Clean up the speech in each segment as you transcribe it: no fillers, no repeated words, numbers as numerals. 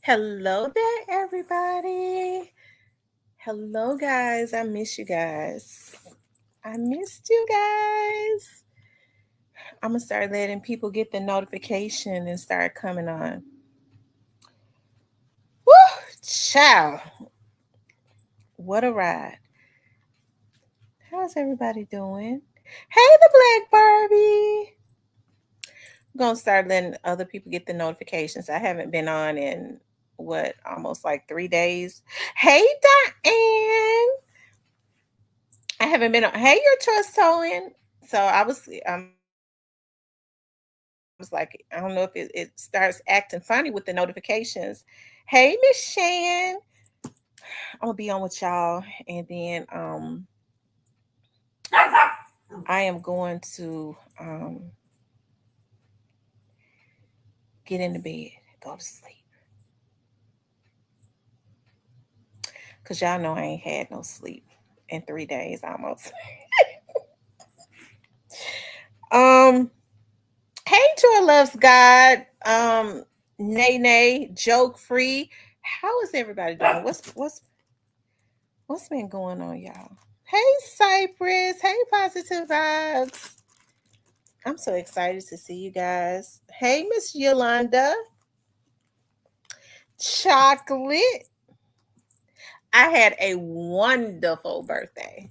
Hello there, everybody. Hello, guys. I miss you guys. I missed you guys. I'm going to start letting people get the notification and start coming on. Woo! Ciao. What a ride. How's everybody doing? Hey, the Black Barbie. I'm going to start letting other people get the notifications. I haven't been on in almost like 3 days. Hey, Diane. I haven't been on. Hey, your trust towing. So I was like, I don't know if it starts acting funny with the notifications. Hey, Miss Shan. I'm gonna be on with y'all, and then I am going to get into bed, go to sleep, cause y'all know I ain't had no sleep in 3 days almost. um, hey, Joy loves God. Nay, joke free. How is everybody doing? What's been going on, y'all? Hey, Cypress. Hey, positive vibes. I'm so excited to see you guys. Hey, Miss Yolanda. Chocolate. I had a wonderful birthday.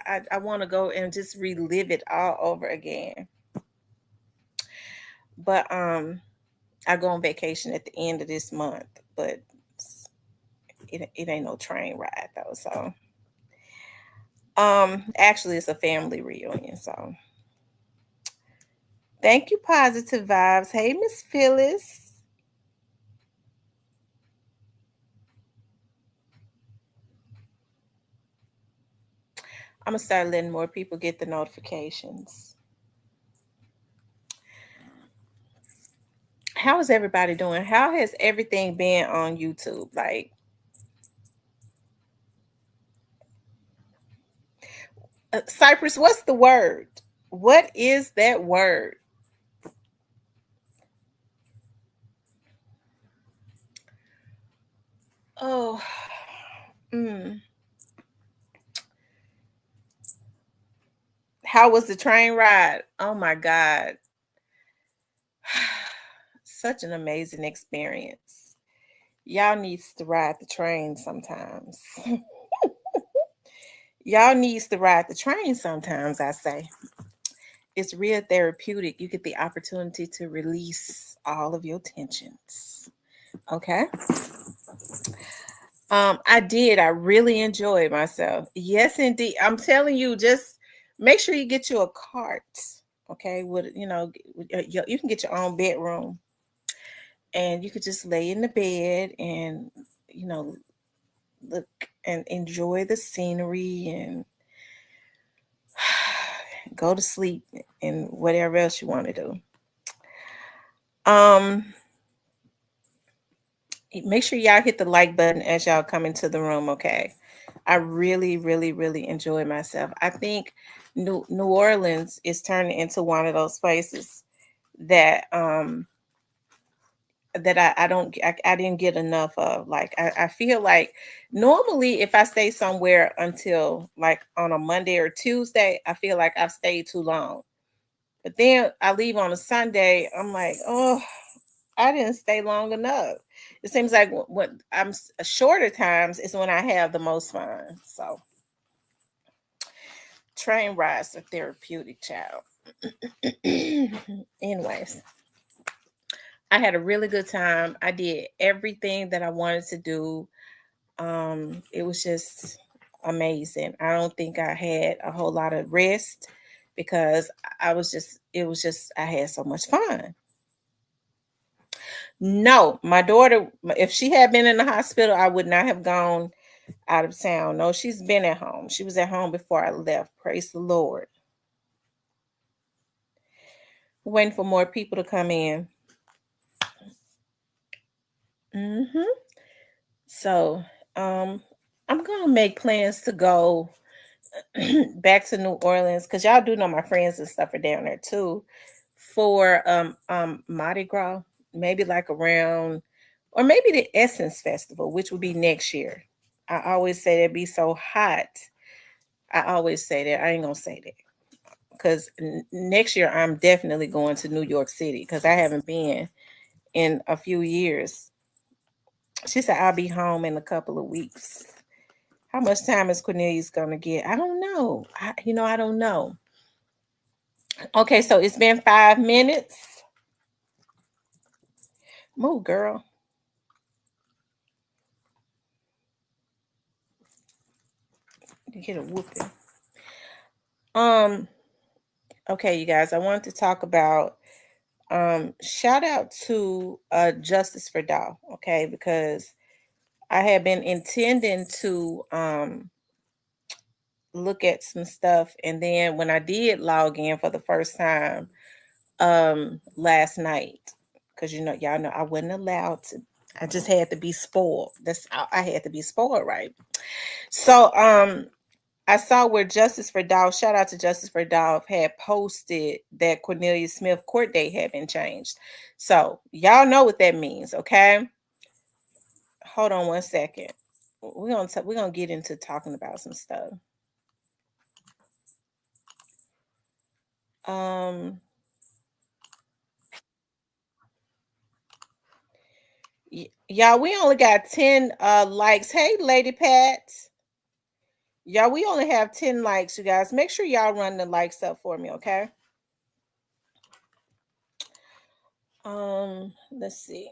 I want to go and just relive it all over again. But I go on vacation at the end of this month, but it ain't no train ride though. So actually it's a family reunion. So thank you, positive vibes. Hey, Miss Phyllis. I'm gonna start letting more people get the notifications. How is everybody doing? How has everything been on YouTube? Like, Cypress, what's the word? What is that word? Oh, mm. How was the train ride? Oh my God. Such an amazing experience. Y'all needs to ride the train sometimes. Y'all needs to ride the train sometimes, I say. It's real therapeutic. You get the opportunity to release all of your tensions. Okay. I did. I really enjoyed myself. Yes, indeed. I'm telling you, just make sure you get you a cart. Okay, you can get your own bedroom, and you could just lay in the bed and you know look and enjoy the scenery and go to sleep and whatever else you want to do. Um, Make sure y'all hit the like button as y'all come into the room. Okay, I really, really, really enjoy myself. I think New Orleans is turning into one of those places that I didn't get enough of. Like I feel like normally if I stay somewhere until like on a Monday or Tuesday, I feel like I've stayed too long. But then I leave on a Sunday, I'm like, oh, I didn't stay long enough. It seems like when I'm shorter times is when I have the most fun. So train rides are therapeutic, child. Anyways, I had a really good time. I did everything that I wanted to do. It was just amazing. I don't think I had a whole lot of rest because I had so much fun. No, my daughter, if she had been in the hospital, I would not have gone out of town. No, she's been at home. She was at home before I left. Praise the Lord. Waiting for more people to come in. Hmm. So, I'm gonna make plans to go back to New Orleans because y'all do know my friends and stuff are down there too for Mardi Gras, maybe like around or maybe the Essence Festival, which would be next year. I always say that'd be so hot. I always say that. I ain't gonna say that because next year I'm definitely going to New York City because I haven't been in a few years. She said I'll be home in a couple of weeks. How much time is Cornelius gonna get? I don't know. I don't know. Okay, so it's been 5 minutes. Move, girl. You get a whooping. Okay, you guys, I wanted to talk about shout out to Justice for Dow, okay, because I had been intending to look at some stuff, and then when I did log in for the first time last night, because y'all know I wasn't allowed to. I just had to be spoiled. I had to be spoiled, right? So I saw where Justice for Dolph, shout out to Justice for Dolph, had posted that Cornelius Smith court date had been changed. So y'all know what that means, okay? Hold on one second. We're gonna get into talking about some stuff. Y'all, we only got 10 likes. Hey, Lady Pat. Y'all, we only have 10 likes, you guys. Make sure y'all run the likes up for me, okay? Let's see.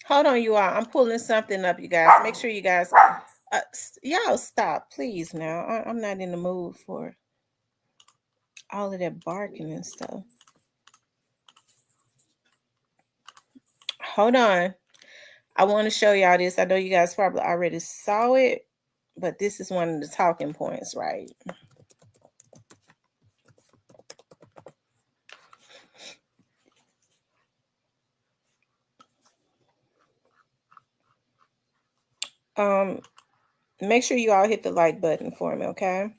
Hold on, you all. I'm pulling something up, you guys. Make sure you guys, y'all stop, please. Now, I'm not in the mood for all of that barking and stuff. Hold on. I want to show y'all this. I know you guys probably already saw it, but this is one of the talking points, right? Make sure you all hit the like button for me, okay?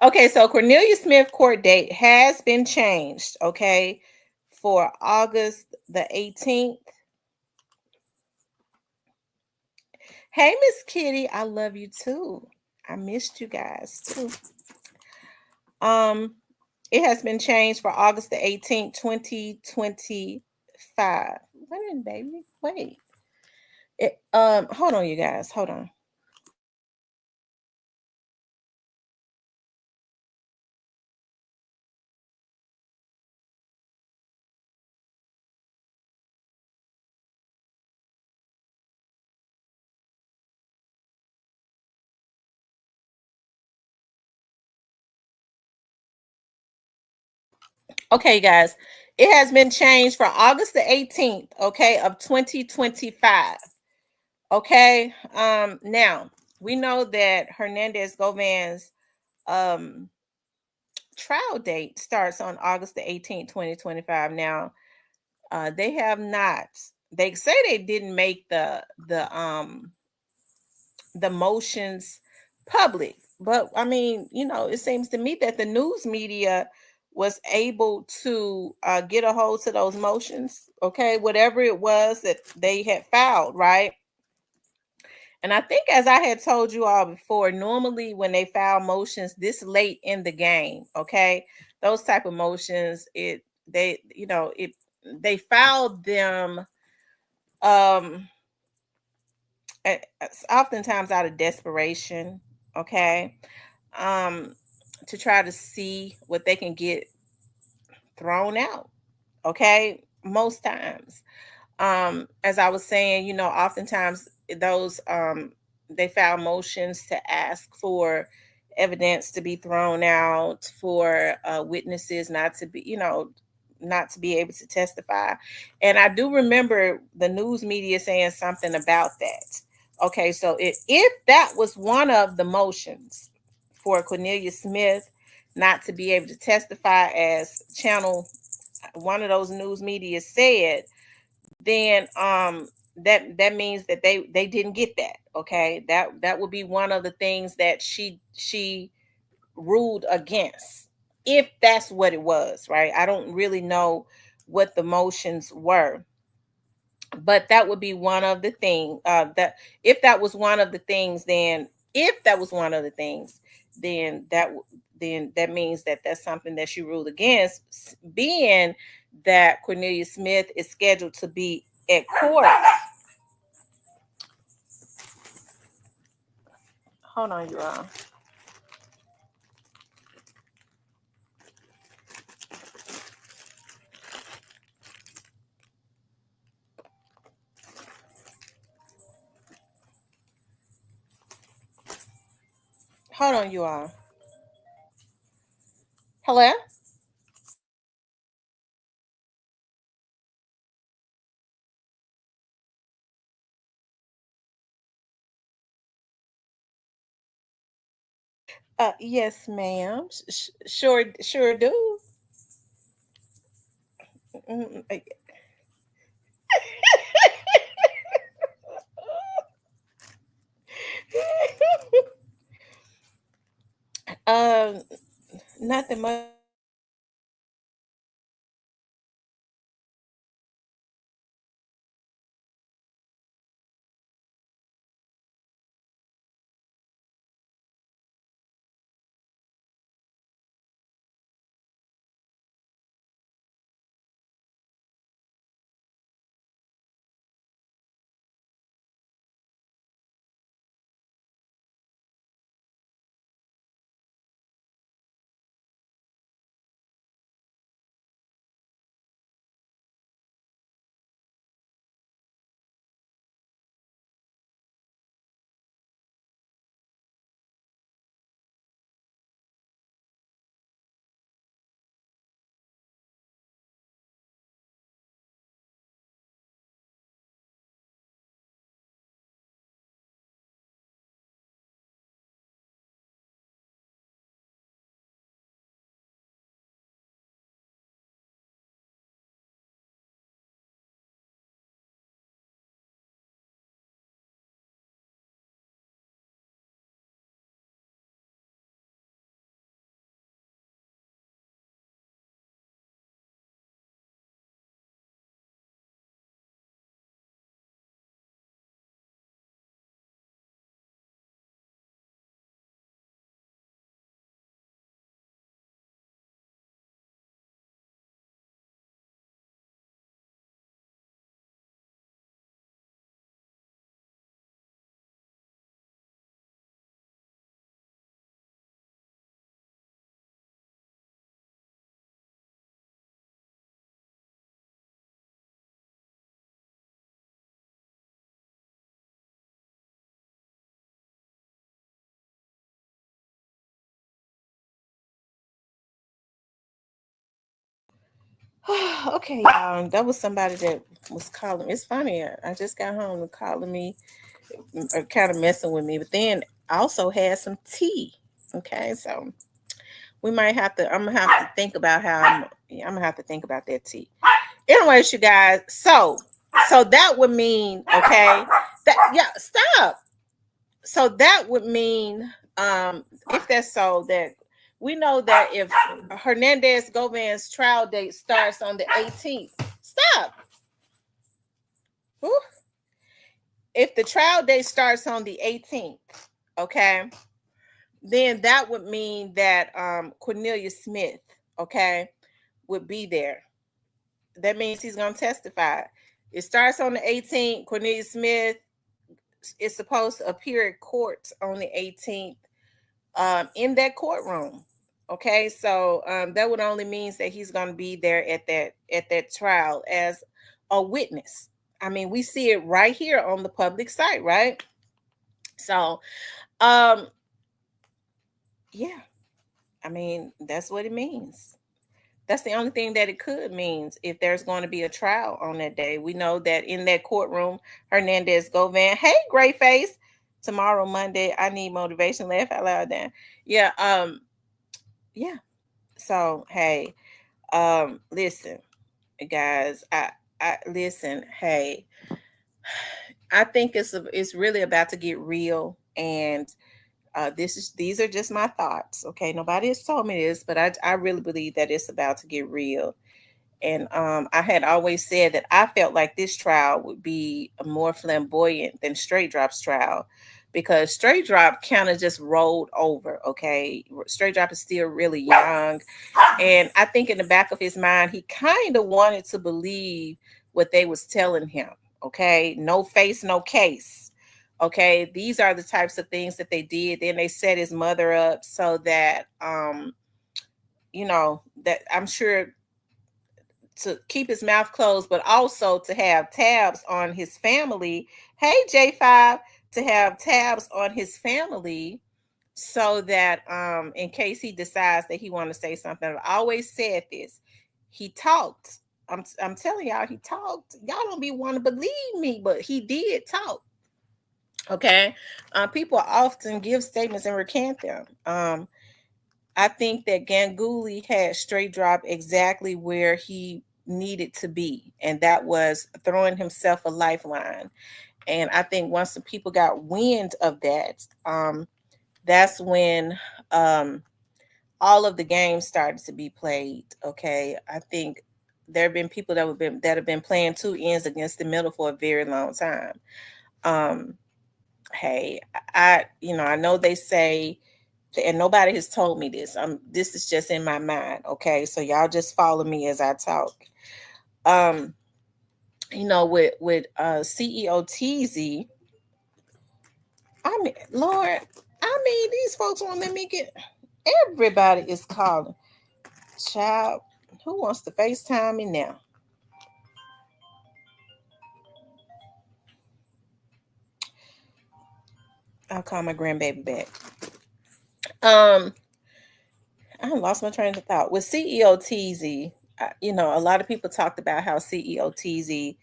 Okay, so Cornelius Smith court date has been changed, okay, for August the 18th. Hey, Miss Kitty, I love you too. I missed you guys too. It has been changed for August the 18th, 2025. Wait a minute, baby. Wait. Hold on, you guys. Hold on. Okay, guys. It has been changed for August the 18th, okay, of 2025. Okay. Now we know that Hernandez Govan's trial date starts on August the 18th, 2025. Now, they have not, they say they didn't make the motions public, but I mean, it seems to me that the news media was able to get a hold to those motions, okay, whatever it was that they had filed, right? And I think, as I had told you all before, normally when they file motions this late in the game, okay, those type of motions, they filed them um oftentimes out of desperation, okay, um, to try to see what they can get thrown out, okay, most times. As I was saying, oftentimes those they file motions to ask for evidence to be thrown out, for witnesses not to be, not to be able to testify. And I do remember the news media saying something about that. Okay, so if that was one of the motions for Cornelius Smith not to be able to testify, as channel one of those news media said, then that means that they didn't get that. Okay, that would be one of the things that she ruled against, if that's what it was, right? I don't really know what the motions were, but that would be one of the things, that if that was one of the things, then if that was one of the things, then that means that that's something that she ruled against, being that Cornelius Smith is scheduled to be at court. Hold on, you all. Hold on, you all. Hello? Yes, ma'am. Sure do. Mm, um, nothing much. Okay, that was somebody that was calling. It's funny. I just got home and calling me, or kind of messing with me, but then I also had some tea. Okay, so we might have to. I'm gonna have to think about how I'm gonna have to think about that tea. Anyways, you guys. So that would mean, okay, that, yeah, stop. So that would mean, if that's so, that we know that if Hernandez Govan's trial date starts on the 18th, stop. Whew. If the trial date starts on the 18th, okay, then that would mean that Cornelius Smith, okay, would be there. That means he's going to testify. It starts on the 18th. Cornelius Smith is supposed to appear at court on the 18th, in that courtroom. Okay, so that would only means that he's going to be there at that trial as a witness. I mean, we see it right here on the public site, right? So, um, Yeah, I mean, that's what it means. That's the only thing that it could means if there's going to be a trial on that day. We know that in that courtroom, Hernandez Govan, hey, gray face, tomorrow, Monday, I need motivation. Laugh out loud then. Yeah, yeah. So hey, listen, guys, I listen, hey, I think it's really about to get real, and these are just my thoughts. Okay, nobody has told me this, but I really believe that it's about to get real. And I had always said that I felt like this trial would be more flamboyant than Straight Drop's trial, because Straight Drop kind of just rolled over. Okay, Straight Drop is still really young, and I think in the back of his mind, he kind of wanted to believe what they was telling him. Okay, no face, no case. Okay, these are the types of things that they did. Then they set his mother up so that that I'm sure to keep his mouth closed, but also to have tabs on his family. Hey, J5, to have tabs on his family so that in case he decides that he want to say something. I've always said this. He talked. I'm telling y'all, he talked. Y'all don't be want to believe me, but he did talk. Okay. People often give statements and recant them. I think that Ganguly had Straight Drop exactly where he needed to be, and that was throwing himself a lifeline. And I think once the people got wind of that, that's when all of the games started to be played. Okay, I think there have been people that have been playing two ends against the middle for a very long time. Um, hey, I know they say, and nobody has told me this. This is just in my mind. Okay, so y'all just follow me as I talk. Um, with CEO TZ, I mean, Lord, I mean, these folks won't let me get. Everybody is calling. Child, who wants to FaceTime me now? I'll call my grandbaby back. I lost my train of thought. With CEO TZ, a lot of people talked about how CEO TZ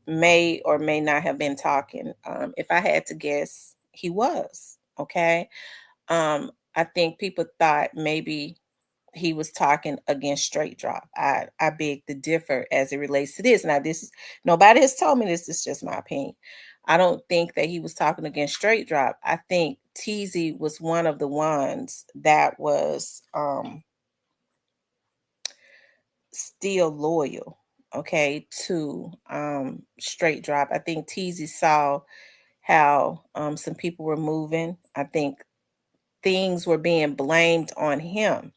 may or may not have been talking. If I had to guess, he was. Okay. I think people thought maybe he was talking against Straight Drop. I beg to differ as it relates to this. Now, this is nobody has told me this. Is just my opinion. I don't think that he was talking against Straight Drop. I think TZ was one of the ones that was still loyal, okay, to Straight Drop. I think TZ saw how some people were moving. I think things were being blamed on him.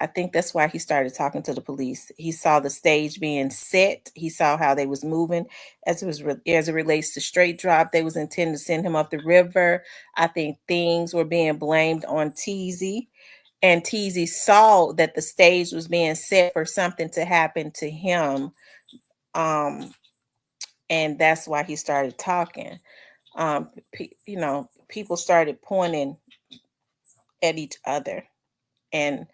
I think that's why he started talking to the police. He saw the stage being set. He saw how they was moving as it relates to Straight Drop. They was intending to send him up the river. I think things were being blamed on TZ, and TZ saw that the stage was being set for something to happen to him. Um, and that's why he started talking. People started pointing at each other, and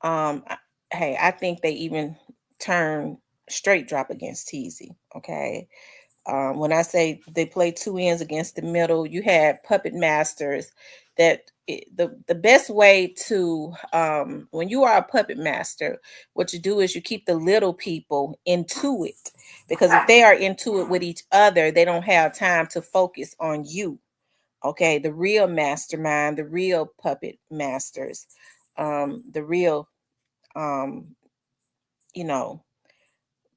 Um, I- hey, I think they even turned Straight Drop against TZ. Okay. When I say they play two ends against the middle, you had puppet masters the best way to when you are a puppet master, what you do is you keep the little people into it, because if they are into it with each other, they don't have time to focus on you. Okay, the real mastermind, the real puppet masters, the real um, you know,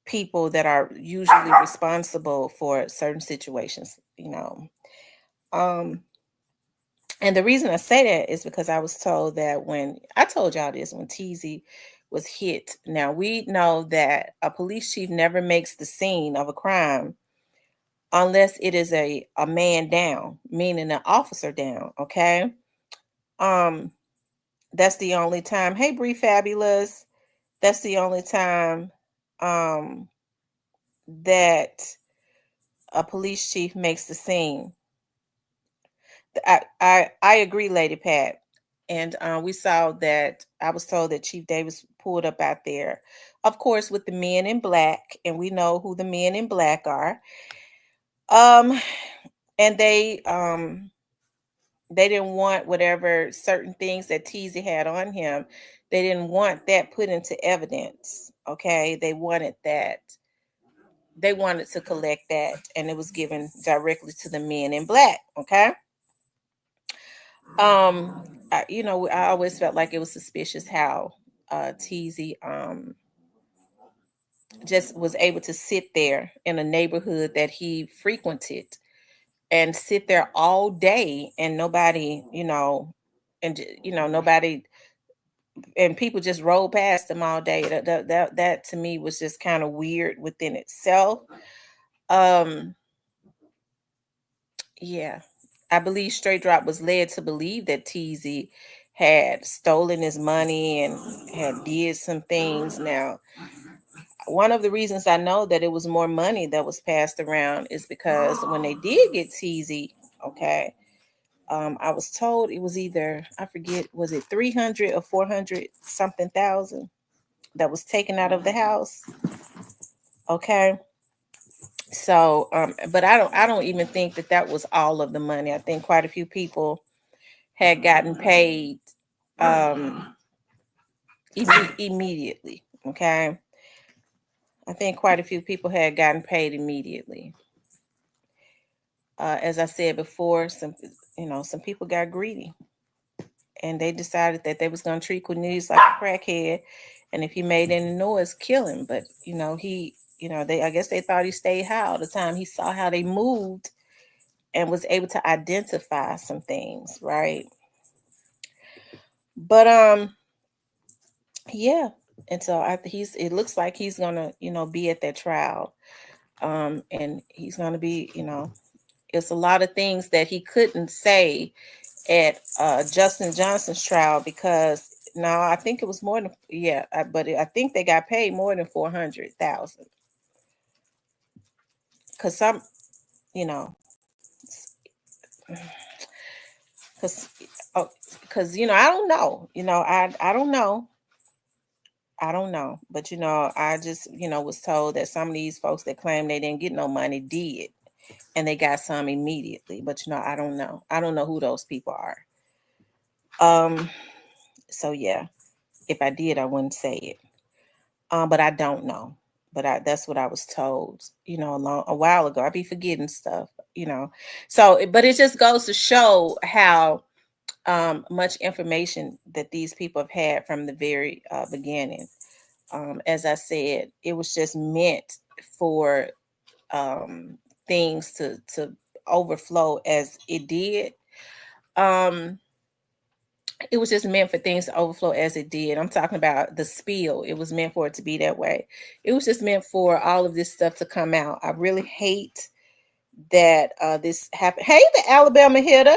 people that are usually responsible for certain situations. Um, and the reason I say that is because I was told that when I told y'all this, when TZ was hit. Now we know that a police chief never makes the scene of a crime unless it is a man down, meaning an officer down. Okay. Um, that's the only time. Hey, Bree Fabulous. That's the only time um that a police chief makes the scene. I agree, Lady Pat. And we saw that, I was told that Chief Davis pulled up out there, of course, with the men in black, and we know who the men in black are. And they didn't want whatever certain things that Teasy had on him. They didn't want that put into evidence. Okay, they wanted that. They wanted to collect that, and it was given directly to the men in black. Okay. I always felt like it was suspicious how Teasy just was able to sit there in a neighborhood that he frequented and sit there all day, and nobody, nobody, and people just rolled past him all day. That to me was just kind of weird within itself. Um, yeah, I believe Straight Drop was led to believe that Teasy had stolen his money and had did some things. Now, one of the reasons I know that it was more money that was passed around is because when they did get Teasy, okay, I was told it was either, I forget, was it 300 or 400 something thousand that was taken out of the house. Okay. So, but I don't even think that was all of the money. I think quite a few people had gotten paid immediately. Okay. I think quite a few people had gotten paid immediately. As I said before, some people got greedy, and they decided that they was going to treat Cornelius like a crackhead, and if he made any noise, kill him. But I guess they thought he stayed high all the time. He saw how they moved and was able to identify some things, right? But yeah, and so it looks like he's gonna be at that trial, and he's gonna be it's a lot of things that he couldn't say at Justin Johnson's trial, because now I think it was more than, but I think they got paid more than 400,000, because some, you know, because I don't know, I don't know. I don't know, but I just was told that some of these folks that claim they didn't get no money did, and they got some immediately. But I don't know. I don't know who those people are. So yeah, if I did, I wouldn't say it. But I don't know. But that's what I was told. A while ago. I be forgetting stuff. So, but it just goes to show how much information that these people have had from the very beginning. As I said, it was just meant for things to overflow as it did. It was just meant for things to overflow as it did. I'm talking about the spill. It was meant for it to be that way. It was just meant for all of this stuff to come out. I really hate that this happened. Hey, the Alabama hitter.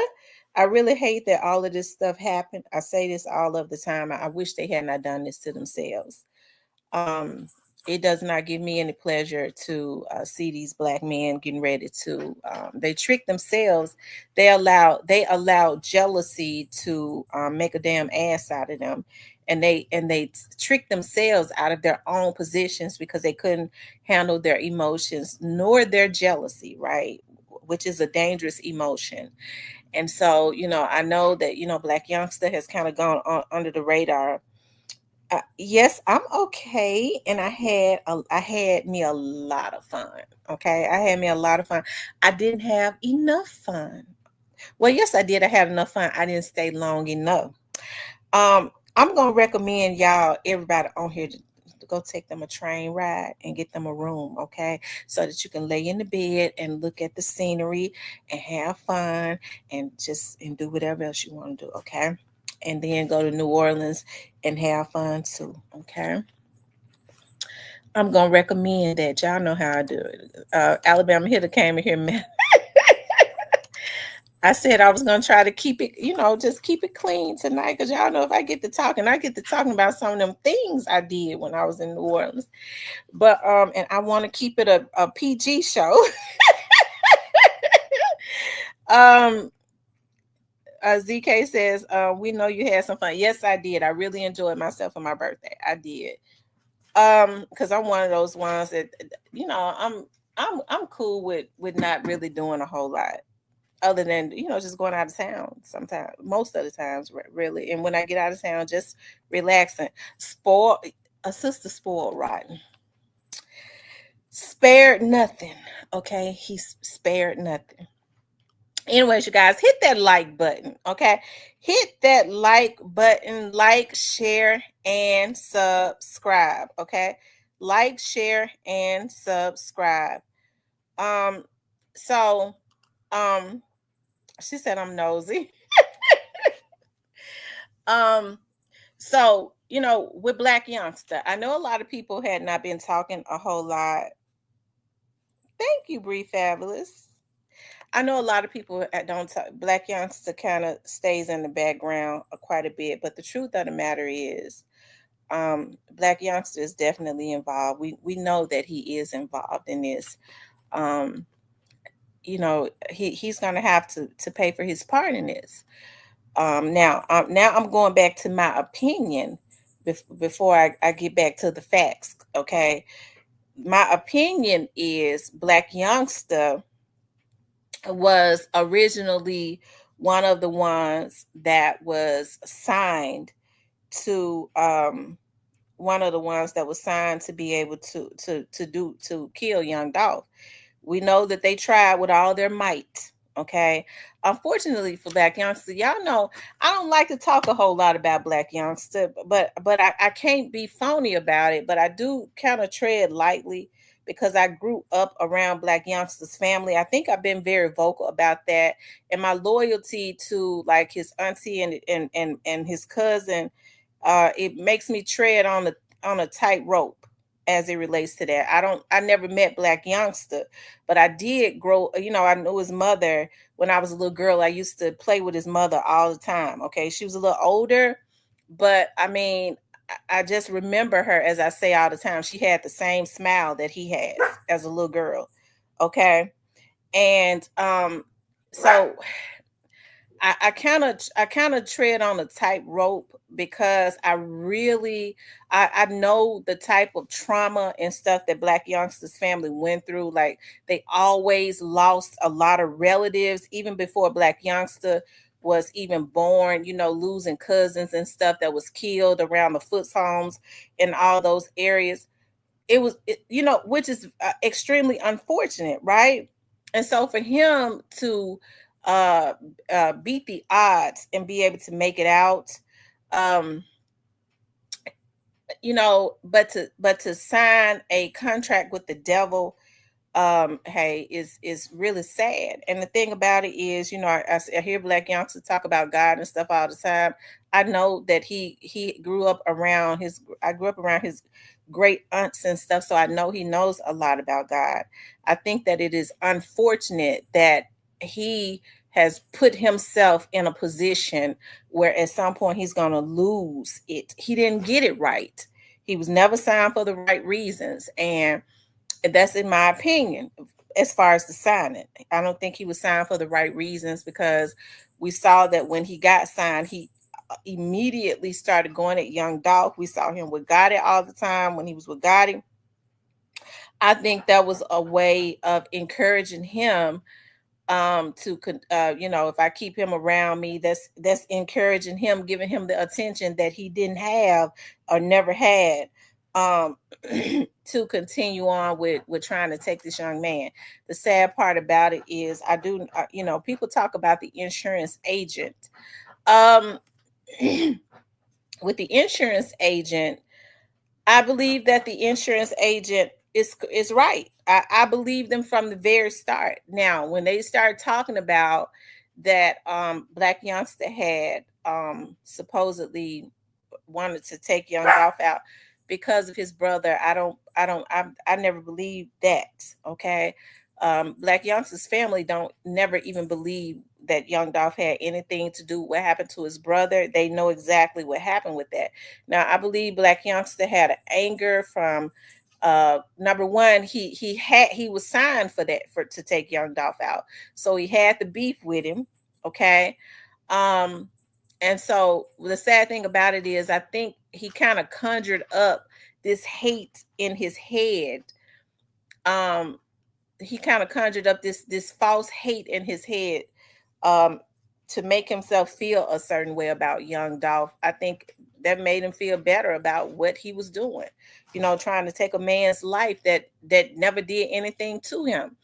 I really hate that all of this stuff happened. I say this all of the time. I wish they had not done this to themselves. It does not give me any pleasure to see these black men getting ready to. They trick themselves. They allow jealousy to make a damn ass out of them, and they trick themselves out of their own positions because they couldn't handle their emotions nor their jealousy, right? Which is a dangerous emotion. And so, I know that Black Youngsta has kind of gone under the radar. Yes, I'm okay, and I had me a lot of fun. Okay, I had me a lot of fun. I didn't have enough fun. Well, yes, I did. I had enough fun. I didn't stay long enough. I'm gonna recommend y'all, everybody on here, to go take them a train ride and get them a room, okay, so that you can lay in the bed and look at the scenery and have fun and do whatever else you want to do, okay, and then go to New Orleans and have fun too, okay. I'm gonna recommend that. Y'all know how I do it. Alabama hitter came in here, man. I said I was gonna try to keep it, just keep it clean tonight, because y'all know if I get to talking about some of them things I did when I was in New Orleans. But and I want to keep it a PG show. ZK says, we know you had some fun. Yes, I did. I really enjoyed myself for my birthday. I did. Because I'm one of those ones that, I'm cool with not really doing a whole lot, other than just going out of town sometimes, most of the times, really. And when I get out of town, just relaxing. Spoil a sister, spoiled rotten, spared nothing. Okay, he spared nothing. Anyways, you guys, hit that like button. Okay, hit that like button, like, share, and subscribe. Okay, like, share, and subscribe. um so um she said I'm nosy. um so with Black Youngsta, I know a lot of people had not been talking a whole lot. Thank you, Bree Fabulous. I know a lot of people don't talk. Black Youngster kind of stays in the background quite a bit, but the truth of the matter is, Black Youngster is definitely involved. We know that he is involved in this. Um, he's going to have to pay for his part in this. Now I'm going back to my opinion before I get back to the facts. Okay, my opinion is Black Youngster was originally one of the ones that was signed to one of the ones that was signed to be able to kill Young Dolph. We know that they tried with all their might. Okay. Unfortunately for Black Youngster, y'all know I don't like to talk a whole lot about Black Youngster, but I can't be phony about it. But I do kind of tread lightly because I grew up around Black Youngster's family. I think I've been very vocal about that. And my loyalty to like his auntie and his cousin, it makes me tread on a tight rope as it relates to that. I never met Black Youngster, but I did grow, I knew his mother when I was a little girl. I used to play with his mother all the time. Okay. She was a little older, but I mean, I just remember her, as I say all the time, she had the same smile that he has as a little girl. Okay. And so I kind of tread on a tightrope because I know the type of trauma and stuff that Black Youngster's family went through. Like they always lost a lot of relatives even before Black Youngster was even born, losing cousins and stuff that was killed around the Foots homes and all those areas. Which is extremely unfortunate, right? And so for him to uh, beat the odds and be able to make it out, um, but to sign a contract with the devil, hey, is really sad. And the thing about it is, I hear Black youngsters talk about God and stuff all the time. I know that he grew up around his I grew up around his great aunts and stuff, so I know he knows a lot about God. I think that it is unfortunate that he has put himself in a position where at some point he's going to lose it. He didn't get it right. He was never signed for the right reasons, and that's in my opinion. As far as the signing, I don't think he was signed for the right reasons, because we saw that when he got signed, he immediately started going at Young Dolph. We saw him with Gotti all the time when he was with Gotti. I think that was a way of encouraging him if I keep him around me, that's encouraging him, giving him the attention that he didn't have or never had, um to continue on with trying to take this young man. The sad part about it is people talk about the insurance agent. um with the insurance agent, I believe that the insurance agent is right. I believe them from the very start. Now, when they start talking about that, Black Youngster had supposedly wanted to take Young Dolph out because of his brother, I never believed that. Okay. Black Youngster's family don't never even believe that Young Dolph had anything to do with what happened to his brother. They know exactly what happened with that. Now, I believe Black Youngster had an anger from number one, he was signed for to take Young Dolph out. So he had the beef with him. Okay. And so the sad thing about it is I think he kind of conjured up this hate in his head. Um, he kind of conjured up this false hate in his head, um, to make himself feel a certain way about young Dolph. I think that made him feel better about what he was doing, trying to take a man's life that never did anything to him.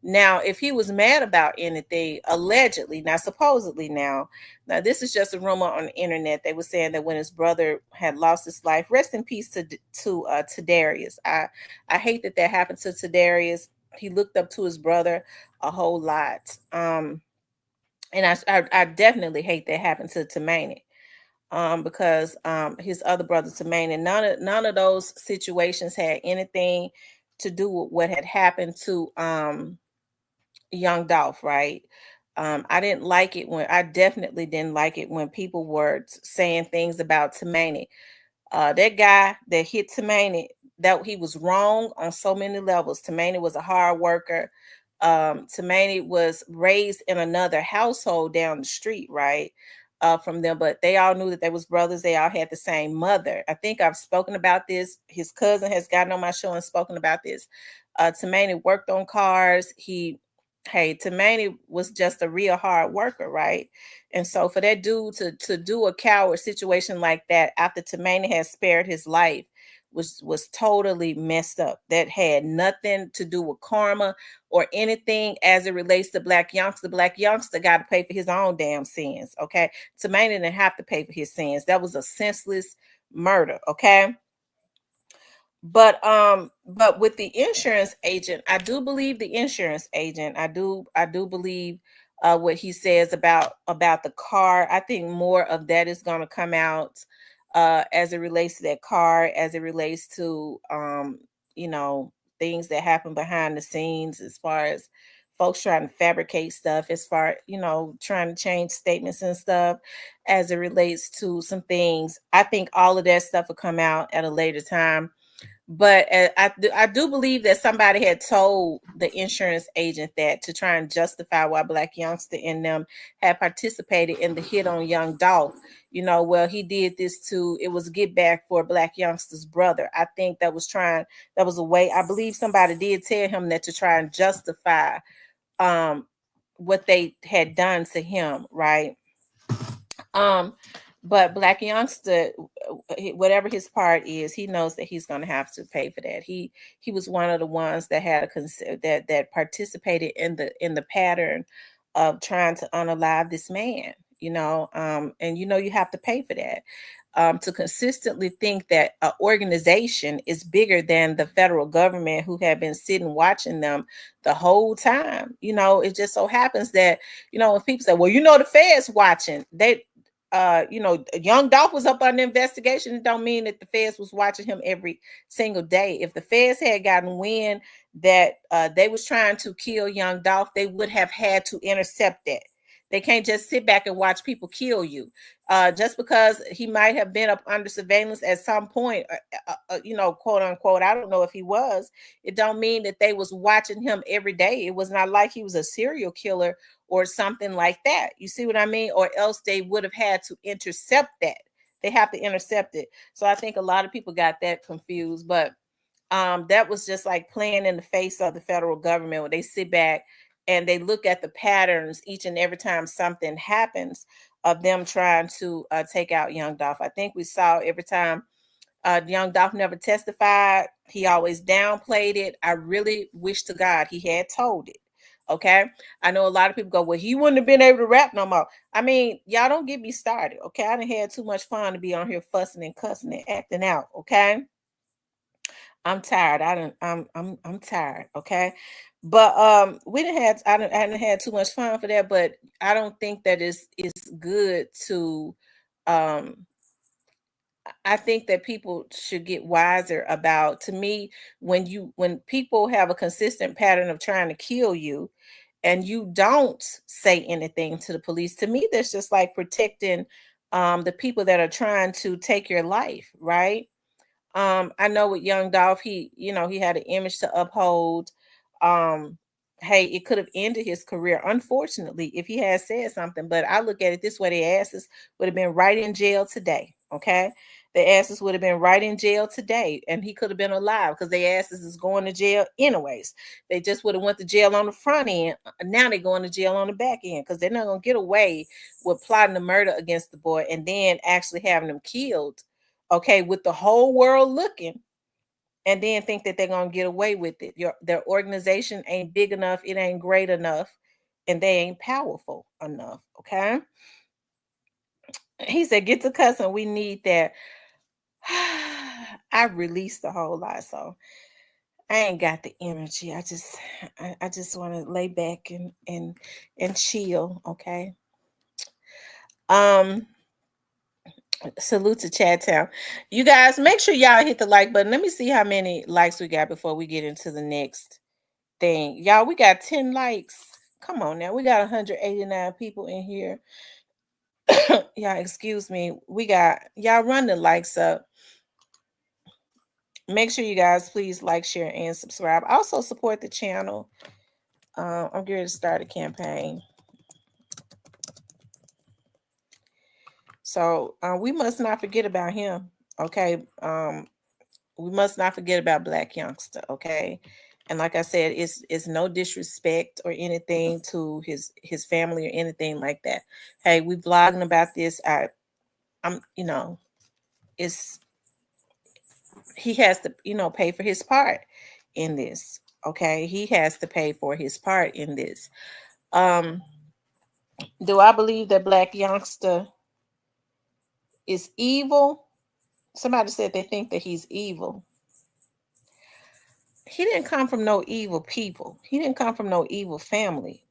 Now, if he was mad about anything, allegedly, now supposedly, now this is just a rumor on the internet. They were saying that when his brother had lost his life, rest in peace to Darius. I hate that happened to Darius. He looked up to his brother a whole lot. And I definitely hate that happened to Manny. Because his other brother Tamaine, and none of those situations had anything to do with what had happened to young Dolph, right? I definitely didn't like it when people were saying things about Tamaine. That guy that hit Tamani, that he was wrong on so many levels. Tamani was a hard worker. Tamani was raised in another household down the street, right? From them, but they all knew that they was brothers. They all had the same mother. I think I've spoken about this. His cousin has gotten on my show and spoken about this. Tamani worked on cars. Tamani was just a real hard worker, right? And so for that dude to do a coward situation like that after Tamani had spared his life was totally messed up. That had nothing to do with karma or anything as it relates to Black Youngsta. Black Youngsta got to pay for his own damn sins. Okay. Tamani didn't have to pay for his sins. That was a senseless murder. Okay. But with the insurance agent, I do believe the insurance agent. I do believe what he says about the car. I think more of that is going to come out as it relates to that car, as it relates to you know things that happen behind the scenes, as far as folks trying to fabricate stuff, as far trying to change statements and stuff, as it relates to some things. I think all of that stuff will come out at a later time, but I do believe that somebody had told the insurance agent that to try and justify why Black Youngsta and them had participated in the hit on young Dolph. Well, he did this it was get back for Black Youngsta's brother. I think that was a way. I believe somebody did tell him that to try and justify um what they had done to him, right? Um, but Black Youngster, whatever his part is, he knows that he's going to have to pay for that. He was one of the ones that had that participated in the pattern of trying to unalive this man. And you have to pay for that. To consistently think that an organization is bigger than the federal government, who have been sitting watching them the whole time. It just so happens that when people say, well, the Fed's watching, young Dolph was up on the investigation. It don't mean that the feds was watching him every single day. If the feds had gotten wind that they was trying to kill young Dolph, they would have had to intercept that. They can't just sit back and watch people kill you. Just because he might have been up under surveillance at some point, quote unquote, I don't know if he was. It don't mean that they was watching him every day. It was not like he was a serial killer or something like that. You see what I mean? Or else they would have had to intercept that. They have to intercept it. So I think a lot of people got that confused. But that was just like playing in the face of the federal government, when they sit back and they look at the patterns each and every time something happens of them trying to take out young Dolph. I think we saw every time young Dolph never testified, he always downplayed it. I really wish to God he had told it. Okay. I know a lot of people go, well, he wouldn't have been able to rap no more. I mean, y'all don't get me started. Okay. I done had too much fun to be on here fussing and cussing and acting out. Okay. I'm tired. I'm tired. Okay. But I didn't had too much fun for that, but I don't think that it's good to um I think that people should get wiser about, to me, when people have a consistent pattern of trying to kill you and you don't say anything to the police, to me that's just like protecting the people that are trying to take your life, right? I know with young Dolph, he had an image to uphold. Um hey, it could have ended his career, unfortunately, if he had said something. But I look at it this way: their asses would have been right in jail today. Okay. Their asses would have been right in jail today, and he could have been alive because their asses is going to jail anyways. They just would have went to jail on the front end. Now they're going to jail on the back end because they're not going to get away with plotting a murder against the boy and then actually having him killed. Okay, with the whole world looking, and then think that they're gonna get away with it. Their organization ain't big enough, it ain't great enough, and they ain't powerful enough. Okay. He said, get to cussing. We need that. I released a whole lot, so I ain't got the energy. I just want to lay back and chill. Okay. Um, salute to Chat Town. You guys make sure y'all hit the like button. Let me see how many likes we got before we get into the next thing. Y'all, we got 10 likes. Come on now. We got 189 people in here. Y'all, excuse me. We got y'all run the likes up. Make sure you guys please like, share, and subscribe. Also support the channel. I'm going to start a campaign. So we must not forget about him. Okay. We must not forget about Black Youngsta. Okay. And like I said, it's no disrespect or anything to his family or anything like that. Hey, we vlogging about this. I'm it's he has to pay for his part in this. Okay, he has to pay for his part in this. Do I believe that Black Youngsta is evil? Somebody said they think that he's evil. He didn't come from no evil people. He didn't come from no evil family.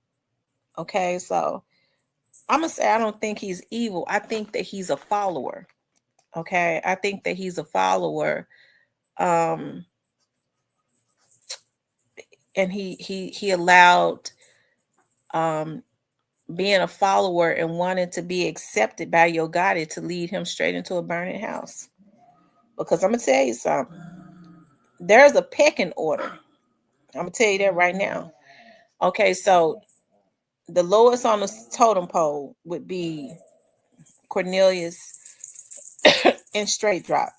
Okay, so I'm gonna say I don't think he's evil. I think that he's a follower. Okay, I think that he's a follower. Um, and he allowed being a follower and wanting to be accepted by your God to lead him straight into a burning house. Because I'm gonna tell you something. There's a pecking order. I'm gonna tell you that right now. Okay, so the lowest on the totem pole would be Cornelius and Straight Drop.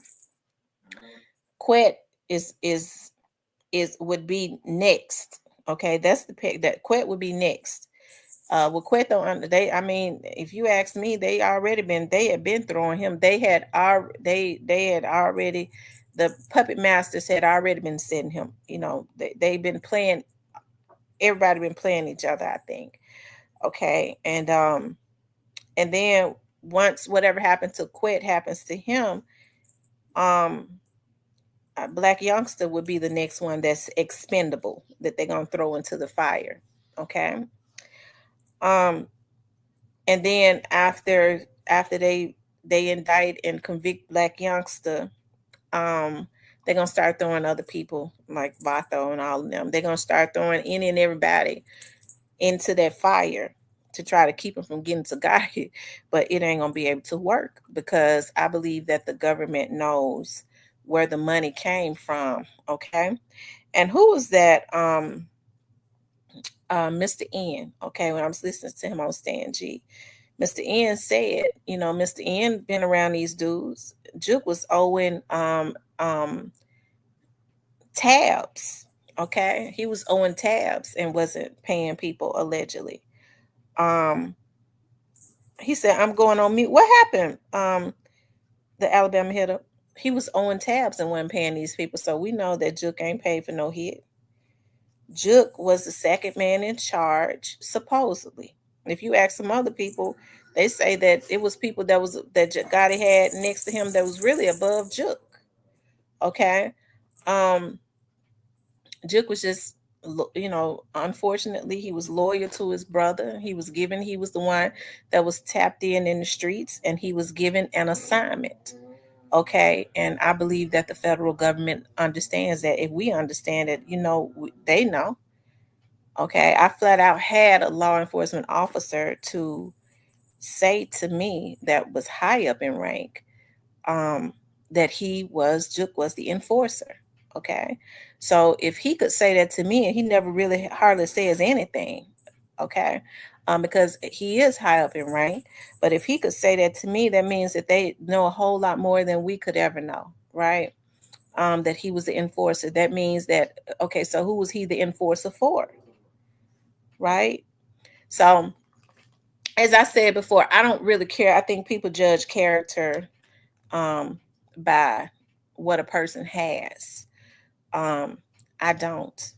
Quet is would be next. Okay, that's the pick. That Quet would be next. With Quet, they, I mean, if you ask me, they had been throwing him. They had already, the puppet masters had already been setting him. They've been playing. Everybody been playing each other, I think. Okay, and then once whatever happened to Quet happens to him, Black Youngsta would be the next one that's expendable that they're gonna throw into the fire. Okay. Um, and then after they indict and convict Black Youngsta, they're gonna start throwing other people like Vato and all of them. They're gonna start throwing any and everybody into that fire to try to keep them from getting to God. But it ain't gonna be able to work because I believe that the government knows where the money came from. Okay. And who was that? Mr. N. Okay, when I was listening to him on Stan G, Mr. N said, Mr. N been around these dudes. Juke was owing tabs. Okay, he was owing tabs and wasn't paying people allegedly. He said, "I'm going on mute." What happened? The Alabama hitter. He was owing tabs and wasn't paying these people. So we know that Juke ain't paid for no hit. Juke was the second man in charge, supposedly. If you ask some other people, they say that it was people that Gotti had next to him that was really above Juke. Okay. Um, Juke was just, unfortunately, he was loyal to his brother. He was the one that was tapped in the streets, and he was given an assignment. Okay. And I believe that the federal government understands that. If we understand it, they know. Okay, I flat out had a law enforcement officer to say to me that was high up in rank, that Juke was the enforcer. Okay. So if he could say that to me, and he never really hardly says anything, okay, because he is high up in rank. But if he could say that to me, that means that they know a whole lot more than we could ever know, right? That he was the enforcer. That means that, okay, so who was he the enforcer for, right? So, as I said before, I don't really care. I think people judge character um, by what a person has. Um, I don't.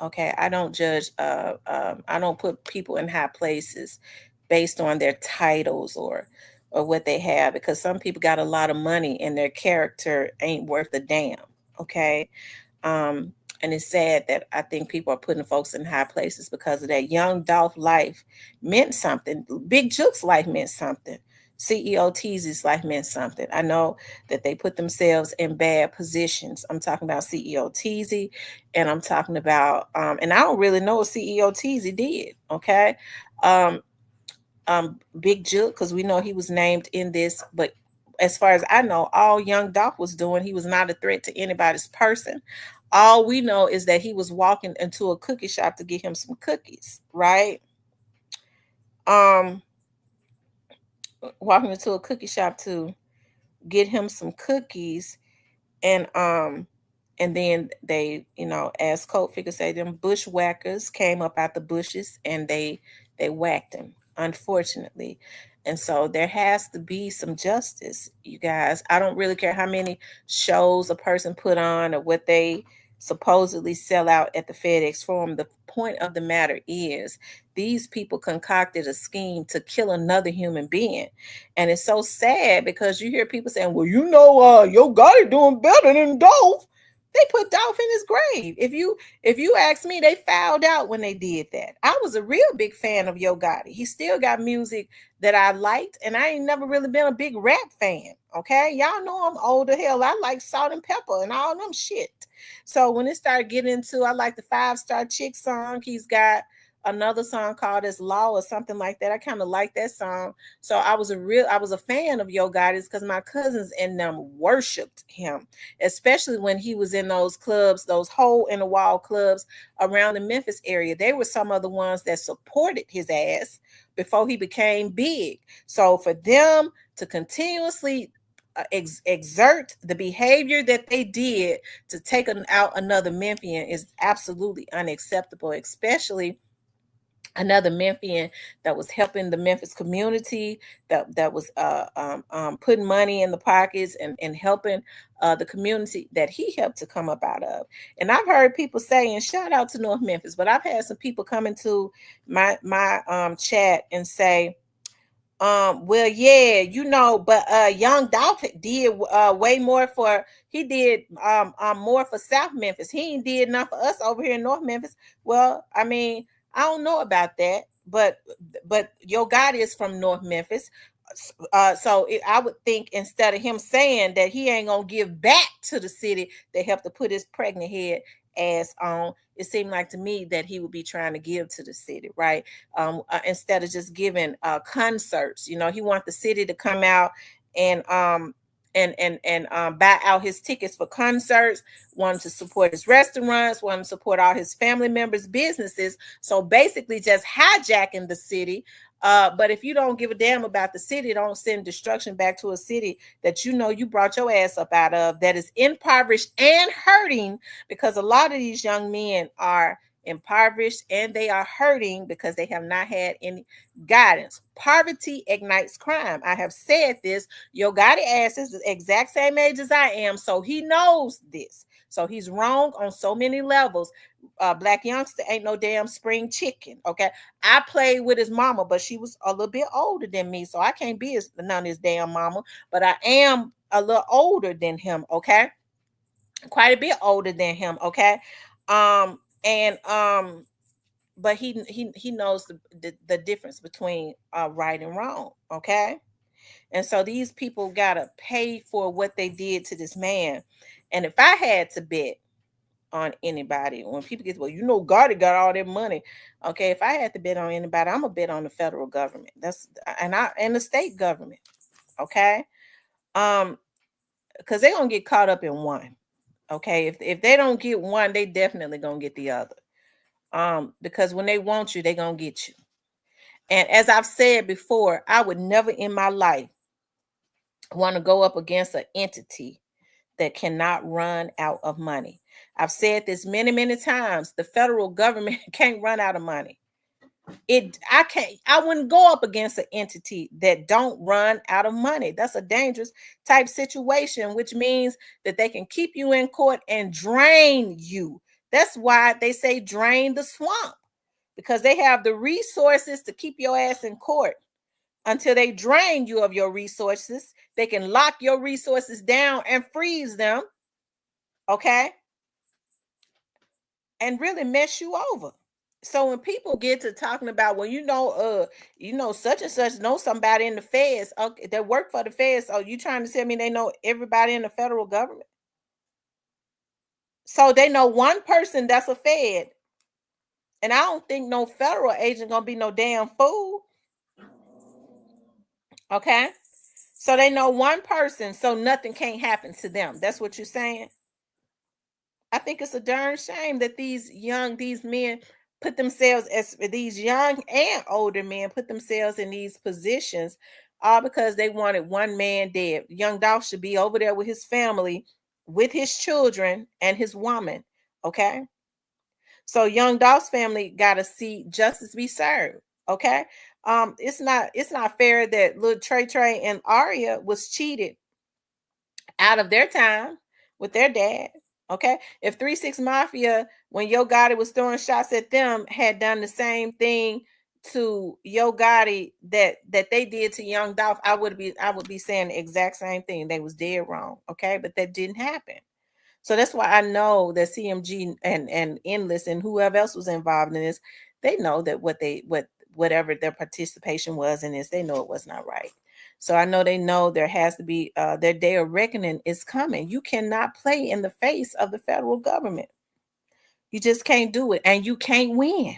Okay, I don't judge. I don't put people in high places based on their titles or what they have, because some people got a lot of money and their character ain't worth a damn. Okay, um, and it's sad that I think people are putting folks in high places because of that. Young Dolph life meant something. Big Jook's life meant something. CEO Teasy's life meant something. I know that they put themselves in bad positions. I'm talking about CEO Teasy, and I'm talking about, and I don't really know what CEO Teasy did. Okay, um, Big Jook, because we know he was named in this, but as far as I know, all Young Dolph was doing, he was not a threat to anybody's person. All we know is that he was walking into a cookie shop to get him some cookies, right? Um, Walking into a cookie shop to get him some cookies, and and then they, as Colt figures say, them bushwhackers came up out the bushes and they whacked him, unfortunately. And so there has to be some justice, you guys. I don't really care how many shows a person put on or what they supposedly sell out at the FedEx Forum. The point of the matter is these people concocted a scheme to kill another human being. And it's so sad because you hear people saying, well, your guy doing better than Dolph. They put Dolph in his grave. If you ask me, they fouled out when they did that. I was a real big fan of Yo Gotti. He still got music that I liked, and I ain't never really been a big rap fan. Okay, y'all know I'm older. Hell, I like Salt and Pepper and all them shit. So when it started getting into, I like the 5 Star Chick song. He's got another song called "As Law" or something like that. I kind of like that song. So I was a fan of Yo Gotti's because my cousins and them worshipped him, especially when he was in those clubs, those hole in the wall clubs around the Memphis area. They were some of the ones that supported his ass before he became big. So for them to continuously exert the behavior that they did to take out another Memphian is absolutely unacceptable, especially another Memphian that was helping the Memphis community, that was putting money in the pockets and helping the community that he helped to come up out of. And I've heard people say, and shout out to North Memphis, but I've had some people come into my chat and say, well, yeah, but Young Dolph did way more for, he did more for South Memphis. He ain't did enough for us over here in North Memphis. Well, I mean, I don't know about that, but Yo Gotti is from North Memphis. I would think instead of him saying that he ain't gonna give back to the city that helped to put his pregnant head ass on, it seemed like to me that he would be trying to give to the city, right? Instead of just giving concerts. He want the city to come out and buy out his tickets for concerts, wanted to support his restaurants, wanted to support all his family members' businesses. So basically just hijacking the city. But if you don't give a damn about the city, don't send destruction back to a city that you brought your ass up out of, that is impoverished and hurting, because a lot of these young men are impoverished and they are hurting because they have not had any guidance. Poverty ignites crime. I have said this. Yo Gotti ass is the exact same age as I am, so he knows this. So he's wrong on so many levels. Black Youngsta ain't no damn spring chicken. Okay, I played with his mama, but she was a little bit older than me, so I can't be none of his damn mama. But I am a little older than him. Okay, quite a bit older than him. Okay, and but he knows the difference between right and wrong. Okay, and so these people gotta pay for what they did to this man. And if I had to bet on anybody, when people get, well, Gotti got all that money. Okay, if I had to bet on anybody, I'm gonna bet on the federal government. And the state government. Okay, because they're gonna get caught up in one. Okay, if they don't get one, they definitely gonna get the other. Because when they want you, they gonna get you. And as I've said before, I would never in my life want to go up against an entity that cannot run out of money. I've said this many, many times. The federal government can't run out of money. I wouldn't go up against an entity that don't run out of money. That's a dangerous type situation, which means that they can keep you in court and drain you. That's why they say drain the swamp, because they have the resources to keep your ass in court until they drain you of your resources. They can lock your resources down and freeze them, okay, and really mess you over. So when people get to talking about, well, such and such know somebody in the feds, okay, that work for the feds. Oh, you trying to tell me they know everybody in the federal government? So they know one person that's a fed, and I don't think no federal agent gonna be no damn fool. Okay, so they know one person, so nothing can't happen to them. That's what you're saying. I think it's a darn shame that these men put themselves, as these young and older men put themselves in these positions, all because they wanted one man dead. Young Dolph should be over there with his family, with his children and his woman. Okay. So Young Dolph's family got to see justice be served. Okay. It's not fair that little Trey and Aria was cheated out of their time with their dad. Okay. If 3-6 Mafia, when Yo Gotti was throwing shots at them, had done the same thing to Yo Gotti that they did to Young Dolph, I would be saying the exact same thing. They was dead wrong. Okay. But that didn't happen. So that's why I know that CMG and Endless and whoever else was involved in this, they know that whatever their participation was in this, they know it was not right. So I know they know there has to be their day of reckoning is coming. You cannot play in the face of the federal government. You just can't do it, and you can't win.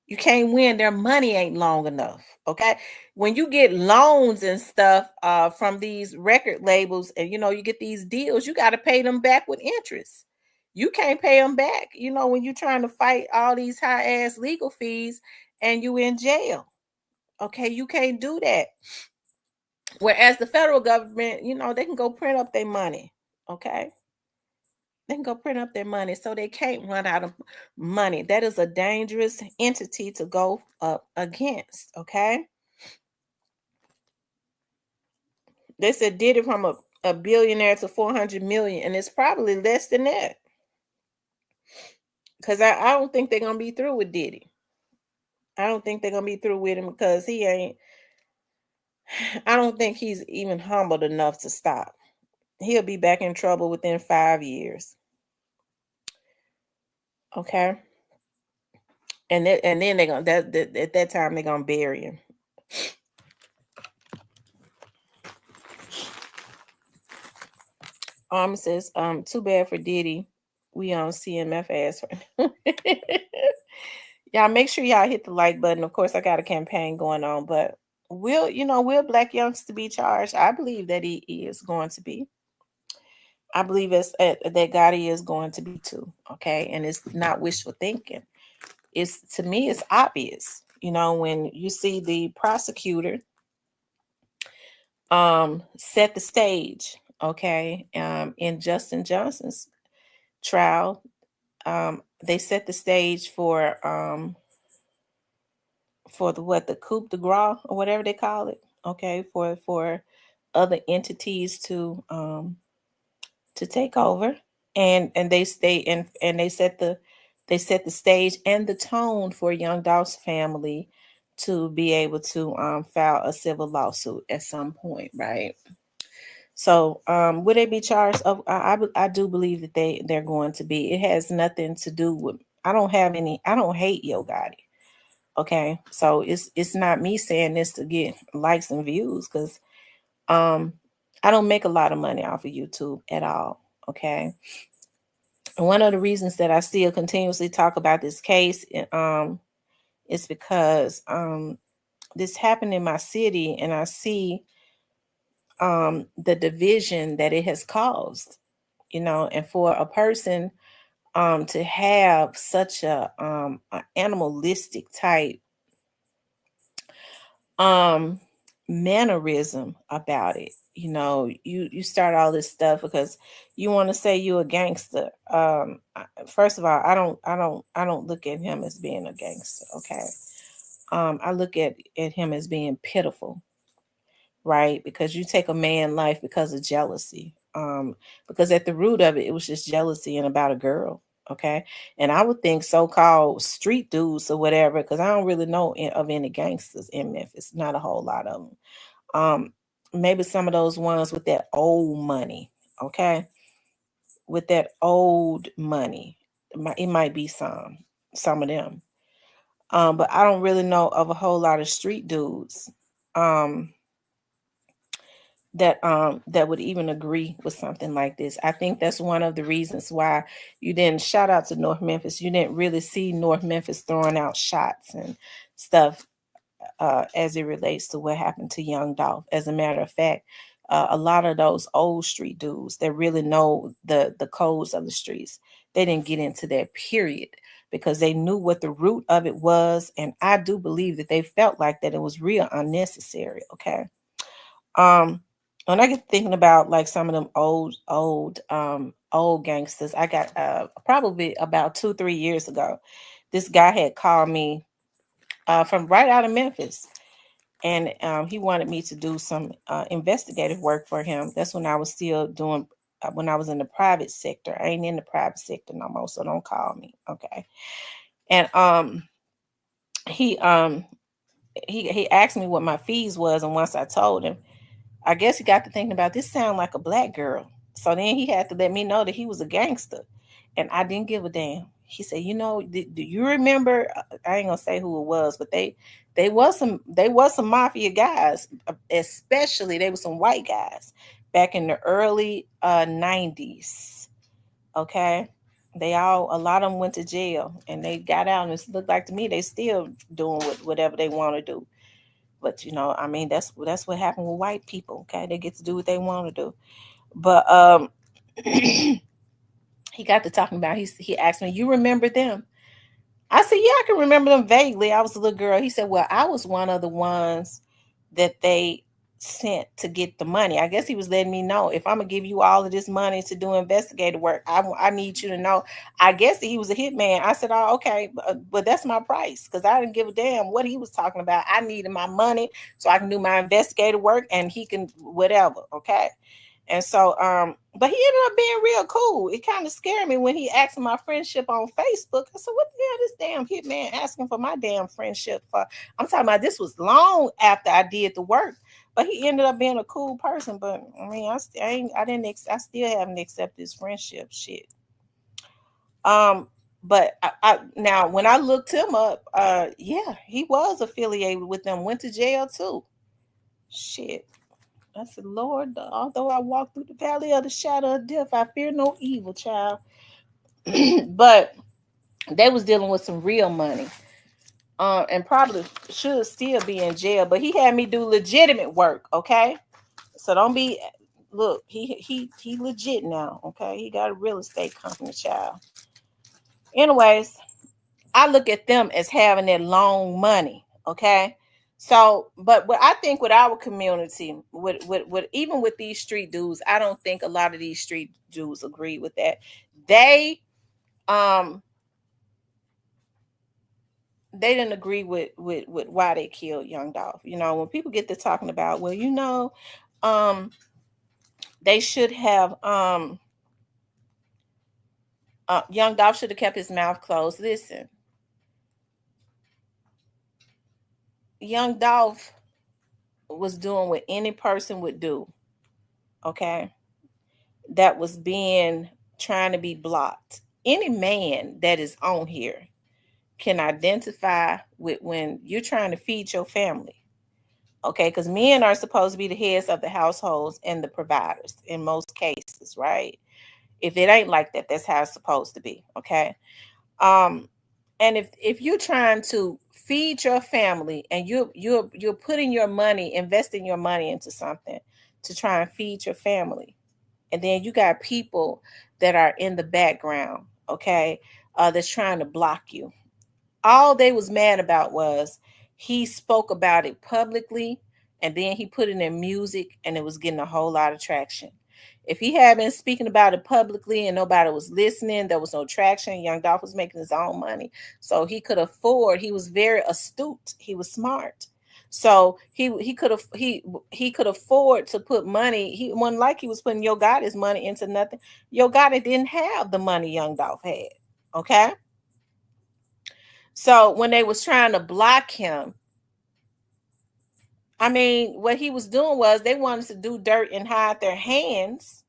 You can't win. Their money ain't long enough. Okay. When you get loans and stuff from these record labels, and you get these deals, you got to pay them back with interest. You can't pay them back, when you're trying to fight all these high ass legal fees and you in jail. Okay, you can't do that. Whereas the federal government, they can go print up their money. Okay. They can go print up their money, so they can't run out of money. That is a dangerous entity to go up against. Okay. They said did it from a billionaire to 400 million, and it's probably less than that. Because I don't think they're gonna be through with Diddy. I don't think they're gonna be through with him because he ain't. I don't think he's even humbled enough to stop. He'll be back in trouble within 5 years. Okay. And then they're gonna at that time they're gonna bury him. Says, too bad for Diddy. We on CMF ass right. Y'all make sure y'all hit the like button. Of course, I got a campaign going on, but will Black Youngsta be charged? I believe that he is going to be. I believe that Gotti is going to be too. Okay, and it's not wishful thinking. To me, it's obvious. When you see the prosecutor set the stage, okay, in Justin Johnson's trial, they set the stage for the coup de grace or whatever they call it, okay, for other entities to take over, and they set the stage and the tone for Young Dolph's family to be able to file a civil lawsuit at some point, right? So would they be charged? I do believe that they're going to be. It has nothing to do with. I don't hate Yo Gotti. Okay, so it's not me saying this to get likes and views, because I don't make a lot of money off of YouTube at all. Okay, and one of the reasons that I still continuously talk about this case is because this happened in my city, and I see the division that it has caused. and for a person to have such a animalistic type mannerism about it. You start all this stuff because you want to say you're a gangster. First of all, I don't look at him as being a gangster. Okay. I look at him as being pitiful, right? Because you take a man life because of jealousy. Because at the root of it, it was just jealousy and about a girl. Okay. And I would think so-called street dudes or whatever, because I don't really know of any gangsters in Memphis. Not a whole lot of them. Maybe some of those ones with that old money. Okay. With that old money. It might be some of them. But I don't really know of a whole lot of street dudes. Um, that would even agree with something like this. I think that's one of the reasons why you didn't shout out to North Memphis. You didn't really see North Memphis throwing out shots and stuff as it relates to what happened to Young Dolph. As a matter of fact, a lot of those old street dudes that really know the codes of the streets, they didn't get into that period because they knew what the root of it was, and I do believe that they felt like that it was real unnecessary. Okay. Um, when I get thinking about like some of them old gangsters, I got probably about 2, 3 years ago, this guy had called me from right out of Memphis, and he wanted me to do some investigative work for him. That's when I was still doing when I was in the private sector. I ain't in the private sector no more, so don't call me, okay? And he um he asked me what my fees was, and once I told him, I guess he got to thinking about this sound like a black girl. So then he had to let me know that he was a gangster. And I didn't give a damn. He said, do you remember? I ain't gonna say who it was, but they was some mafia guys, especially they were some white guys back in the early 90s. Okay. A lot of them went to jail and they got out, and it looked like to me they still doing whatever they want to do. But I mean, that's what happened with white people. Okay, they get to do what they want to do. But he got to talking about. He asked me, "You remember them?" I said, "Yeah, I can remember them vaguely. I was a little girl." He said, "Well, I was one of the ones that they sent to get the money." I guess he was letting me know, if I'm gonna give you all of this money to do investigative work, I need you to know. I guess that he was a hitman. I said, "Oh, okay, but that's my price," because I didn't give a damn what he was talking about. I needed my money so I can do my investigative work, and he can whatever. Okay. And so, but he ended up being real cool. It kind of scared me when he asked for my friendship on Facebook. I said, "What the hell, this damn hitman asking for my damn friendship for?" I'm talking about this was long after I did the work, but he ended up being a cool person. But I mean, I still haven't accepted his friendship shit. But I now when I looked him up, yeah, he was affiliated with them. Went to jail too. Shit. I said, "Lord, although I walk through the valley of the shadow of death, I fear no evil, child." But they was dealing with some real money, and probably should still be in jail. But he had me do legitimate work, okay? So don't be. Look, he legit now, okay? He got a real estate company, child. Anyways, I look at them as having that long money, okay? So, but I think with our community, with even with these street dudes, I don't think a lot of these street dudes agree with that. They um they didn't agree with why they killed Young Dolph. When people get to talking about, well, um they should have Young Dolph should have kept his mouth closed. Listen, Young Dolph was doing what any person would do, okay? That was being trying to be blocked. Any man that is on here can identify with when you're trying to feed your family. Okay, because men are supposed to be the heads of the households and the providers in most cases, right? If it ain't like that, that's how it's supposed to be. Okay. Um, and if you're trying to feed your family and you're putting your money, investing your money into something to try and feed your family, And then you got people that are in the background, okay, that's trying to block you. All they was mad about was he spoke about it publicly, and then he put it in music, and it was getting a whole lot of traction. If he had been speaking about it publicly and nobody was listening, there was no traction. Young Dolph was making his own money, so he could afford. He was very astute. He was smart, so he could afford to put money. He wasn't like he was putting Yo Gotti's money into nothing. Yo Gotti didn't have the money Young Dolph had. Okay. So when they was trying to block him, I mean, what he was doing was they wanted to do dirt and hide their hands,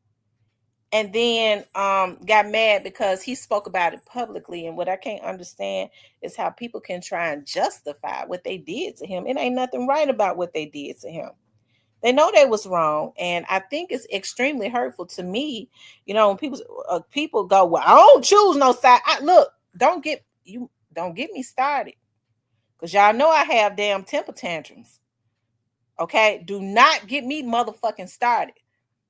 and then got mad because he spoke about it publicly. And what I can't understand is how people can try and justify what they did to him. It ain't nothing right about what they did to him. They know they was wrong, and I think it's extremely hurtful to me. When people go, "Well, I don't choose no side." Look, don't get me started. Because y'all know I have damn temper tantrums. Okay? Do not get me motherfucking started.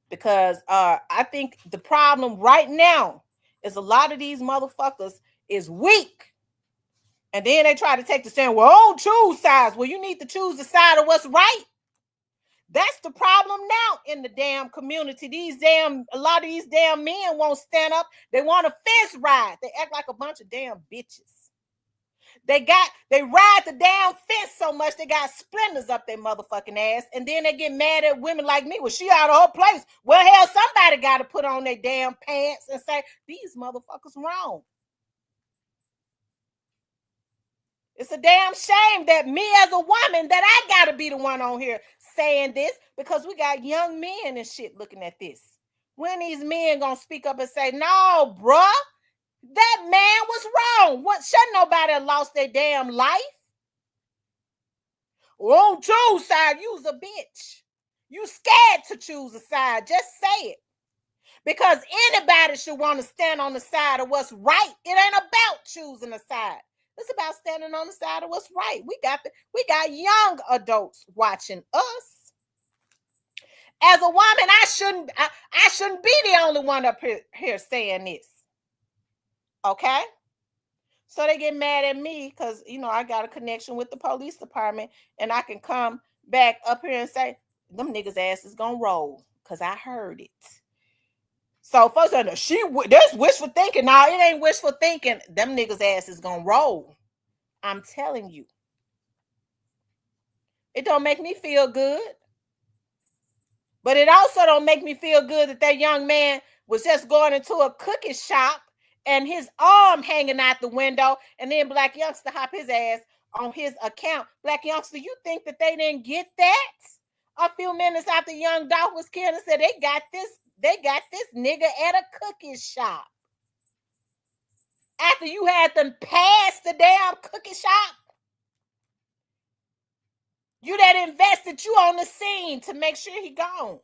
Because I think the problem right now is a lot of these motherfuckers is weak. And then they try to take the stand, well, I don't choose sides. Well, you need to choose the side of what's right. That's the problem now in the damn community. A lot of these damn men won't stand up. They want a fence ride. They act like a bunch of damn bitches. They ride the damn fence so much they got splinters up their motherfucking ass, and then they get mad at women like me. Well, she out of her place. Well, hell, somebody got to put on their damn pants and say, these motherfuckers wrong. It's a damn shame that me as a woman, that I got to be the one on here saying this, because we got young men and shit looking at this. When these men gonna speak up and say, no, bruh, that man was wrong. What? Shouldn't nobody have lost their damn life? Won't choose side. You's a bitch. You scared to choose a side. Just say it. Because anybody should want to stand on the side of what's right. It ain't about choosing a side. It's about standing on the side of what's right. We got young adults watching us. As a woman, I shouldn't be the only one up here saying this. Okay? So they get mad at me because, I got a connection with the police department, and I can come back up here and say, them niggas' ass is going to roll because I heard it. So folks are there's wishful thinking. No, it ain't wishful thinking. Them niggas' ass is going to roll. I'm telling you. It don't make me feel good. But it also don't make me feel good that young man was just going into a cookie shop and his arm hanging out the window, and then Black Youngsta hop his ass on his account. Black Youngsta, you think that they didn't get that? A few minutes after Young Dolph was killed, and said they got this nigga at a cookie shop. After you had them pass the damn cookie shop, you that invested you on the scene to make sure he gone.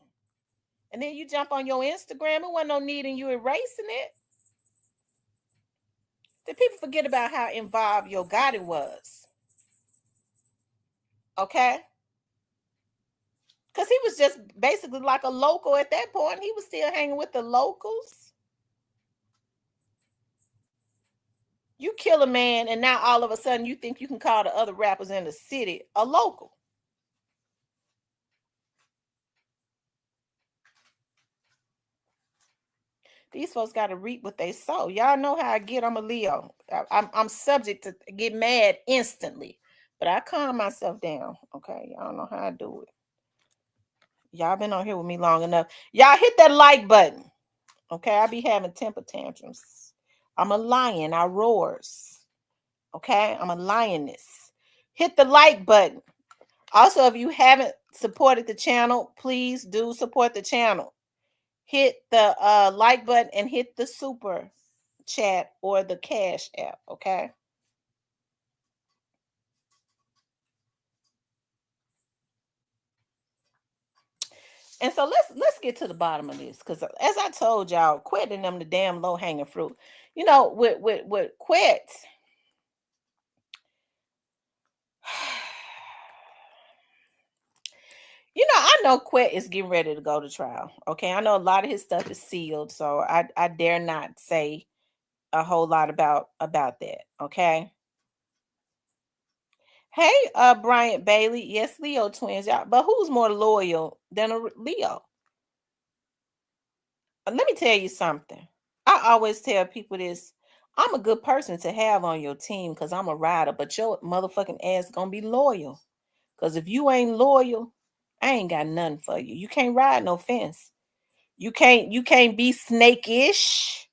And then you jump on your Instagram. It wasn't no need in you erasing it. Did people forget about how involved Yo Gotti was? Okay? Because he was just basically like a local at that point. He was still hanging with the locals. You kill a man, and now all of a sudden you think you can call the other rappers in the city a local. These folks got to reap what they sow. Y'all know how I get. I'm a Leo. I'm subject to get mad instantly. But I calm myself down. Okay? Y'all know how I do it. Y'all been on here with me long enough. Y'all hit that like button. Okay? I be having temper tantrums. I'm a lion. I roars. Okay? I'm a lioness. Hit the like button. Also, if you haven't supported the channel, please do support the channel. Hit the like button and hit the super chat or the cash app. Okay? And so let's get to the bottom of this, because as I told y'all, quitting them the damn low hanging fruit. With quit. You know, I know Quet is getting ready to go to trial. Okay, I know a lot of his stuff is sealed, so I dare not say a whole lot about that. Okay. Hey, Bryant Bailey. Yes, Leo twins, y'all. But who's more loyal than a Leo? Let me tell you something. I always tell people this. I'm a good person to have on your team because I'm a rider, but your motherfucking ass gonna be loyal. Because if you ain't loyal, I ain't got nothing for you. You can't ride no fence. You can't be snakish.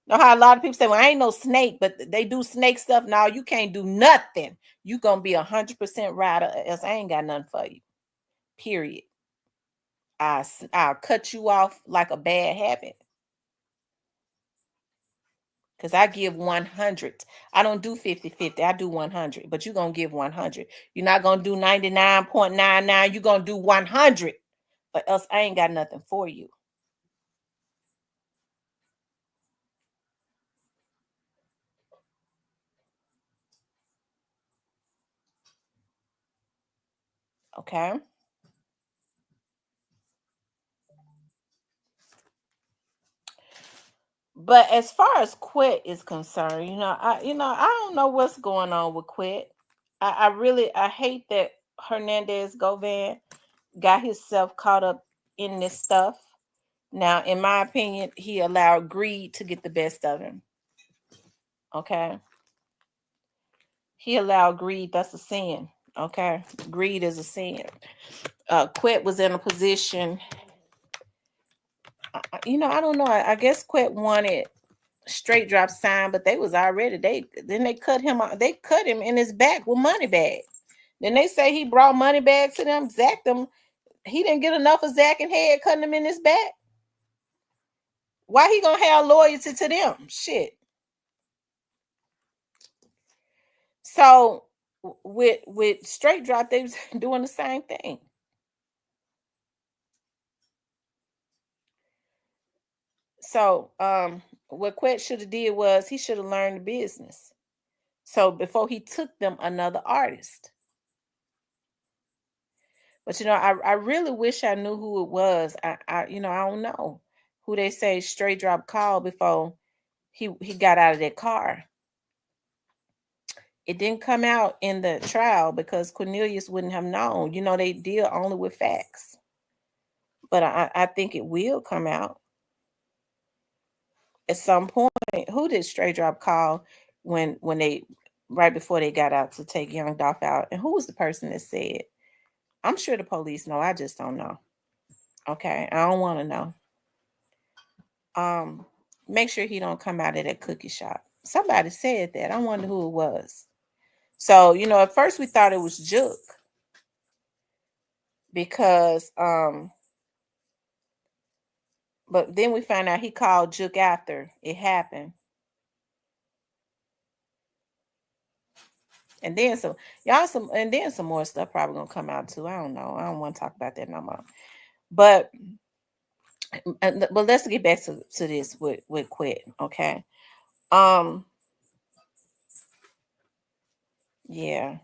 Know how a lot of people say, well, I ain't no snake, but they do snake stuff. Now you can't do nothing. You gonna be 100% rider, else I ain't got nothing for you. Period. I'll cut you off like a bad habit. Because I give 100. I don't do 50-50. I do 100. But you're going to give 100. You're not going to do 99.99. You're going to do 100. But else I ain't got nothing for you. Okay. But as far as Quit is concerned, I don't know what's going on with Quit. I hate that Hernandez Govan got himself caught up in this stuff. Now, in my opinion, he allowed greed to get the best of him. Okay. He allowed greed. That's a sin. Okay. Greed is a sin. Quet was in a position. I don't know. I guess Quet wanted straight drop sign, but they was already they cut him out. They cut him in his back with money bags. Then they say he brought money bags to them, zacked them. He didn't get enough of Zach and head cutting him in his back. Why he gonna have loyalty to them? Shit. So with straight drop, they was doing the same thing. So what Quet should have did was he should have learned the business. So before he took them another artist. But I really wish I knew who it was. I don't know who they say straight drop called before he got out of that car. It didn't come out in the trial because Cornelius wouldn't have known. They deal only with facts. But I think it will come out at some point. Who did straight drop call when they right before they got out to take Young Dolph out? And who was the person that said? I'm sure the police know. I just don't know. Okay, I don't want to know. Make sure he don't come out of that cookie shop. Somebody said that. I wonder who it was. So at first we thought it was Juke because but then we found out he called Juke after it happened. And then some more stuff probably gonna come out too. I don't know. I don't want to talk about that no more. But let's get back to this with Quit. Okay. Yeah.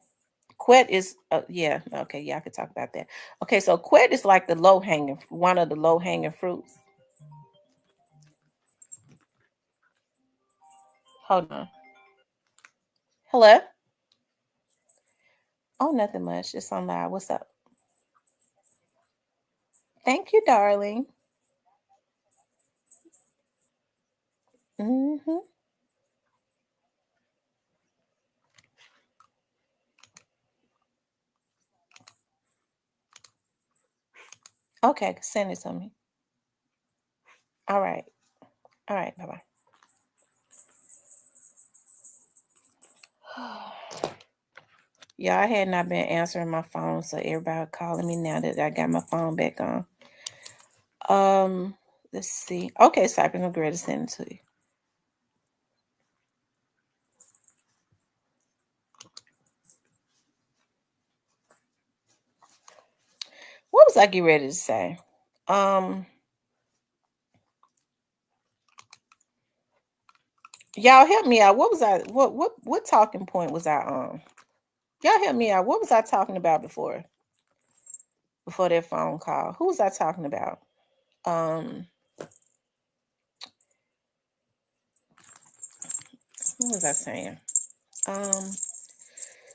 Quet is yeah, okay, yeah, I could talk about that. Okay, so Quet is like one of the low hanging fruits. Hold on. Hello? Oh, nothing much. It's on live. What's up? Thank you, darling. Mm-hmm. Okay, send it to me. All right. All right, bye-bye. Yeah, I had not been answering my phone, so everybody calling me now that I got my phone back on. Let's see. Okay, so I'm gonna to send it to you. What was I getting ready to say? Y'all help me out. What talking point was I on? Y'all help me out. What was I talking about before? before that phone call. Who was I talking about? What was I saying?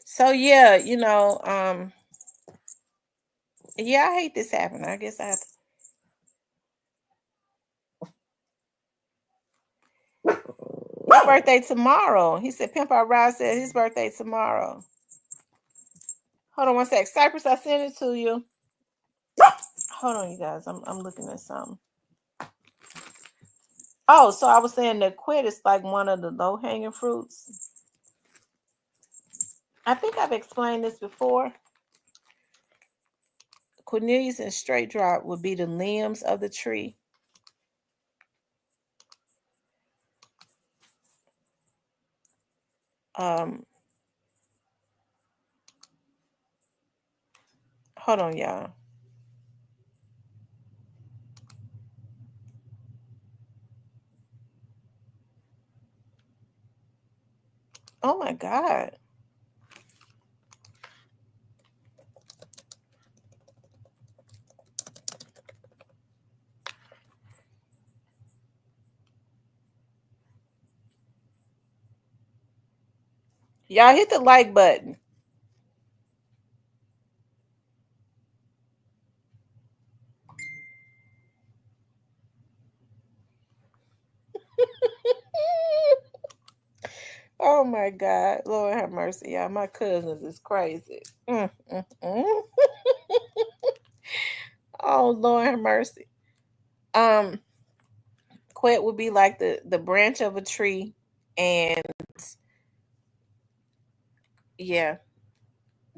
So yeah, yeah, I hate this happening. I guess I have to. His birthday tomorrow. He said Pimp Our Ride said his birthday tomorrow. Hold on one sec. Cypress, I sent it to you. Hold on, you guys. I'm looking at something. Oh, so I was saying that quit is like one of the low-hanging fruits. I think I've explained this before. Cornelius and straight drop would be the limbs of the tree. Hold on, y'all. Oh my God. Y'all hit the like button. Oh my God. Lord have mercy, y'all. My cousins is crazy. Oh, Lord have mercy. Quet would be like the branch of a tree, and yeah,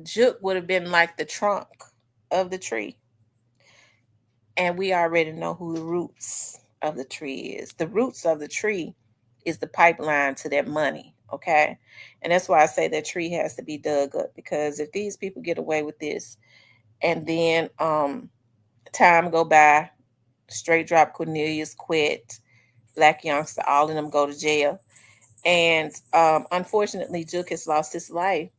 Juk would have been like the trunk of the tree. And we already know who the roots of the tree is. The roots of the tree is the pipeline to that money. Okay. And that's why I say that tree has to be dug up, because if these people get away with this and then time go by, straight drop Cornelius quit, Black Youngsta, all of them go to jail. And unfortunately, Juk has lost his life.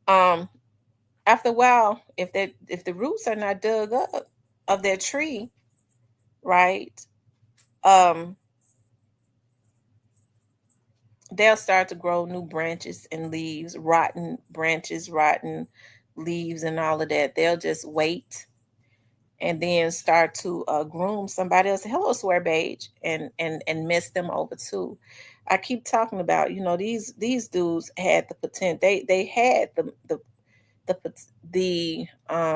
After a while, if the roots are not dug up of that tree, right? They'll start to grow new branches and leaves, rotten branches, rotten leaves, and all of that. They'll just wait and then start to groom somebody else. Hello, swear beige, and mess them over too. I keep talking about, these dudes had the potential. They had the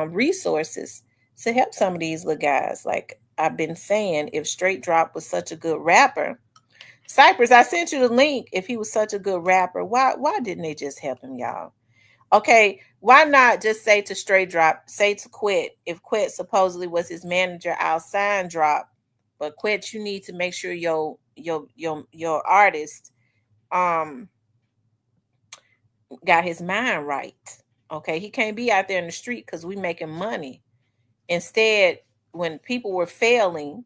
resources to help some of these little guys. Like I've been saying, if Straight Drop was such a good rapper, Cypress, I sent you the link. If he was such a good rapper, why didn't they just help him, y'all? Okay, why not just say to Straight Drop, say to Quit, if Quit supposedly was his manager, I'll sign Drop, but Quit, you need to make sure your artist got his mind right. Okay, he can't be out there in the street because we making money. Instead, when people were failing,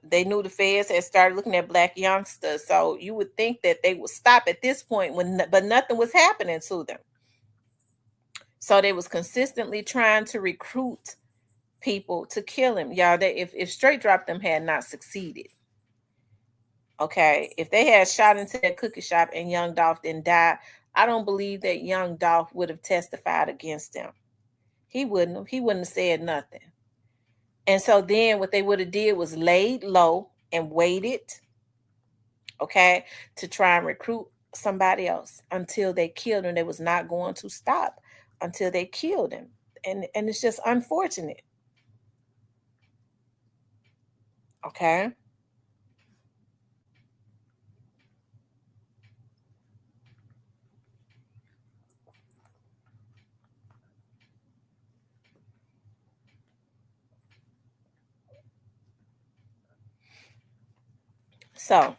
they knew the feds had started looking at Black youngsters. So you would think that they would stop at this point, but nothing was happening to them. So they was consistently trying to recruit people to kill him. Y'all, if Straight Drop them had not succeeded, okay, if they had shot into that cookie shop and Young Dolph didn't die, I don't believe that Young Dolph would have testified against them. He wouldn't have. He wouldn't have said nothing. And so then what they would have did was laid low and waited, okay, to try and recruit somebody else until they killed him. They was not going to stop until they killed him. And it's just unfortunate. Okay. So,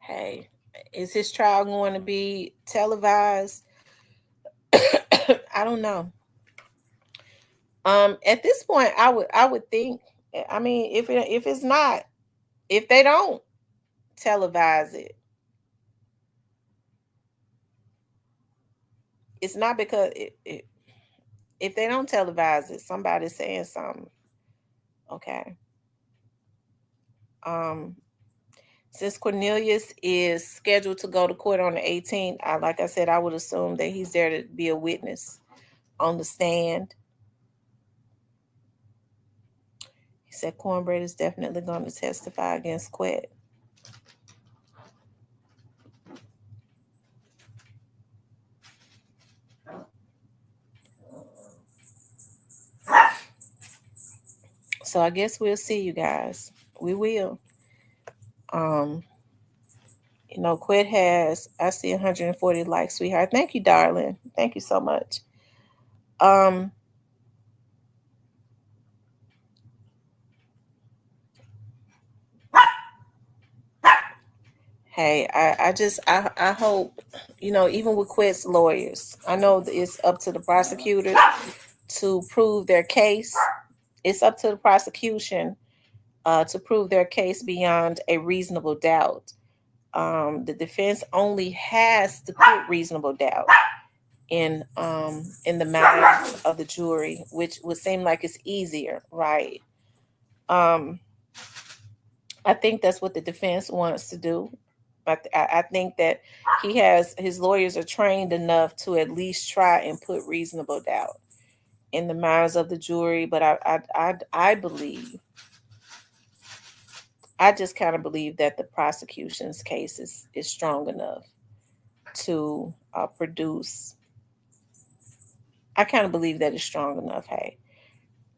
hey, is his trial going to be televised? I don't know. At this point, I would think. I mean, if it's not, if they don't televise it, it's not because If they don't televise it, somebody's saying something. Okay. Since Cornelius is scheduled to go to court on the 18th, like I said, I would assume that he's there to be a witness on the stand. He said Cornbread is definitely going to testify against Quet. So I guess we'll see, you guys. We will. Quet has, I see 140 likes, sweetheart. Thank you, darling. Thank you so much. Hey, I hope, even with Quet's lawyers, I know that it's up to the prosecutors to prove their case. It's up to the prosecution to prove their case beyond a reasonable doubt. The defense only has to put reasonable doubt in the minds of the jury, which would seem like it's easier, right? I think that's what the defense wants to do. I think that his lawyers are trained enough to at least try and put reasonable doubt in the minds of the jury. But I believe, I just kind of believe that the prosecution's case is strong enough to produce. I kind of believe that it's strong enough. Hey,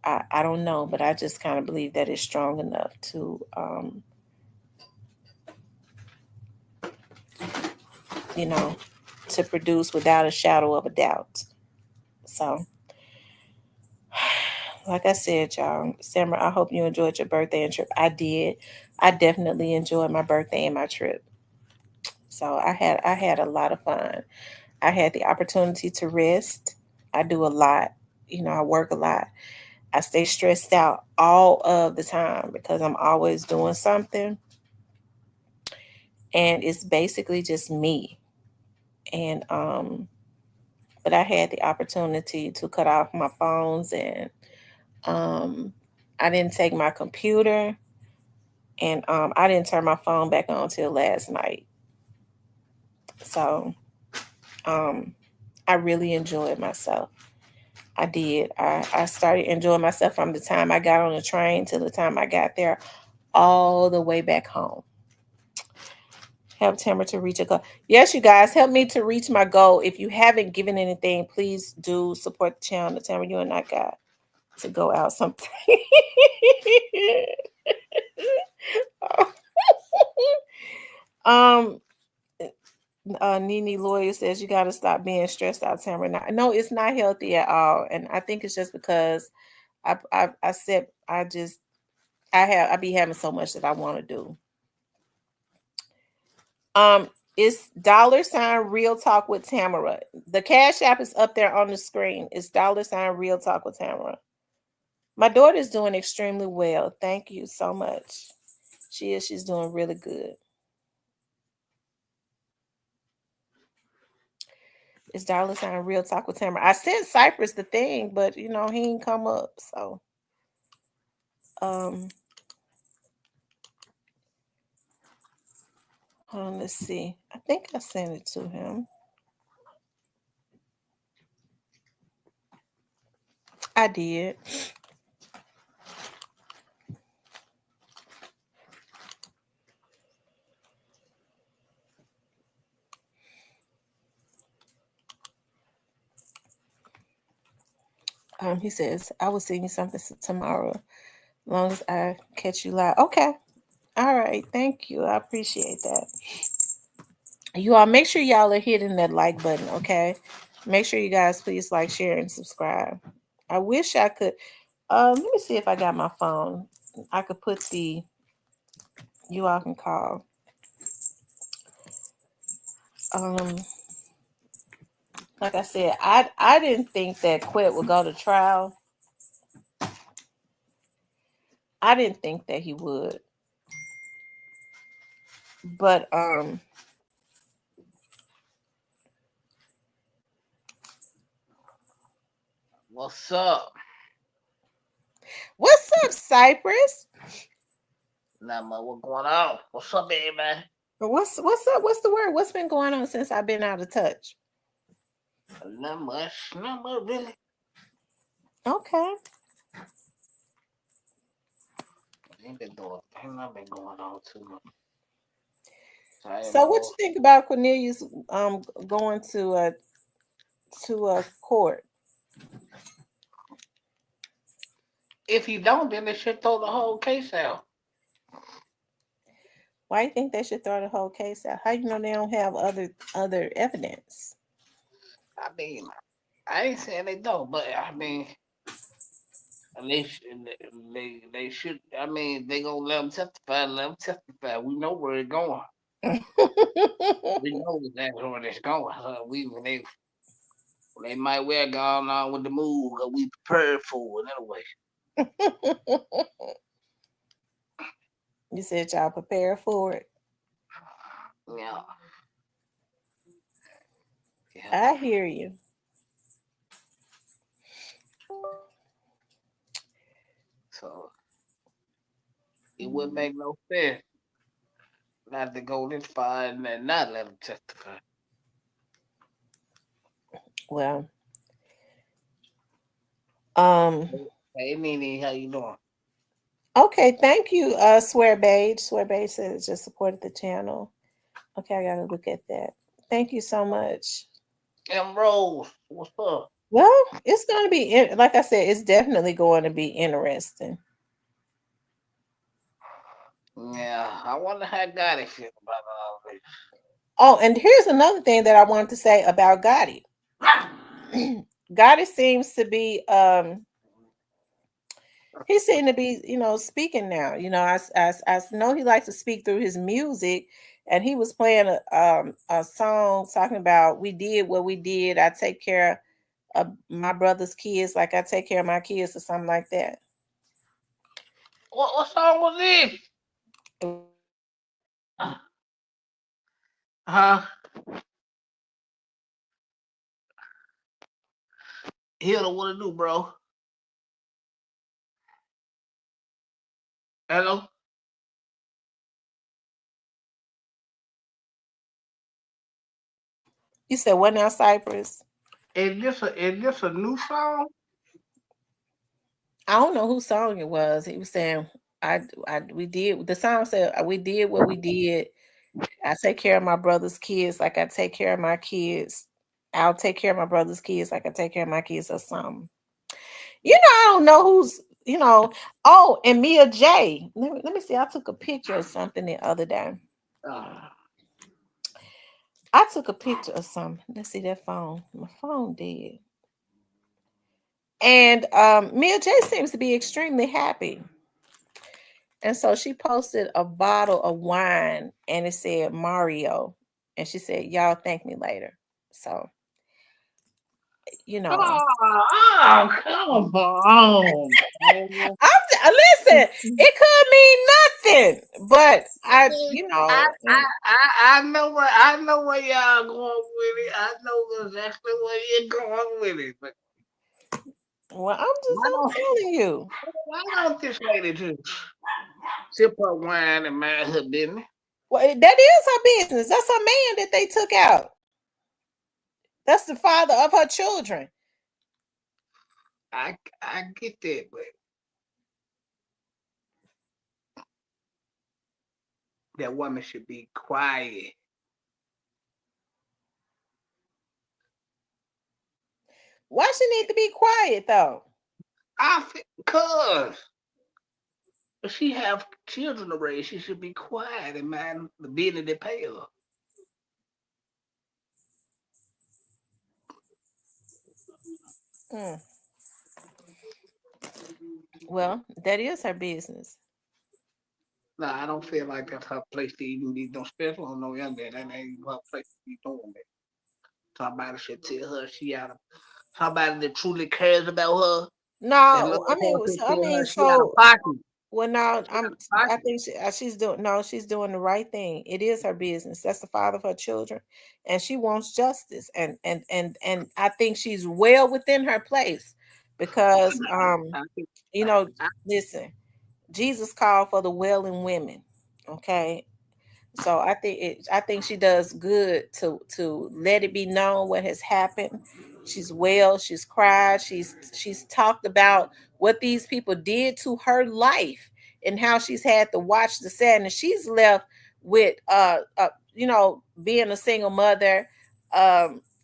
I don't know, but I just kind of believe that it's strong enough to to produce without a shadow of a doubt. So, like I said, y'all, Samra, I hope you enjoyed your birthday and trip. I did. I definitely enjoyed my birthday and my trip. So I had a lot of fun. I had the opportunity to rest. I do a lot. I work a lot. I stay stressed out all of the time because I'm always doing something. And it's basically just me. And but I had the opportunity to cut off my phones, and I didn't take my computer, and I didn't turn my phone back on till last night. So I really enjoyed myself. I did. I started enjoying myself from the time I got on the train to the time I got there, all the way back home. Help Tamara to reach a goal. Yes, you guys, help me to reach my goal. If you haven't given anything, please do support the channel. Tamara, you and I got to go out sometime. Nene Lawyer says you got to stop being stressed out, Tamara. No, it's not healthy at all, and I think it's just because I be having so much that I want to do. It's $ Real Talk with Tamara. The Cash App is up there on the screen. It's $ Real Talk with Tamara. My daughter is doing extremely well. Thank you so much. She's doing really good. It's $ Real Talk with Tamara. I sent Cypress the thing, but he ain't come up. So let's see. I think I sent it to him. I did. He says, I will send you something tomorrow, as long as I catch you live. Okay. All right. Thank you. I appreciate that. You all, make sure y'all are hitting that like button, okay? Make sure you guys please like, share, and subscribe. I wish I could. Let me see if I got my phone. I could put you all can call. Like I said, I didn't think that Quet would go to trial. I didn't think that he would. But What's up? What's up, Cypress? Not much. What's going on? What's up, everybody? What's up? What's the word? What's been going on since I've been out of touch? Not much. Not much, really. Okay. Ain't not been going on too much. So what you think about Cornelius going to a court? If he don't, then they should throw the whole case out. Why do you think they should throw the whole case out? How you know they don't have other evidence? I mean, I ain't saying they don't, but I mean, they should. I mean, they gonna let them testify. Let them testify. We know where it's going. We know exactly where it's going. They might well gone on with the move. Cause we prepared for it anyway. You said y'all prepare for it. Yeah. I hear you. So it wouldn't make no sense not to go this far and then not let them testify. Well, Hey Nene, how you doing? okay, thank you, Swear Beige. Swear Beige says just supported the channel. Okay, I gotta look at that. Thank you so much. M Rose, what's up? Well, it's going to be, like I said, it's definitely going to be interesting. Yeah, I wonder how Gotti feel about all this. Oh, and here's another thing that I wanted to say about Gotti. Gotti seems to be, he seemed to be, speaking now. I know he likes to speak through his music, and he was playing a song talking about we did what we did. I take care of my brother's kids like I take care of my kids, or something like that. What song was this? Huh? He'll what to do, bro. Hello? You said what now, Cypress? Is this a new song? I don't know whose song it was. He was saying, we did." The song said, "We did what we did. I take care of my brother's kids like I take care of my kids. I'll take care of my brother's kids like I take care of my kids," or something. I don't know who's. Oh, and Mia J. Let me see. I took a picture of something the other day. Uh, I took a picture of something. Let's see that phone. My phone did. And Mia J seems to be extremely happy. And so she posted a bottle of wine and it said Mario. And she said, "Y'all thank me later." So, oh, come on. Listen, it could mean nothing, but I know where y'all going with it. I know exactly where you're going with it. But well, why I'm don't telling you. why don't this lady just sip her wine and mind her business? Well, that is her business. That's her man that they took out. That's the father of her children. I get that, but that woman should be quiet. Why she need to be quiet though? Cause if she have children to raise, she should be quiet and mind the business they pay her. Hmm. Well, that is her business. Nah, I don't feel like that's her place to even be no special on no young man. That ain't her place to be doing that. Somebody should tell her she out of somebody that truly cares about her and No, loves her should tell her she out of so pocket. well, now She out of pocket. I think she's doing no, she's doing the right thing. It is her business. That's the father of her children, and she wants justice. And I think she's well within her place because I think, you know, I, listen, Jesus called for the wailing women. Okay, so I think she does good to let it be known what has happened. She's well, she's cried, she's talked about what these people did to her life and how she's had to watch the sadness. She's left with being a single mother.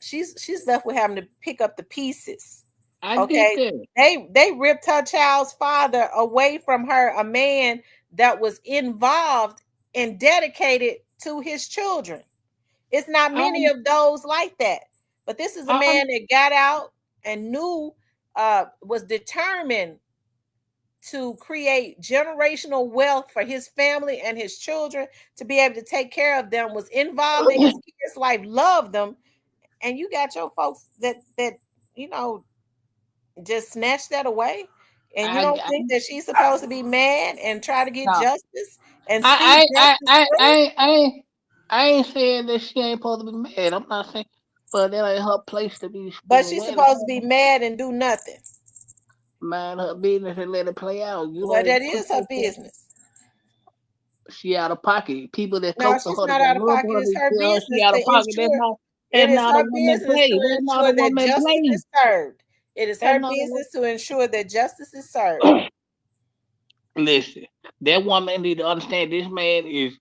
She's left with having to pick up the pieces. I get Okay. that. They ripped her child's father away from her, a man that was involved and dedicated to his children. It's not I, many of those like that. But this is a I, man that got out and knew, was determined to create generational wealth for his family and his children, to be able to take care of them, was involved in his kids' life, loved them. And you got your folks that you know just snatch that away. And you I, don't I, think that she's supposed to be mad and try to get no, justice and see I, I, justice I, through? I, I, I ain't saying that she ain't supposed to be mad. I'm not saying, but that ain't her place to be But spinning she's wet. supposed to be mad and do nothing. Mind her business and let it play out. You Well, don't that put is her yourself. business. She out of pocket. People that No, close to she's her, that not out of love pocket. her, It's they her tell her she business out to of pocket. That's ensure. not. It That's is not a her woman business play. to That's not a ensure that woman justice play. is served. It is That's her not a business to ensure that justice is served. listen. That woman need to understand this man is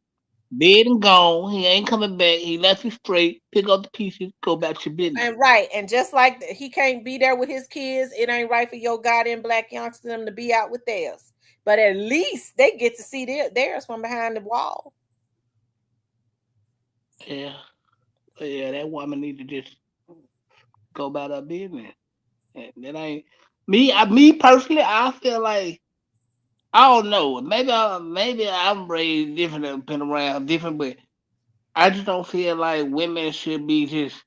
dead and gone. He ain't coming back. He left you straight. Pick up the pieces. Go back to business. And right, and just like he can't be there with his kids, it ain't right for your goddamn black youngster them to be out with theirs. But at least they get to see theirs from behind the wall. Yeah, yeah. That woman need to just go about her business. And that ain't me. Me personally, I feel like I don't know. Maybe I'm raised different and been around different, but I just don't feel like women should be just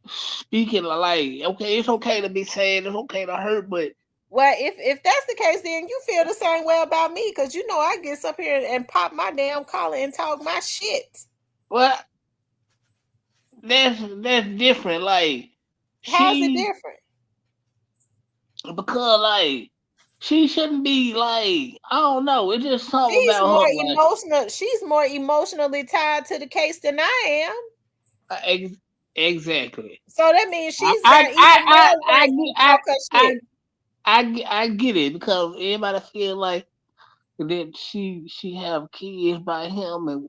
speaking like okay, it's okay to be sad, it's okay to hurt, but Well, if that's the case, then you feel the same way about me, because you know I get up here and pop my damn collar and talk my shit. well, that's different. Like How's it she different? because like she shouldn't be like I don't know. It's just something She's about more her like emotional. She's more emotionally tied to the case than I am. uh, ex- exactly. So that means I she's I got I even I more I right get to talk her shit. I get it because everybody feel like that she have kids by him and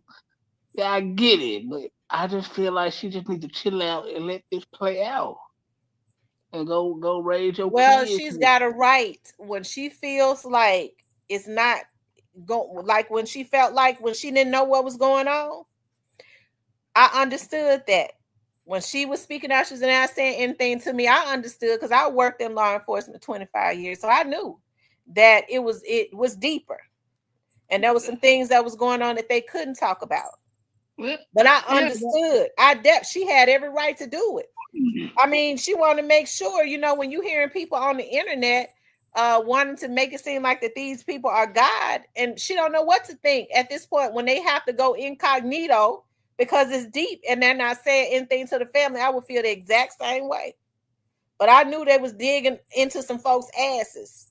yeah, I get it, but I just feel like she just need to chill out and let this play out and go raise your Well, kids. she's got a right when she feels like it's not go like when she felt like when she didn't know what was going on. I understood that. When she was speaking out, she was not saying anything to me. I understood because I worked in law enforcement 25 years. So I knew that it was deeper. And there was some things that was going on that they couldn't talk about. Yeah, But I yeah, understood. She had every right to do it. I mean, she wanted to make sure, when you hearing people on the internet wanting to make it seem like that these people are God, and she don't know what to think at this point when they have to go incognito because it's deep and they're not saying anything to the family. I would feel the exact same way. But I knew they was digging into some folks' asses.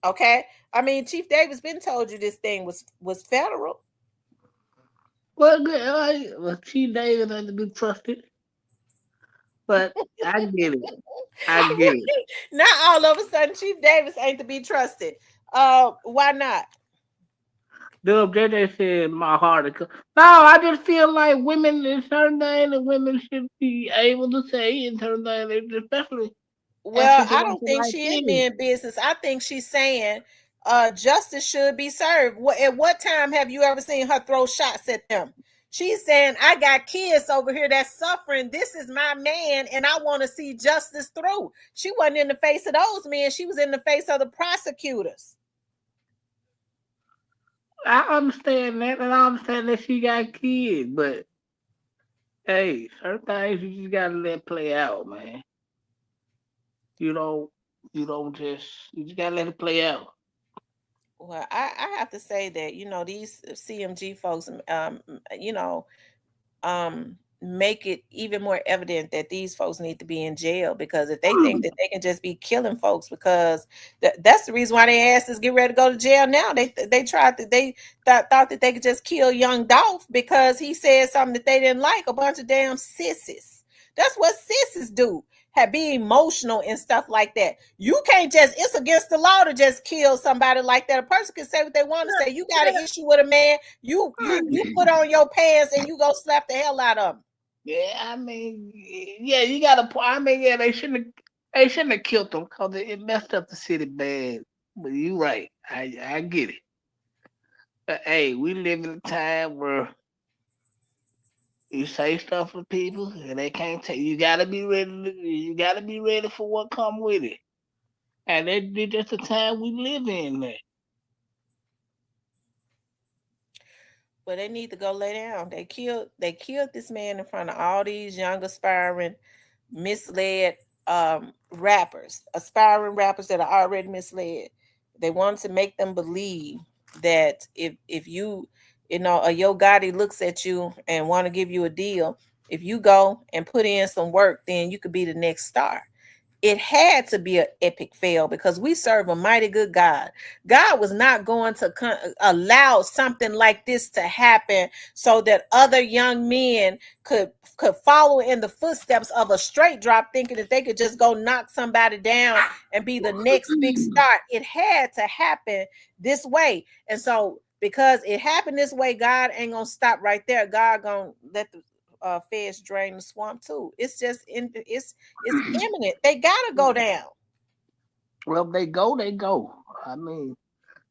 Okay. I mean, Chief Davis been told you this thing was federal. well, good. Well, Chief Davis ain't to be trusted, but I get it. I get it. Not all of a sudden Chief Davis ain't to be trusted. Why not? Dub JJ said my heart. No, I just feel like women in certain things and women should be able to say in certain things, especially in Well, I don't situations think like she in this. men business. I think she's saying justice should be served. At what time have you ever seen her throw shots at them? She's saying, I got kids over here that's suffering. This is my man, and I want to see justice through. She wasn't in the face of those men. She was in the face of the prosecutors. I understand that, and I understand that she got kids, but hey, certain things you just gotta let play out, man. You don't, you just gotta let it play out. Well, I have to say that, these CMG folks, you know, make it even more evident that these folks need to be in jail, because if they think that they can just be killing folks, because that's the reason why they asked us get ready to go to jail now. They tried to thought that they could just kill young Dolph because he said something that they didn't like. A bunch of damn sissies. That's what sissies do. Have be emotional and stuff like that. You can't just, it's against the law to just kill somebody like that. A person can say what they want to say. You got an issue with a man, you put on your pants and you go slap the hell out of him. Yeah, I mean, yeah, you got a point. I mean, yeah, they shouldn't have killed them because it messed up the city bad. But you right, I get it. But hey, we live in a time where you say stuff to people and they can't take. You gotta be ready. You gotta be ready for what come with it. And that's just the time we live in. Now. But they need to go lay down. They killed this man in front of all these young aspiring, misled aspiring rappers that are already misled. They wanted to make them believe that if Yo Gotti looks at you and want to give you a deal, if you go and put in some work, then you could be the next star. It had to be an epic fail because we serve a mighty good God. God was not going to allow something like this to happen so that other young men could follow in the footsteps of a straight drop, thinking that they could just go knock somebody down and be the next big star. It had to happen this way. And so because it happened this way, God ain't gonna stop right there. God gonna let the feds drain the swamp too. It's just it's imminent. They gotta go down. Well, they go, they go. I mean,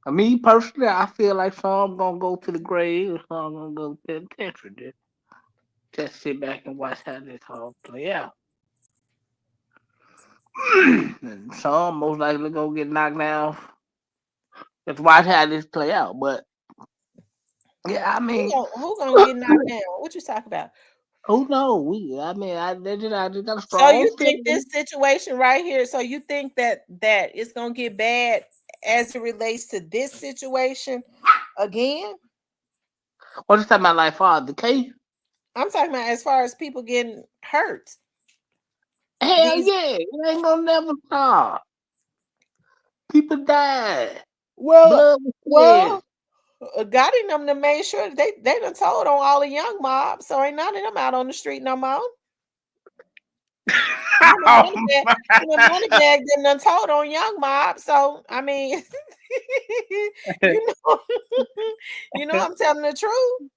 me personally, I feel like some gonna go to the grave, or some gonna go to the penitentiary. Just sit back and watch how this all play out. And some most likely gonna get knocked down. Just watch how this play out. But yeah, I mean, Who gonna get knocked down? What you talk about? who knows? I mean, I just got a So strong you think this feeling. situation right here? So you think that it's gonna get bad as it relates to this situation again? What you talking about, like Father K? I'm talking about as far as people getting hurt. Hell These yeah, it ain't gonna never stop. People died. well, Blood was shed. well, Gotti and them made sure that they done told on all the young mob, so ain't none of them out on the street no more. Oh, The money bag done told on young mob. So I mean, you know, I'm telling the truth.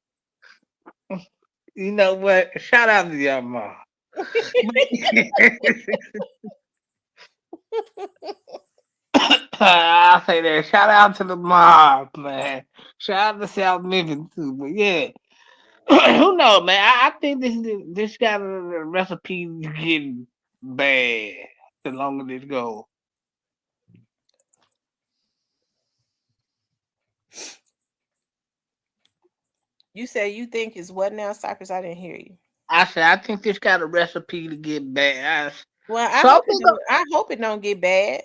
you know what? Shout out to your mom. I say that. Shout out to the mob, man. Shout out to South Memphis too. But yeah, who knows, man? I think this got a recipe getting bad the longer this goes. You say you think is what now, Cypress? I didn't hear you. I think this got a recipe to get bad. Well, Something, I hope it don't get bad.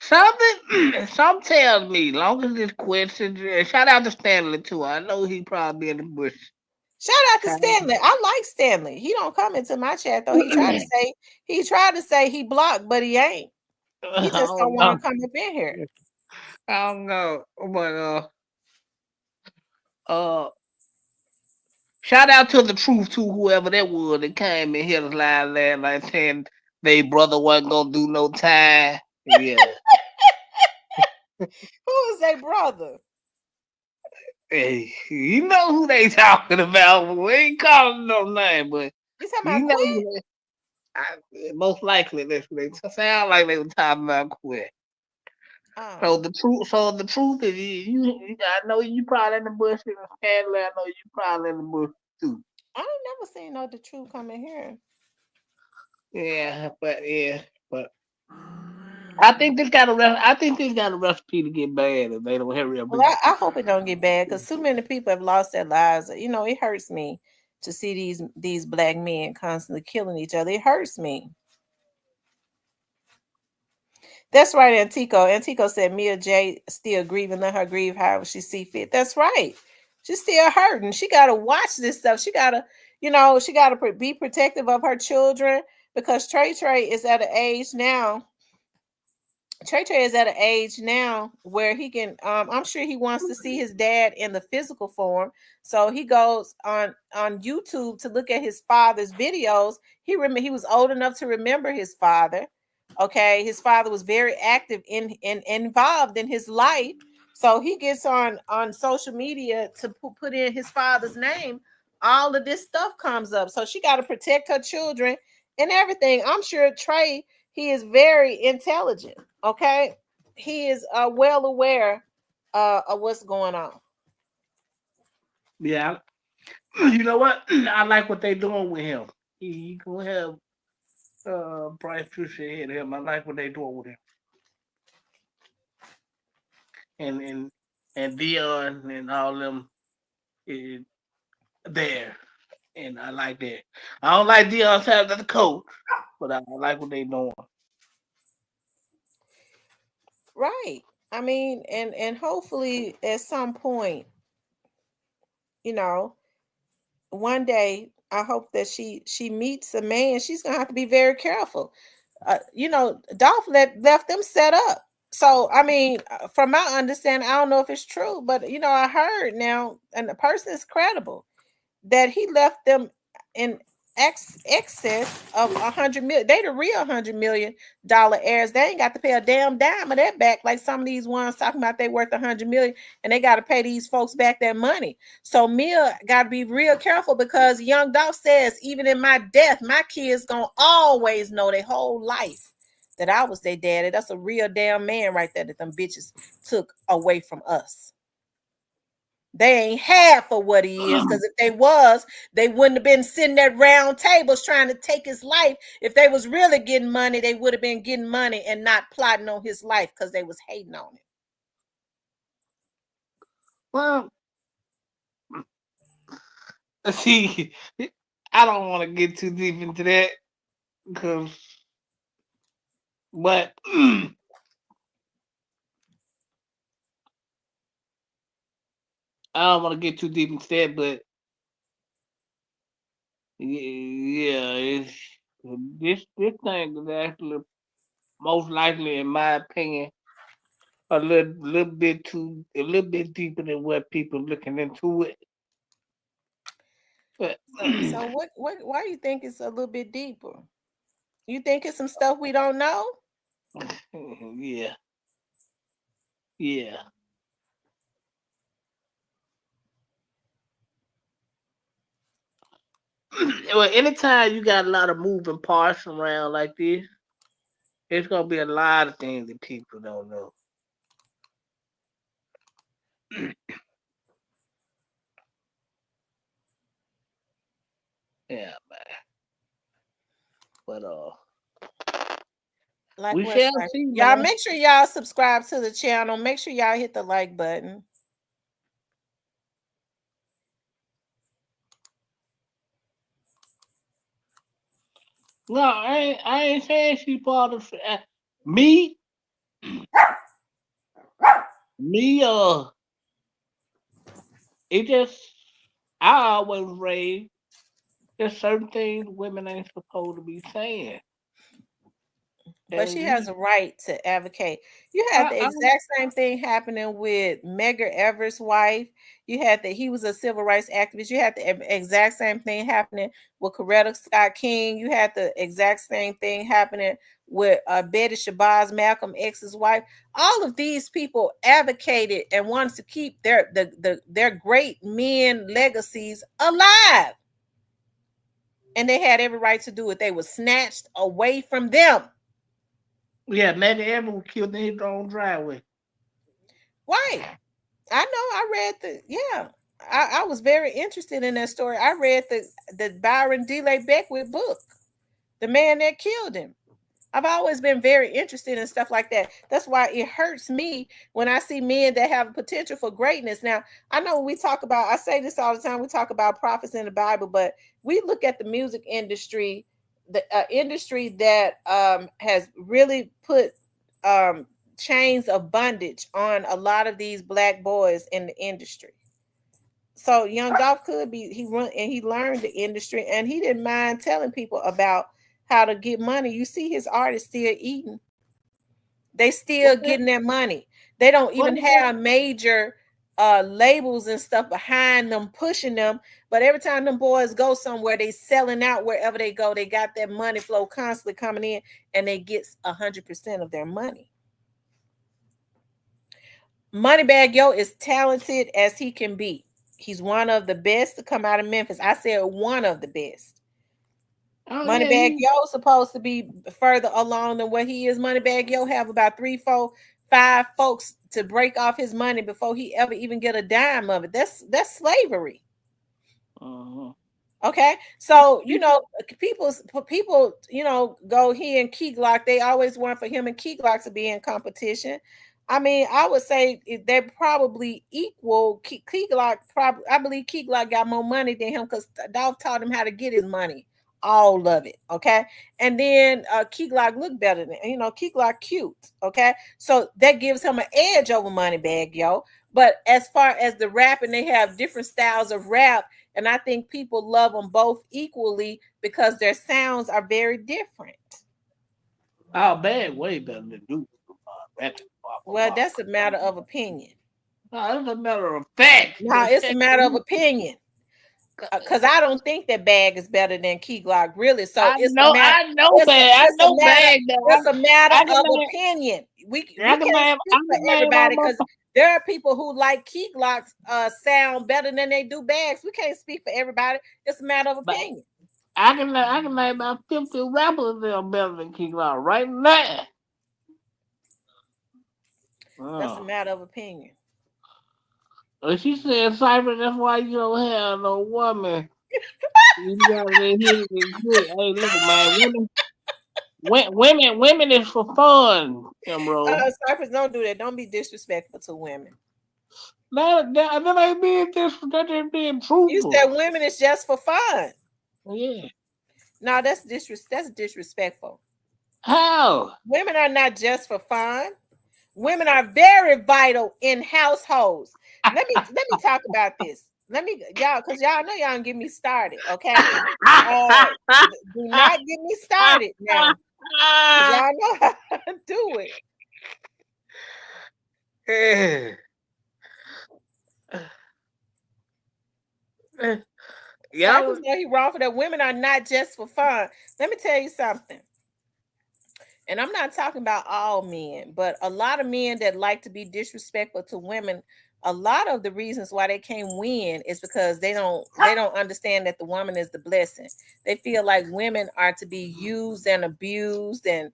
some tells me. Long as this question, shout out to Stanley too. I know he probably in the bush. Shout out to Shout Stanley. I like Stanley. He don't come into my chat though. He tried to say he blocked, but he ain't. He I just don't don't want to know. come up in here. I don't know, but uh, shout out to the truth to whoever that was that came in here live last night saying they brother wasn't gonna do no time. Yeah, Who is their brother? hey, you know who they talking about. We ain't calling no name, but You talking you about know Quinn? who most likely that's what they sound like they were talking about quick. Oh, So the truth is, I know you probably in the bush, and Stanley, I know you probably in the bush too. I ain't never seen no the truth come in here. Yeah, but I think this got a recipe to get bad if they don't hurry up Well, and get I hope it don't get bad because too many people have lost their lives. It hurts me to see these black men constantly killing each other. It hurts me. That's right, Antico. Antico said Mia J still grieving. Let her grieve however she see fit. That's right. She's still hurting. She gotta watch this stuff. She gotta. you know, she got to be protective of her children because Trey is at an age now. Trey is at an age now where he can. I'm sure he wants to see his dad in the physical form, so he goes on YouTube to look at his father's videos. He was old enough to remember his father. Okay, his father was very active in involved in his life, so he gets on social media to put in his father's name. All of this stuff comes up, so she got to protect her children and everything. I'm sure Trey, he is very intelligent. Okay, he is well aware of what's going on. Yeah, you know what? I like what they doing with him. He gonna have bright future ahead of him. I like what they doing with him. And and Dion and all them is there. And I like that. I don't like Dion's having the coach, but I like what they doing. Right. I mean, and hopefully at some point, you know, one day I hope that she meets a man. She's gonna have to be very careful. You know, Dolph left them set up. So I mean, from my understanding, I don't know if it's true, but you know, I heard now, and the person is credible that he left them in excess of 100 million. They the real $100 million heirs. They ain't got to pay a damn dime of that back like some of these ones talking about they worth 100 million and they got to pay these folks back their money. So Mia got to be real careful because Young Dolph says even in my death, my kids gonna always know their whole life that I was their daddy. That's a real damn man right there that them bitches took away from us. They ain't half of what he is, because if they was, they wouldn't have been sitting at round tables trying to take his life. If they was really getting money, they would have been getting money and not plotting on his life because they was hating on him. Well, see, I don't want to get too deep into that because, but I don't want to get too deep into that. But yeah, this thing is actually most likely, in my opinion, a little bit deeper than what people looking into it. But So what why do you think it's a little bit deeper? You think it's some stuff we don't know? yeah, yeah. Well, anytime you got a lot of moving parts around like this, it's gonna be a lot of things that people don't know. Yeah, man. But Like we what's shall like, see, y'all man. make sure y'all subscribe to the channel. Make sure y'all hit the like button. No, I ain't saying she part of me. Me, it just I always raised there's certain things women ain't supposed to be saying. But And she has we, a right to advocate. You had I, the I, exact same thing happening with Medgar Evers' wife. You had that he was a civil rights activist. You had the exact same thing happening with Coretta Scott King. You had the exact same thing happening with Betty Shabazz, Malcolm X's wife. All of these people advocated and wanted to keep their great men legacies alive, and they had every right to do it. They were snatched away from them. yeah, Maggie Evans was killed in his own driveway. Right. I know. I read yeah. I was very interested in that story. I read the Byron DeLay Beckwith book, The Man That Killed Him. I've always been very interested in stuff like that. That's why it hurts me when I see men that have potential for greatness. Now, I know we talk about, I say this all the time, we talk about prophets in the Bible, but we look at the music industry, the industry that has really put um, chains of bondage on a lot of these black boys in the industry. So Young Dolph could be he learned the industry, and he didn't mind telling people about how to get money. You see his artists still eating. They still getting their money. They don't even have major labels and stuff behind them pushing them. But every time them boys go somewhere, they selling out wherever they go. They got that money flow constantly coming in, and they get 100% of their money. Moneybagg Yo is talented as he can be. He's one of the best to come out of Memphis. I said one of the best. Moneybagg Yo supposed to be further along than what he is. Moneybagg Yo have about 3, 4, 5 folks to break off his money before he ever even get a dime of it. That's slavery. Okay, so people, go he and Key Glock. They always want for him and Key Glock to be in competition. I mean, I would say they're probably equal. Key Glock I believe Key Glock got more money than him because Dolph taught him how to get his money, all of it. Okay, and then Key Glock look better than Key Glock cute. Okay, so that gives him an edge over Moneybagg Yo. But as far as the rapping, they have different styles of rap. And I think people love them both equally because their sounds are very different. Oh, Bag way better than Duke. Well, that's a matter of opinion. No, it's a matter of fact. No, it's a matter of opinion. Because I don't think that Bag is better than Key Glock, really. So I know Bag. It's a matter of opinion. We can't speak for everybody because there are people who like Key Glock's sound better than they do Bag's. We can't speak for everybody. It's a matter of opinion. I can name about 50 rappers that are better than Key Glock right now. That's a matter of opinion. She said, Cypher, that's why you don't have no woman. You gotta hit it. Hey, look, man, women is for fun, Cyphers, don't do that. Don't be disrespectful to women. That ain't being truthful. You said women is just for fun. Yeah. No, that's disrespectful. How? Women are not just for fun. Women are very vital in households. Let me talk about this. Y'all, because y'all know y'all don't get me started, okay? Do not get me started now. Y'all know how to do it. Y'all know he wrong for that. Women are not just for fun. Let me tell you something. And I'm not talking about all men, but a lot of men that like to be disrespectful to women, a lot of the reasons why they can't win is because they don't understand that the woman is the blessing. They feel like women are to be used and abused and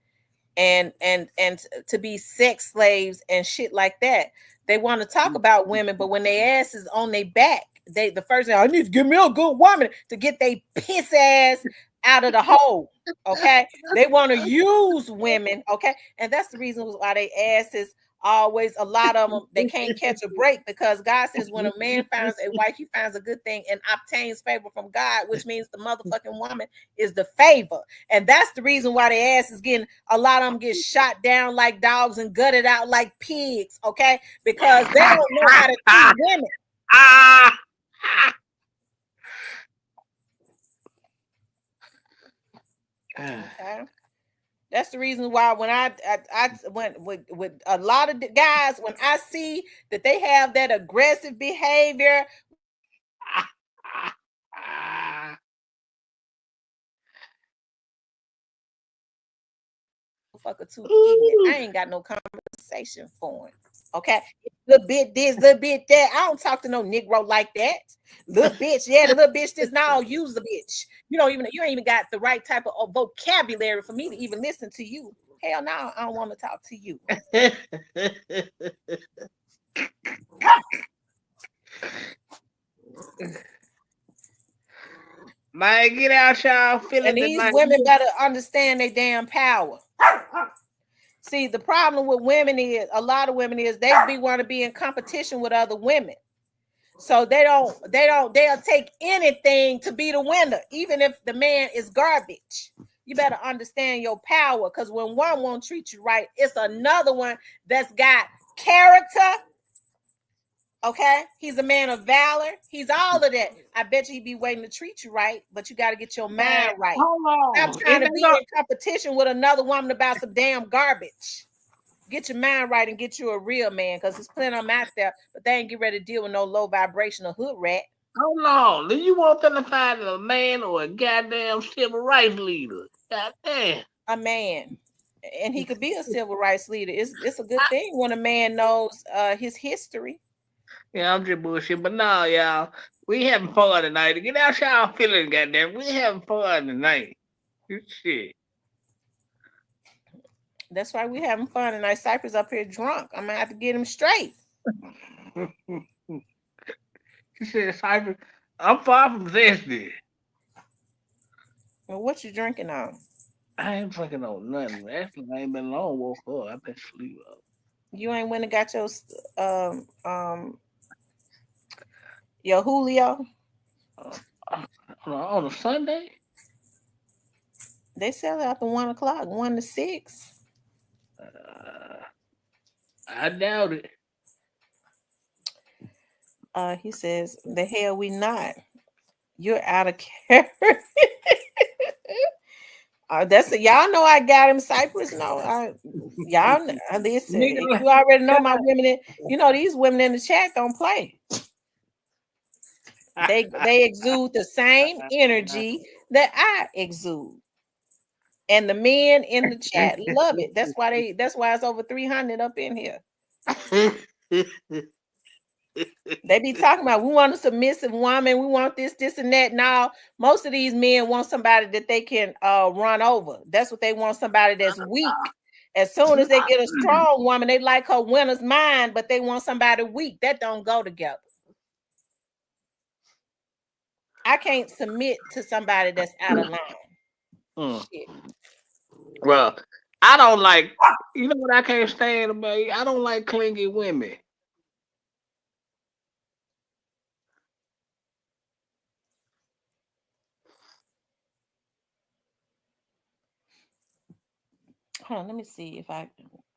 to be sex slaves and shit like that. They want to talk about women, but when their ass is on their back, the first thing, I need to give me a good woman to get their piss ass out of the hole. Okay, they want to use women. Okay, and that's the reason why they asses always, a lot of them, they can't catch a break, because God says when a man finds a wife, he finds a good thing and obtains favor from God, which means the motherfucking woman is the favor. And that's the reason why their ass is getting, a lot of them get shot down like dogs and gutted out like pigs. Okay, because they don't know how to treat women. Okay. That's the reason why when I went with a lot of the guys, when I see that they have that aggressive behavior, fucker too ignorant. I ain't got no conversation for him. Okay, little bit this, little bit that. I don't talk to no Negro like that. Little bitch, yeah, the little bitch this. Now use the bitch. You ain't even got the right type of vocabulary for me to even listen to you. Hell no, I don't want to talk to you. Man, get out, y'all. And these women better understand their damn power. See, the problem with women is, a lot of women is, they want to be in competition with other women. So they'll take anything to be the winner, even if the man is garbage. You better understand your power, because when one won't treat you right, it's another one that's got character, Okay, he's a man of valor. He's all of that. I bet you he'd be waiting to treat you right, but you got to get your Man, mind right. hold Stop on. trying It to ain't be no, in competition with another woman about some damn garbage. Get your mind right and get you a real man, because there's plenty of them out there, but they ain't get ready to deal with no low vibrational hood rat. hold on. Do you want them to find a man or a goddamn civil rights leader? Goddamn. A man, and he could be a civil rights leader. It's a good thing when a man knows his history. Yeah, I'm just bullshit. But no, y'all. We having fun tonight. Get out y'all feeling, goddamn. We having fun tonight. Shit. That's why we having fun tonight. Cypress up here drunk. I'm gonna have to get him straight. She said, Cypher, I'm far from zesty. Well, what you drinking on? I ain't fucking on nothing. Actually, I ain't been long woke up. I've been sleep up. You ain't went and got your Julio. Uh, on a Sunday? They sell it after 1 o'clock, 1 to 6. Uh, I doubt it. He says, "The hell we not. You're out of character." That's it. Y'all know I got him, Cypress. No, y'all listen. Nigga, You already know my women. You know these women in the chat don't play. They exude the same energy that I exude, and the men in the chat love it. That's why it's over 300 up in here. They be talking about, we want a submissive woman, we want this, and that. Now, most of these men want somebody that they can run over. That's what they want, somebody that's weak. As soon as they get a strong woman, they like her winner's mind, but they want somebody weak. That don't go together. I can't submit to somebody that's out of line. Shit. Well, I don't like, you know what I can't stand about you? I don't like clingy women. Hold on, let me see if I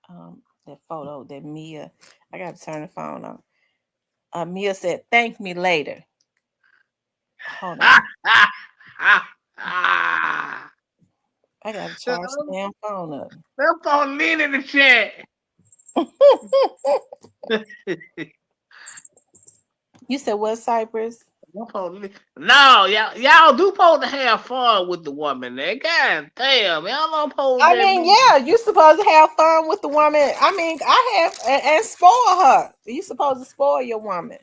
that photo that Mia. I gotta turn the phone on. Mia said, "Thank me later." Hold on. I gotta charge the damn phone up. That phone lean in the chat. You said what, Cypress? No, y'all do supposed to have fun with the woman. There, god damn, y'all don't supposed I to mean, be. yeah, you supposed to have fun with the woman. I mean, I have and spoil her. You supposed to spoil your woman.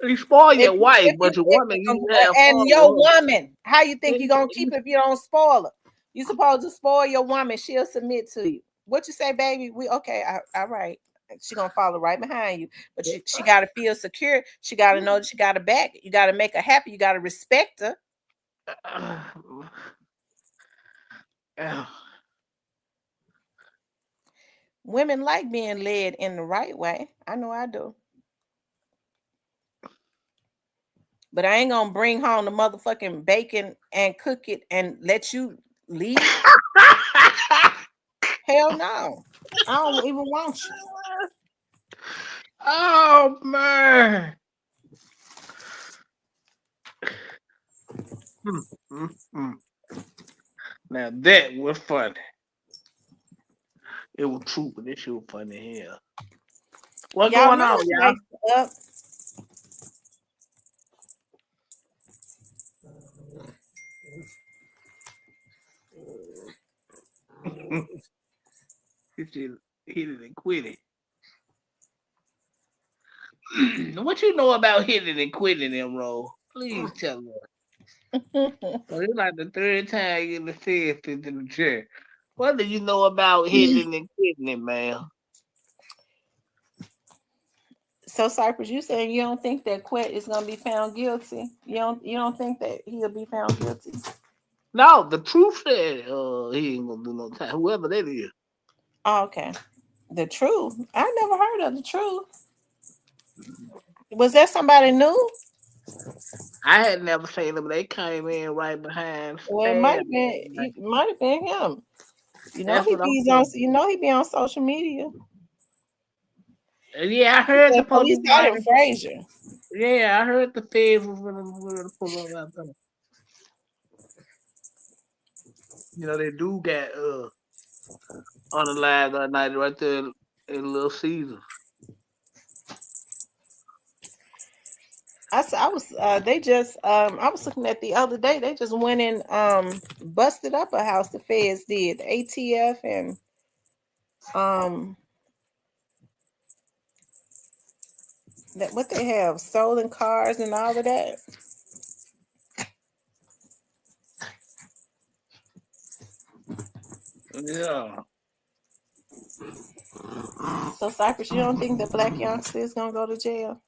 You spoil If your you, wife, if you, but your woman, you have fun and your with woman, how you think you gonna keep her. her if you don't spoil her? You supposed to spoil your woman. She'll submit to you. What you say, baby? We okay? All right. She gonna follow right behind you, but she gotta feel secure. She gotta know that she gotta back. You gotta make her happy. You gotta respect her. Women like being led in the right way. I know I do. But I ain't gonna bring home the motherfucking bacon and cook it and let you leave. Hell no. I don't even want you. Oh man. Now that was funny. It was true, but this shit was funny here. What's Y'all going know on, this y'all? lights up. This shit hit it and quit it. What you know about hitting and quitting them, Ro? Please tell me. It's like the third time you done said this in the chair. What do you know about hitting and quitting it, man? So Cypress, you saying you don't think that Quet is gonna be found guilty? You don't think that he'll be found guilty? No, the truth said he ain't gonna do no time. Whoever that is. Oh, okay. The truth. I never heard of the truth. Was that somebody new? I had never seen them. They came in right behind Well, it might Stan. have been. It might have been him. That's what I'm He saying. be on social media. Yeah, I heard the The police police out might. in Fraser. Yeah, I heard the feds was gonna pull up out there. You know, they do got on the line that night right there in Little Caesar. I was they just I was looking at the other day. They just went and busted up a house. The feds did, the ATF and um that what they have, stolen cars and all of that. Yeah, So Cypress, you don't think the black youngster is gonna go to jail?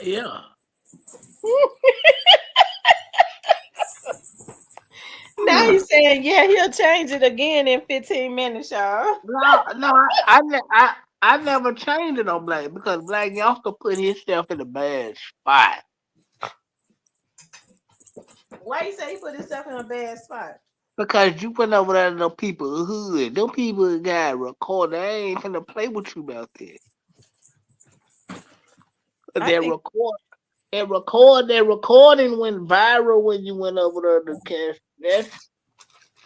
yeah. Now he's saying, yeah, he'll change it again in 15 minutes, y'all. No, no, I never changed it on Black because Black Youngster put himself in a bad spot. Why you say he put himself in a bad spot? Because you put over there to them people hood. Them people got recorded. They ain't finna play with you about that. I That think record that recording went viral when you went over there to cash.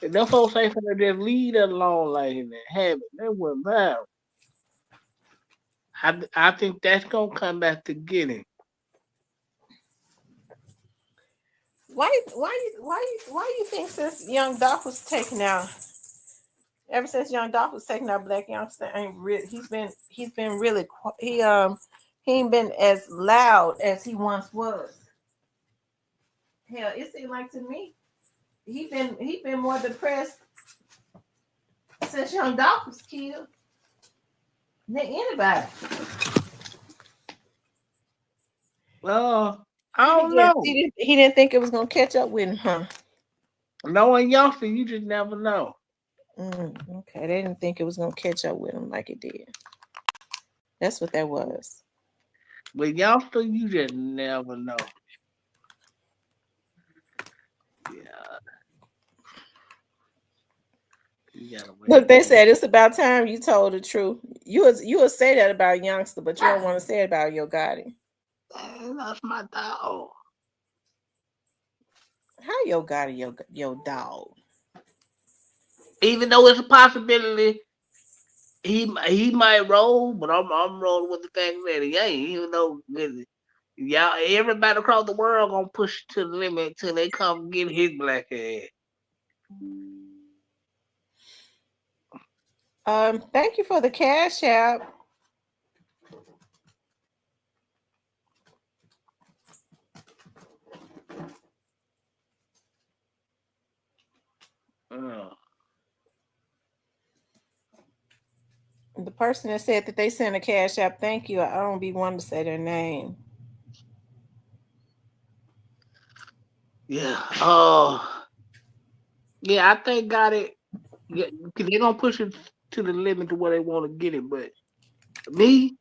Them folks ain't finna just leave that alone like that. Have it. That went viral. I think that's gonna come back to get him. why you think since Young Doc was taken out, ever since Young Doc was taken out, Black Youngster ain't really he's been really he ain't been as loud as he once was. Hell, it seemed like to me he been more depressed since Young Doc was killed than anybody. I don't know. He didn't think it was gonna catch up with him, huh? Knowing Youngster, you just never know. Okay, they didn't think it was gonna catch up with him like it did. That's what that was. With Youngster, you just never know. Yeah, you gotta wait Look, and they see. said it's about time you told the truth. You would say that about Youngster, but you don't want to say it about Yo Gotti. That's my dog. How Yo Gotti your dog? Even though it's a possibility he might roll, but I'm rolling with the fact that he ain't. Even though y'all everybody across the world gonna push to the limit till they come get his black ass. Thank you for the cash app. Uh, The person that said that they sent a cash app, thank you. I don't be wanting to say their name. yeah. Yeah, I think got it. Yeah, 'cause they gonna push it to the limit to where they want to get it. But me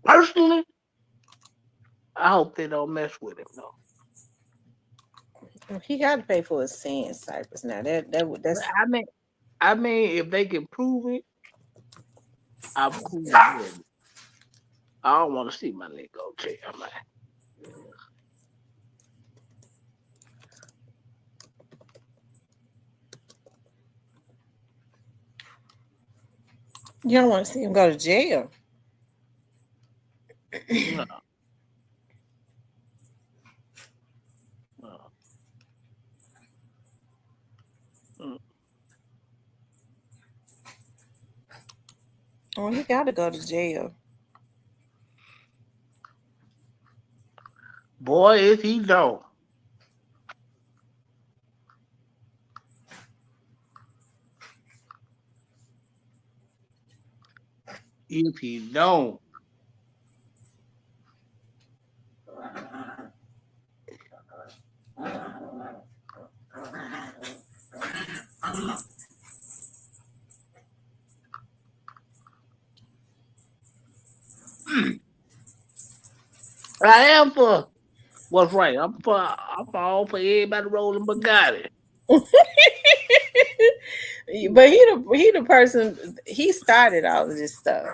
personally, I hope they don't mess with him though. He got to pay for his sins, Cypress. Now But that's I mean, if they can prove it, I'm cool with it. I don't want to see my nigga go to jail, man. you don't want to see him go to jail. No, no. Mm. Well, he got to go to jail. Boy, if he don't, if he don't, I am for what's right. I'm for all for everybody rolling Bugatti. But he the person, he started all of this stuff.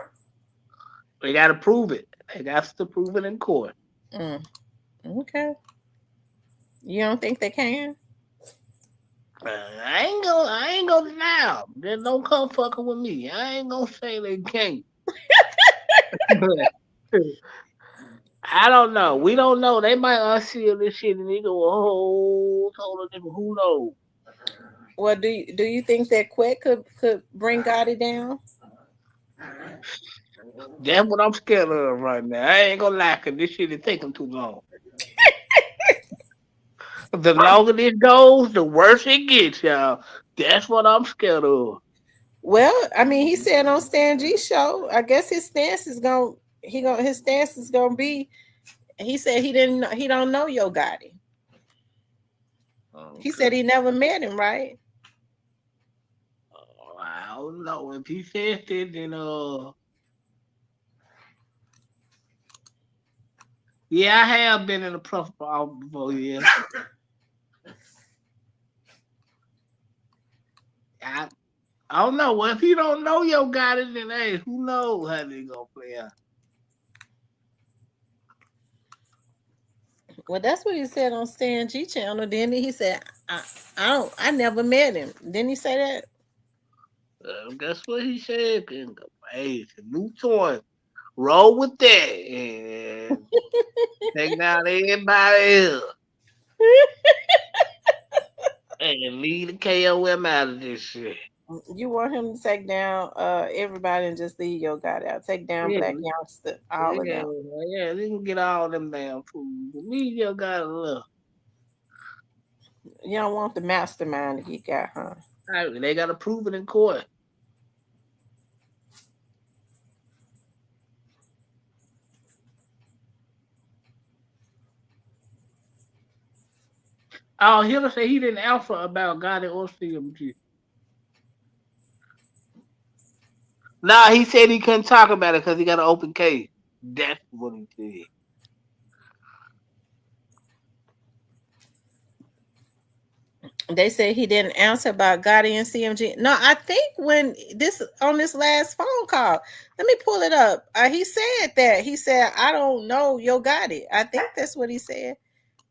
They got to prove it. They got to prove it in court. Mm, okay. You don't think they can? I ain't gonna deny 'em. They don't come fucking with me. I ain't gonna say they can't. I don't know. We don't know. They might unseal this shit and they go a whole total different. Who knows? Well, do you think that Quet could bring Gotti down? That's what I'm scared of right now. I ain't gonna lie, 'cause this shit is taking too long. The longer this goes, the worse it gets, y'all. That's what I'm scared of. Well, I mean, he said on Stan G show, I guess his stance is his stance is gonna be. He said he don't know Yo Gotti. Okay. He said he never met him, right? I don't know. If he says that, then yeah, I have been in a profile before, yeah. I don't know. Well, if you don't know Yo Gotti, then hey, who knows how they gonna play out? Well, that's what he said on Stan G channel. Then he said, I never met him. Didn't he say that? That's what he said. Hey, it's a new toy. Roll with that and take down everybody else and leave the KOM out of this shit. You want him to take down everybody and just leave Yo Gotti out. Take down Yeah, Black Youngster, all of yeah, them. yeah. They can get all them damn fools. Leave your guy alone. You don't want the mastermind that he got, huh? They got to prove it in court. Oh, he'll say he didn't answer about Gotti or CMG. Nah, he said he couldn't talk about it because he got an open case. That's what he said. They said he didn't answer about Gotti and CMG. No, I think when this on this last phone call, let me pull it up. He said that. He said, I don't know Yo Gotti. I think that's what he said.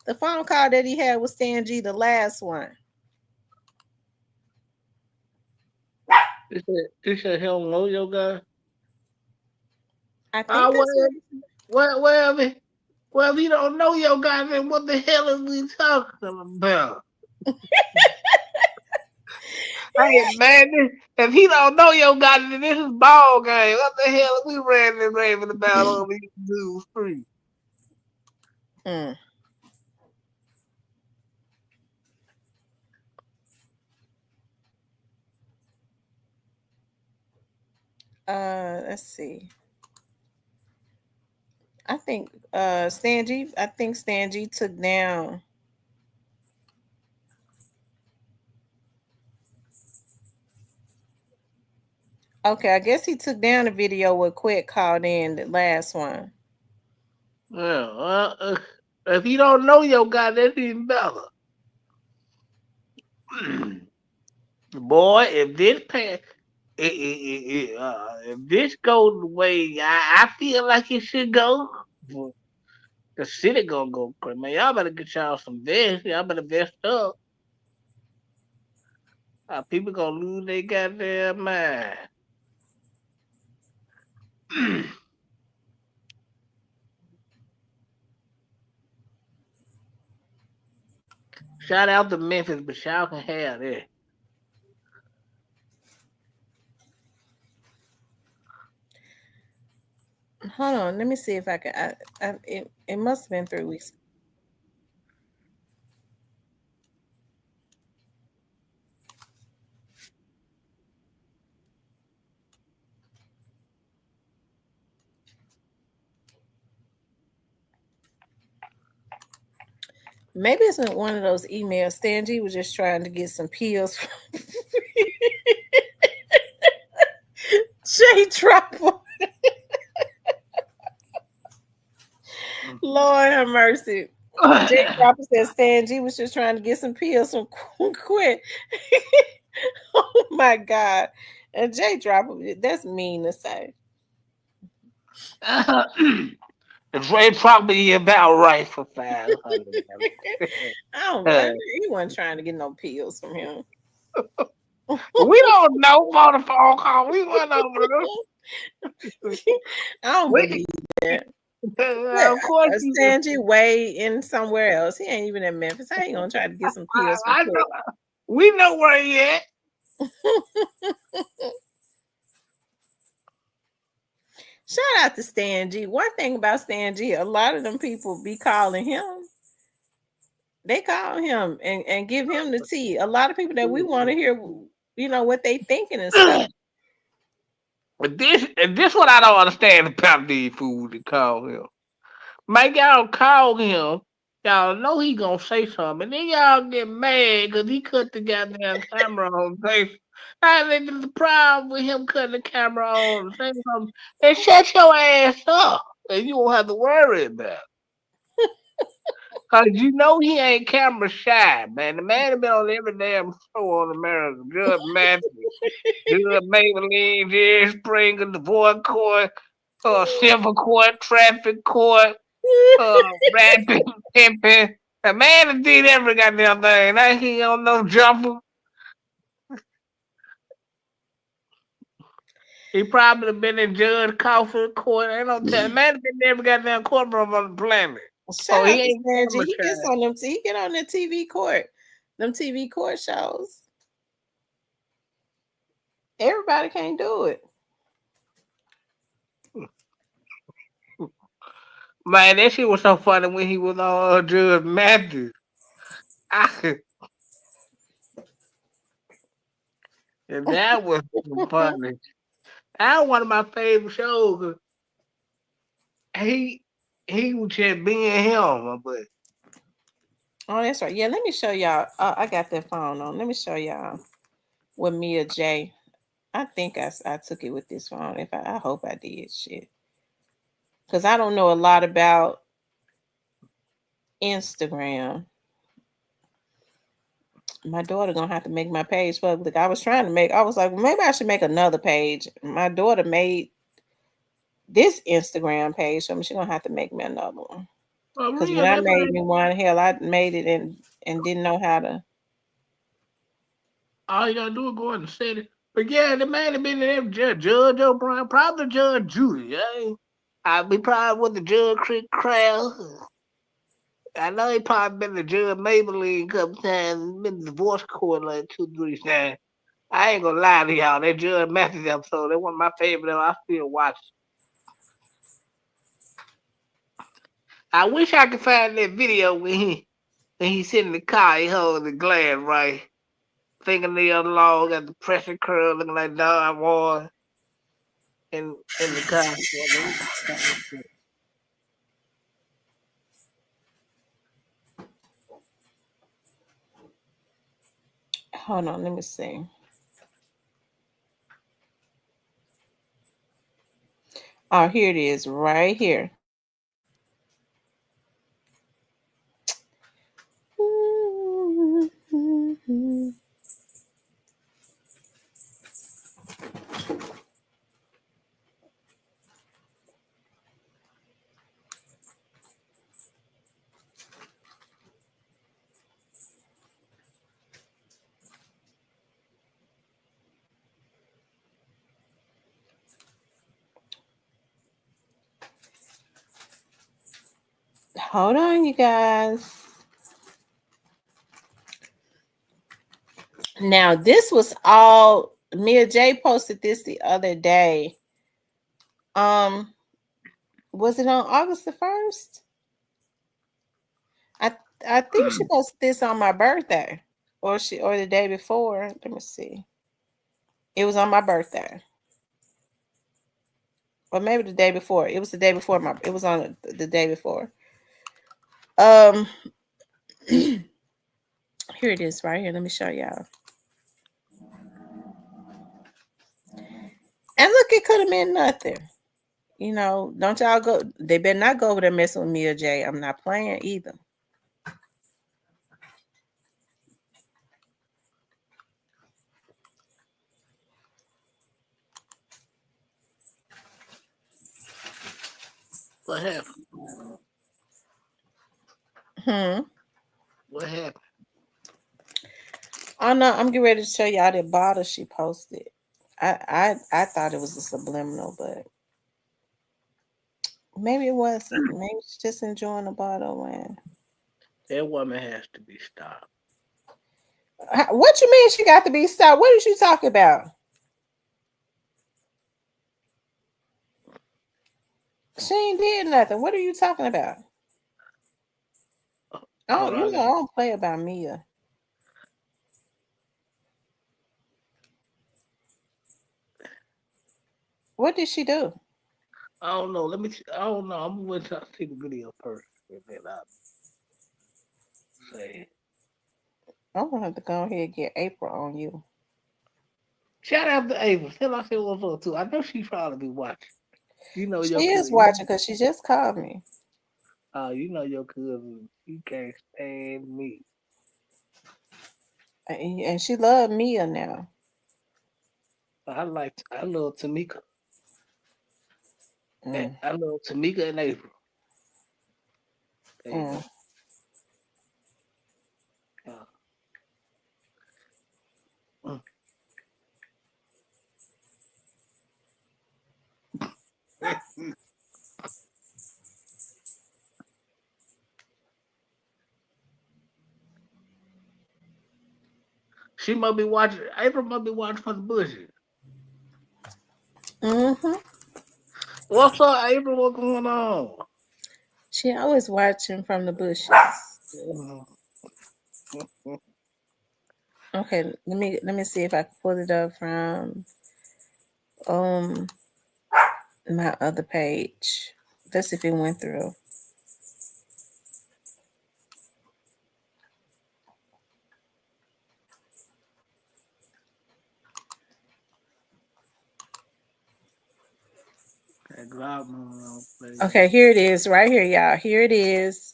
The phone call that he had with Stan G, the last one. He said he don't know your guy. I think that's Well, if he don't know your guy, then what the hell are we talking about? Hey man, if he don't know your guy, then this is ball game. What the hell are we ranting and raving about on these dudes street? Hmm. Let's see. I think Stan G took down. Okay, I guess he took down the video where Quick called in the last one. Yeah, if he don't know your guy, that's even better. Boy, if this goes the way I feel like it should go, the city gonna go crazy. Man, y'all better get y'all some vests. Y'all better vest up. People gonna lose their goddamn mind. Shout out to Memphis, but y'all can have that. Hold on, let me see if I can. It must have been 3 weeks. Maybe it's in one of those emails. Stan G was just trying to get some pills. Jay Trapper. Lord have mercy. Jay Trapper said Stan G was just trying to get some pills from Quit. Oh my God. And Jay drop that's mean to say. It's probably about right for 500. I don't Uh, he wasn't trying to get no pills from him. we don't know for the phone call. We went over there. I don't We, believe that. But of course, Sanji way in somewhere else. He ain't even in Memphis. How you gonna try to get some pills from I Cook? know. We know where he at. Shout out to Stan G. One thing about Stan G, a lot of them people be calling him. They call him and give him the tea. A lot of people that we want to hear, what they thinking and stuff. But this what I don't understand about these fools that call him. Make y'all call him. Y'all know he gonna say something. And then y'all get mad because he cut the goddamn camera on face. I think the problem with him cutting the camera on and saying something. Then shut your ass up. And you won't have to worry about it. Cause you know he ain't camera shy, man. The man has been on every damn show on America. Good Matthew, Good Maybelline, Jerry Springer, the Void Court, Silver Court, Traffic Court, rapping, pimping. The man that did every goddamn thing. Now he on no jumper. He probably been in Judge Coffin Court. Ain't no tell. The man that been in every goddamn courtroom on the planet. Shout Oh, out he to ain't Stan G. camera He gets shy. on them. He get on the TV court, them TV court shows. Everybody can't do it. Man, that shit was so funny when he was on Judge Matthew. I, and that was funny. That was one of my favorite shows. 'Cause he he was just being him, but Oh, that's right. Yeah, let me show y'all. I got that phone on. Let me show y'all with Mia J. I think I took it with this phone. If I hope I did, shit, because I don't know a lot about Instagram. My daughter gonna have to make my page public. I was trying to make. I was like, well, maybe I should make another page. My daughter made this Instagram page, so she's gonna have to make me another one. Because when yeah, I that made man. me one, hell, I made it and didn't know how to. All you gotta do is go in the city. But yeah, the man that been in there, Judge O'Brien, probably Judge Judy. I be probably with the Judge Creek crowd. I know he probably been to Judge Maybelline a couple times, been to divorce court like 2, 3 times. I ain't gonna lie to y'all, that Judge Matthews episode, that one of my favorite. I still watch. I wish I could find that video when he sit in the car, he hold the glass right, fingernail long, got the pressure curl looking like Don Juan in the car. Hold on, let me see. Oh, here it is, right here. Hold on, you guys. Now, this was all Mia J posted this the other day. Um, was it on August the 1st? I I think she posted this on my birthday. Or the day before. Let me see. It was on my birthday. Or maybe the day before. It was the day before it was on the day before. Um Here it is right here. Let me show y'all. And look, it could have been nothing. Don't y'all go. They better not go over there messing with Mia J. I'm not playing either. What happened? What happened? Oh no, I'm getting ready to show y'all the bottle she posted. I thought it was a subliminal, but maybe it wasn't. Maybe she's just enjoying the bottle of wine. That woman has to be stopped. What you mean she got to be stopped? What is you talking about? She ain't did nothing. What are you talking about? Oh, Hold on, I don't play about Mia. What did she do? I don't know. Let me. I don't know. I'm gonna try to see the video first, and then I'll say. I'm gonna have to go ahead and get April on you. Shout out to Ava. Tell her I said what's up too. I know she probably be watching. You know your She is cousin. watching because she just called me. You know your cousin. She can't stand me. And she loved Mia now. I love Tamika. Mm, I love Tamika and April. There you mm. go. Yeah. Mm. She must be watching. April must be watching from the bushes. Mm-hmm. What's up, April? What's going on? She always watching from the bushes. Mhm. Okay, let me see if I can pull it up from um my other page. Let's see if it went through. That Glock moving on, Okay, here it is, right here, y'all. Here it is.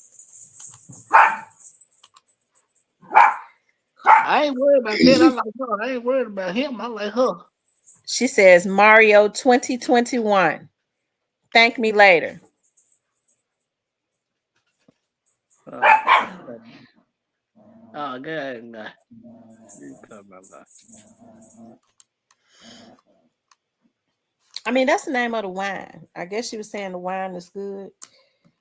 I ain't worried about that. I like her. I ain't worried about him. I like her. She says Mario 2021. Thank me later. Oh, oh God, nah. You talking about I mean, that's the name of the wine. I guess she was saying the wine is good,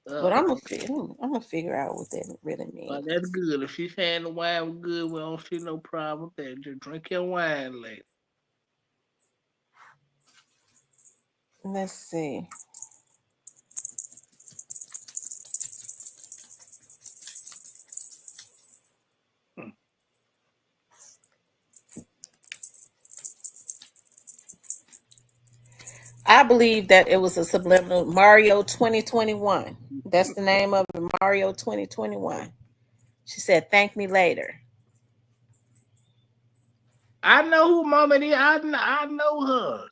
but oh, I'm gonna figure out what that really well, means. that's good. If she's saying the wine was good, we don't see no problem with that. Just drink your wine later. Let's see. Mm. I believe that it was a subliminal Mario 2021. That's the name of it, Mario 2021. She said, "Thank me later." I know who Mama is. I know her.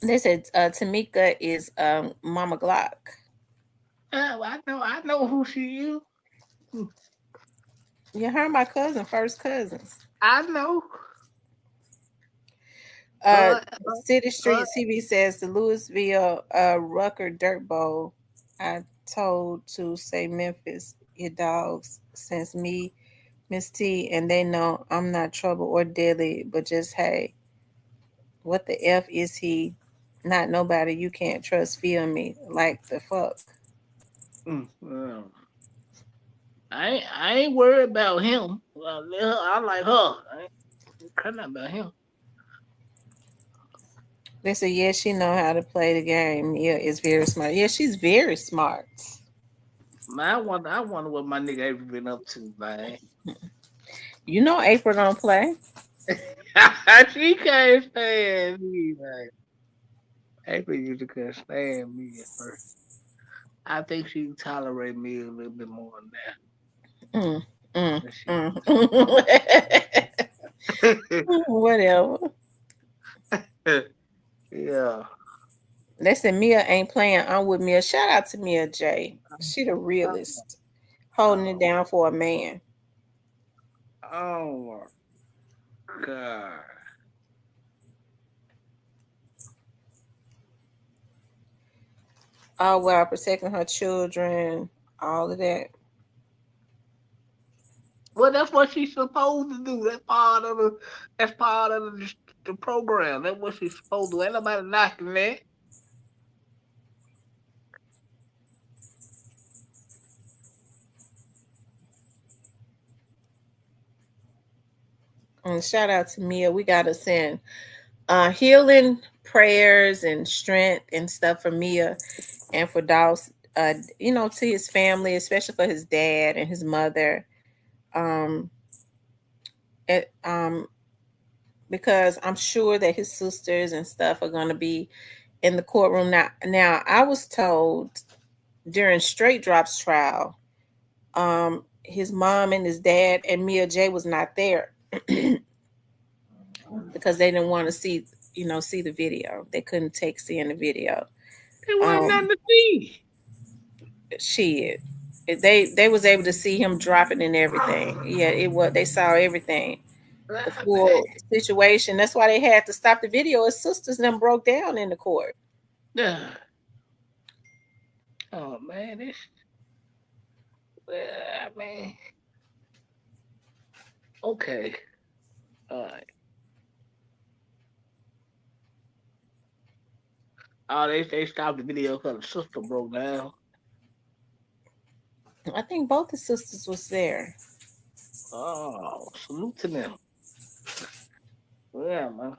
They said Tamika is Mama Glock. I know who she is. You heard my cousin, first cousins. I know. Uh, Her, City her, Street CB says the Louisville Rucker Dirt Bowl. I told to say Memphis, your dogs, since me, Miss T, and they know I'm not trouble or deadly, but just hey, what the F is he? Not nobody you can't trust. Feel me? Like the fuck? well, I ain't worried about him. I like her. I ain't cutting about him. They said yeah, she know how to play the game. Yeah, it's very smart. Yeah, she's very smart. Man, I wonder what my nigga April been up to, man. You know April don't play. She can't stand me, man. April used to couldn't stand me at first. I think she tolerate me a little bit more Mm, mm, than she mm. used to. Whatever. Yeah. They said Mia ain't playing. I'm with Mia. Shout out to Mia J. She the Oh, realest, holding it oh, down for a man. oh my God. all while protecting her children, all of that. Well, that's what she's supposed to do. That's part of the program. That's what she's supposed to do. Ain't nobody knocking that. And shout out to Mia. We gotta send healing prayers and strength and stuff for Mia and for Dawes, to his family, especially for his dad and his mother. Um, it, because I'm sure that his sisters and stuff are gonna be in the courtroom now. I was told during Straight Drop's trial, his mom and his dad and Mia J was not there because they didn't want to see the video. They couldn't take seeing the video. It wasn't Um, nothing to see. shit. They was able to see him dropping and everything. Yeah, it was they saw everything. The Ah, man. full situation. That's why they had to stop the video. His sisters then broke down in the court. Yeah. Oh man, well, I mean, okay. All right. Oh, they stopped the video because the sister broke down. I think both the sisters was there. Oh, salute to them. Yeah, man.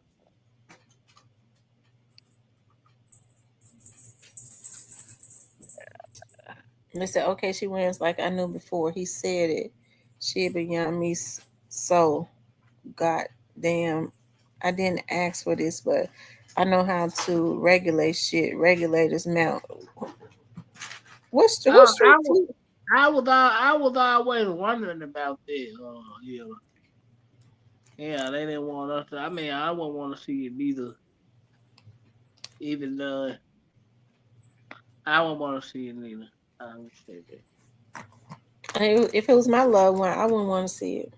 They said, okay, she wins like I knew before. He said it. She beyond me so god damn. I didn't ask for this, but I know how to regulate shit. Regulators mount. What's I, street I, wa- food? I was always wondering about this. Yeah, yeah, they didn't want us to. I mean, I wouldn't want to see it either. Even I wouldn't want to see it either. I would say that. If it was my loved one, I wouldn't want to see it.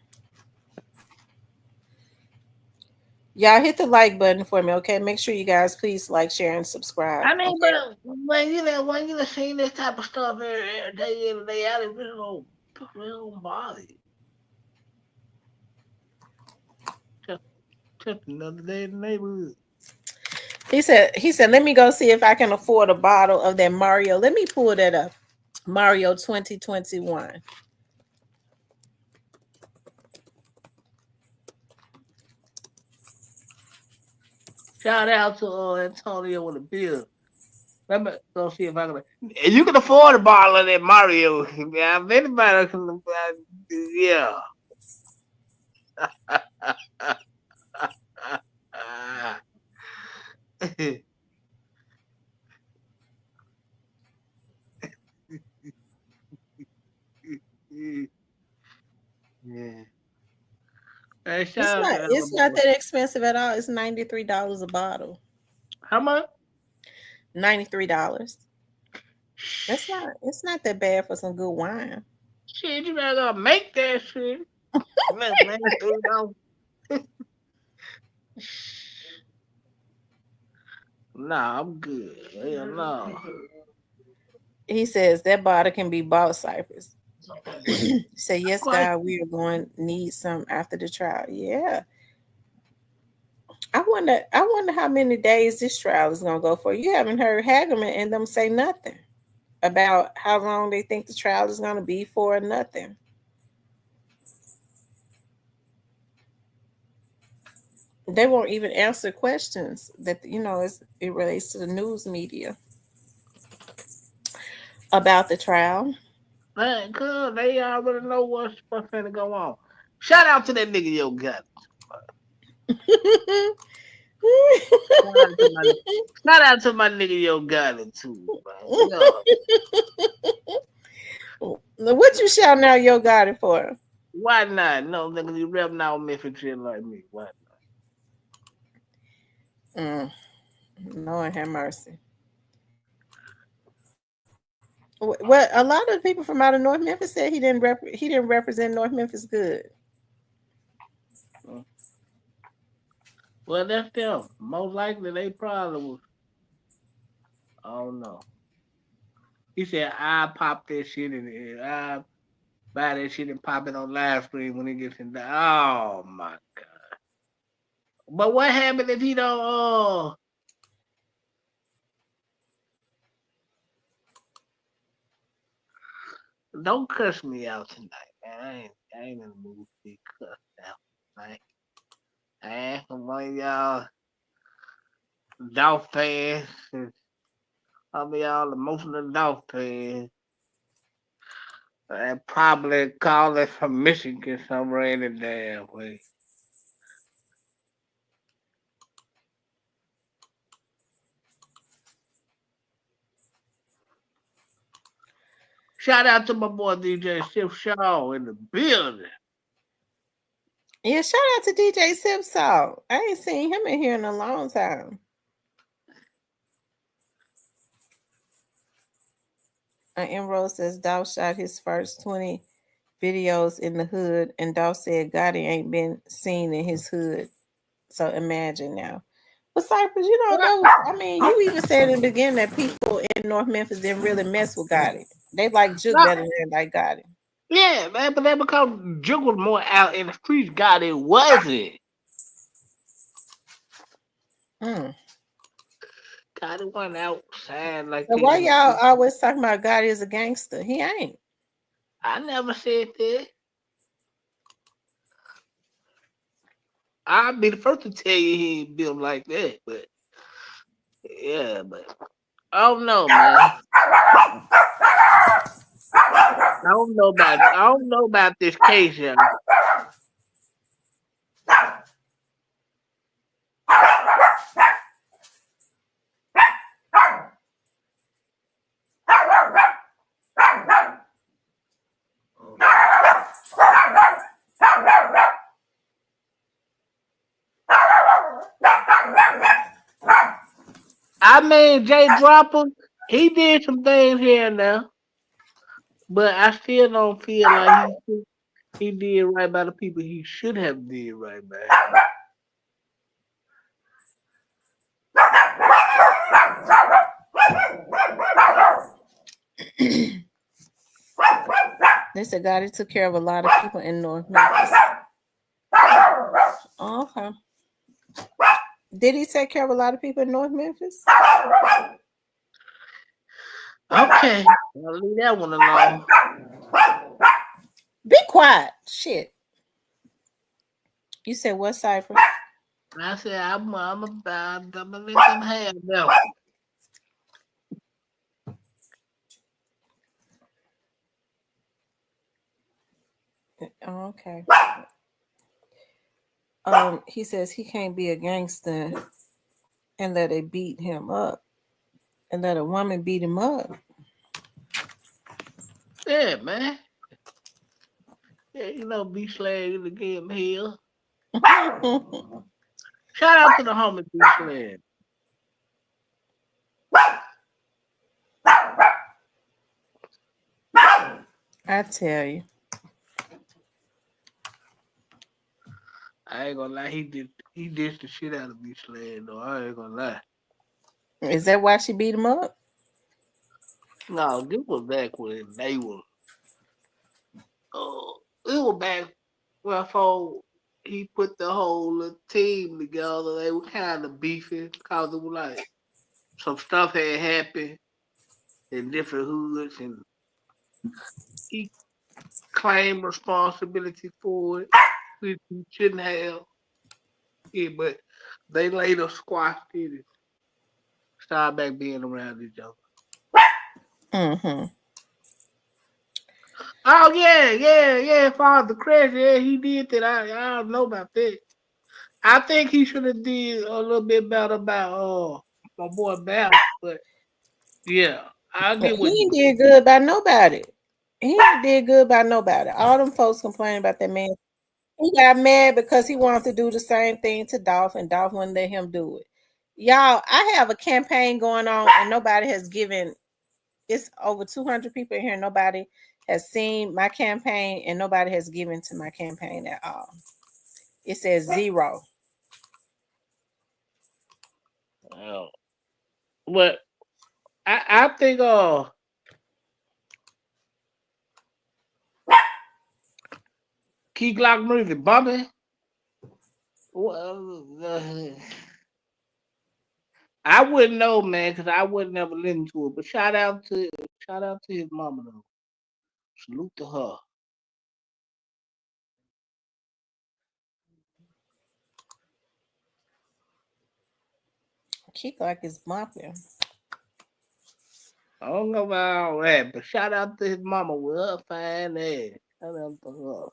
Y'all hit the like button for me, okay? Make sure you guys please like, share, and subscribe. I mean, but Okay. when you seen this type of stuff every day in and day out, it really don't bother you. Just, just another day in the neighborhood. He said, let me go see if I can afford a bottle of that Mario. Let me pull that up. Mario 2021. Shout out to Antonio with a bill. Let me go see if I can. You can afford a bottle of that Mario. Yeah, if anybody can, yeah. Yeah. Hey, It's shout out not to it's not everybody. that expensive at all. It's $93 a bottle. How much? $93. It's not that bad for some good wine. Shit, you better make that shit. Man, nah, I'm good. Hell no. He says that bottle can be bought, Cypress. Say yes, God, we are going to need some after the trial. Yeah. I wonder how many days this trial is gonna go for. You haven't heard Hagerman and them say nothing about how long they think the trial is gonna be for or nothing. They won't even answer questions that it relates to the news media about the trial. Man, cuz they already know what's finna go on. Shout out to that nigga Yo Got. Shout out to my shout out to my nigga Yo Got it too, man. Yeah. What you shouting out your God it for? Why not? No nigga, you rep now Memphis shit like me. Why Mm, Lord have mercy. Well, a lot of the people from out of North Memphis said he didn't represent North Memphis good. not? Well, that's them. Most likely they probably was. I don't know. He said, I pop that shit and I buy that shit and pop it on live stream when it gets in there. Oh my god. But what happened if he don't cuss me out tonight, man. I ain't in the mood to be cussed out, man. I ain't from one of y'all Dolph fans. Some of y'all emotional Dolph fans. And probably call it from Michigan somewhere in the damn way. Shout out to my boy DJ Sif Shaw in the building. Yeah, shout out to DJ Sipsaw. I ain't seen him in here in a long time. Emerald says Dolph shot his first 20 videos in the hood, and Dolph said Gotti ain't been seen in his hood. So imagine now. But Cypress, you even said in the beginning that people in North Memphis didn't really mess with Gotti. They like Juke better than like Gotti. Yeah, man, but that because Juke was more out in the streets, Gotti wasn't. Gotti wasn't outside like So why y'all always talking about Gotti as a gangster? He ain't. I never said that. I'll be the first to tell you he ain't built like that, but yeah, but I don't know, man. I don't know about this case, y'all. I mean, Jay Dropper, he did some things here and there, but I still don't feel like he did right by the people he should have did right by. They said Gotti took care of a lot of people in North Memphis. Okay. Did he take care of a lot of people in North Memphis? Okay, I'll leave that one alone. Be quiet. Shit. You said what, Cypress? I said I'm gonna let them have that one. Okay. He says he can't be a gangster and let it beat him up and let a woman beat him up. Yeah, man. Yeah, you know, be slagging to get him here. Shout out to the homie B Slag. I tell you. I ain't gonna lie, he did the shit out of B Slag though. I ain't gonna lie. Is that why she beat him up? No, this was back when they were it was back before he put the whole little team together. They were kind of beefing because it was like some stuff had happened in different hoods, and he claimed responsibility for it, which he shouldn't have. Yeah, but they later squashed it and started back being around each other. Mm-hmm. Oh yeah. Father Crash, yeah, he did that. I don't know about that. I think he should have did a little bit better about my boy Bal, but yeah, I get He what ain't did good by nobody. He ain't did good by nobody. All them folks complaining about that man. He got mad because he wanted to do the same thing to Dolph, and Dolph wouldn't let him do it. Y'all, I have a campaign going on, and nobody has given. It's over 200 people in here. Nobody has seen my campaign, and nobody has given to my campaign at all. It says 0. Well, but I think Key Glock music bumping. Well, I wouldn't know, man, because I would never listen to it. But shout out to his mama though. Salute to her. Key Glock is bumping. I don't know about all that, but shout out to his mama with her fine ass. Shout out to her.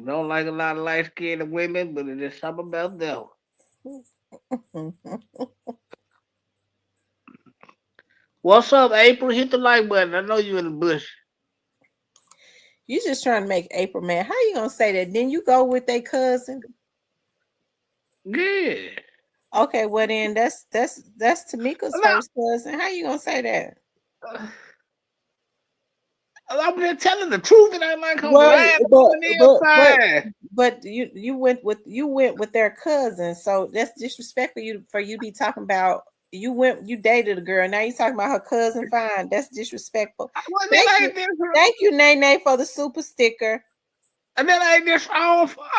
Don't like a lot of light skinned women, but there's something about that one. What's up, April? Hit the like button. I know you in the bush. You just trying to make April mad. How you gonna say that? Then you go with their cousin? Yeah. Okay, well then that's Tamika's first cousin. How you gonna say that? I'm just telling the truth, and I like her Well, lying on the inside. but you went with their cousin, so that's disrespectful for you to be talking about. You dated a girl. Now you talking about her cousin. Fine, that's disrespectful. Thank you, Nene, for the super sticker. And then I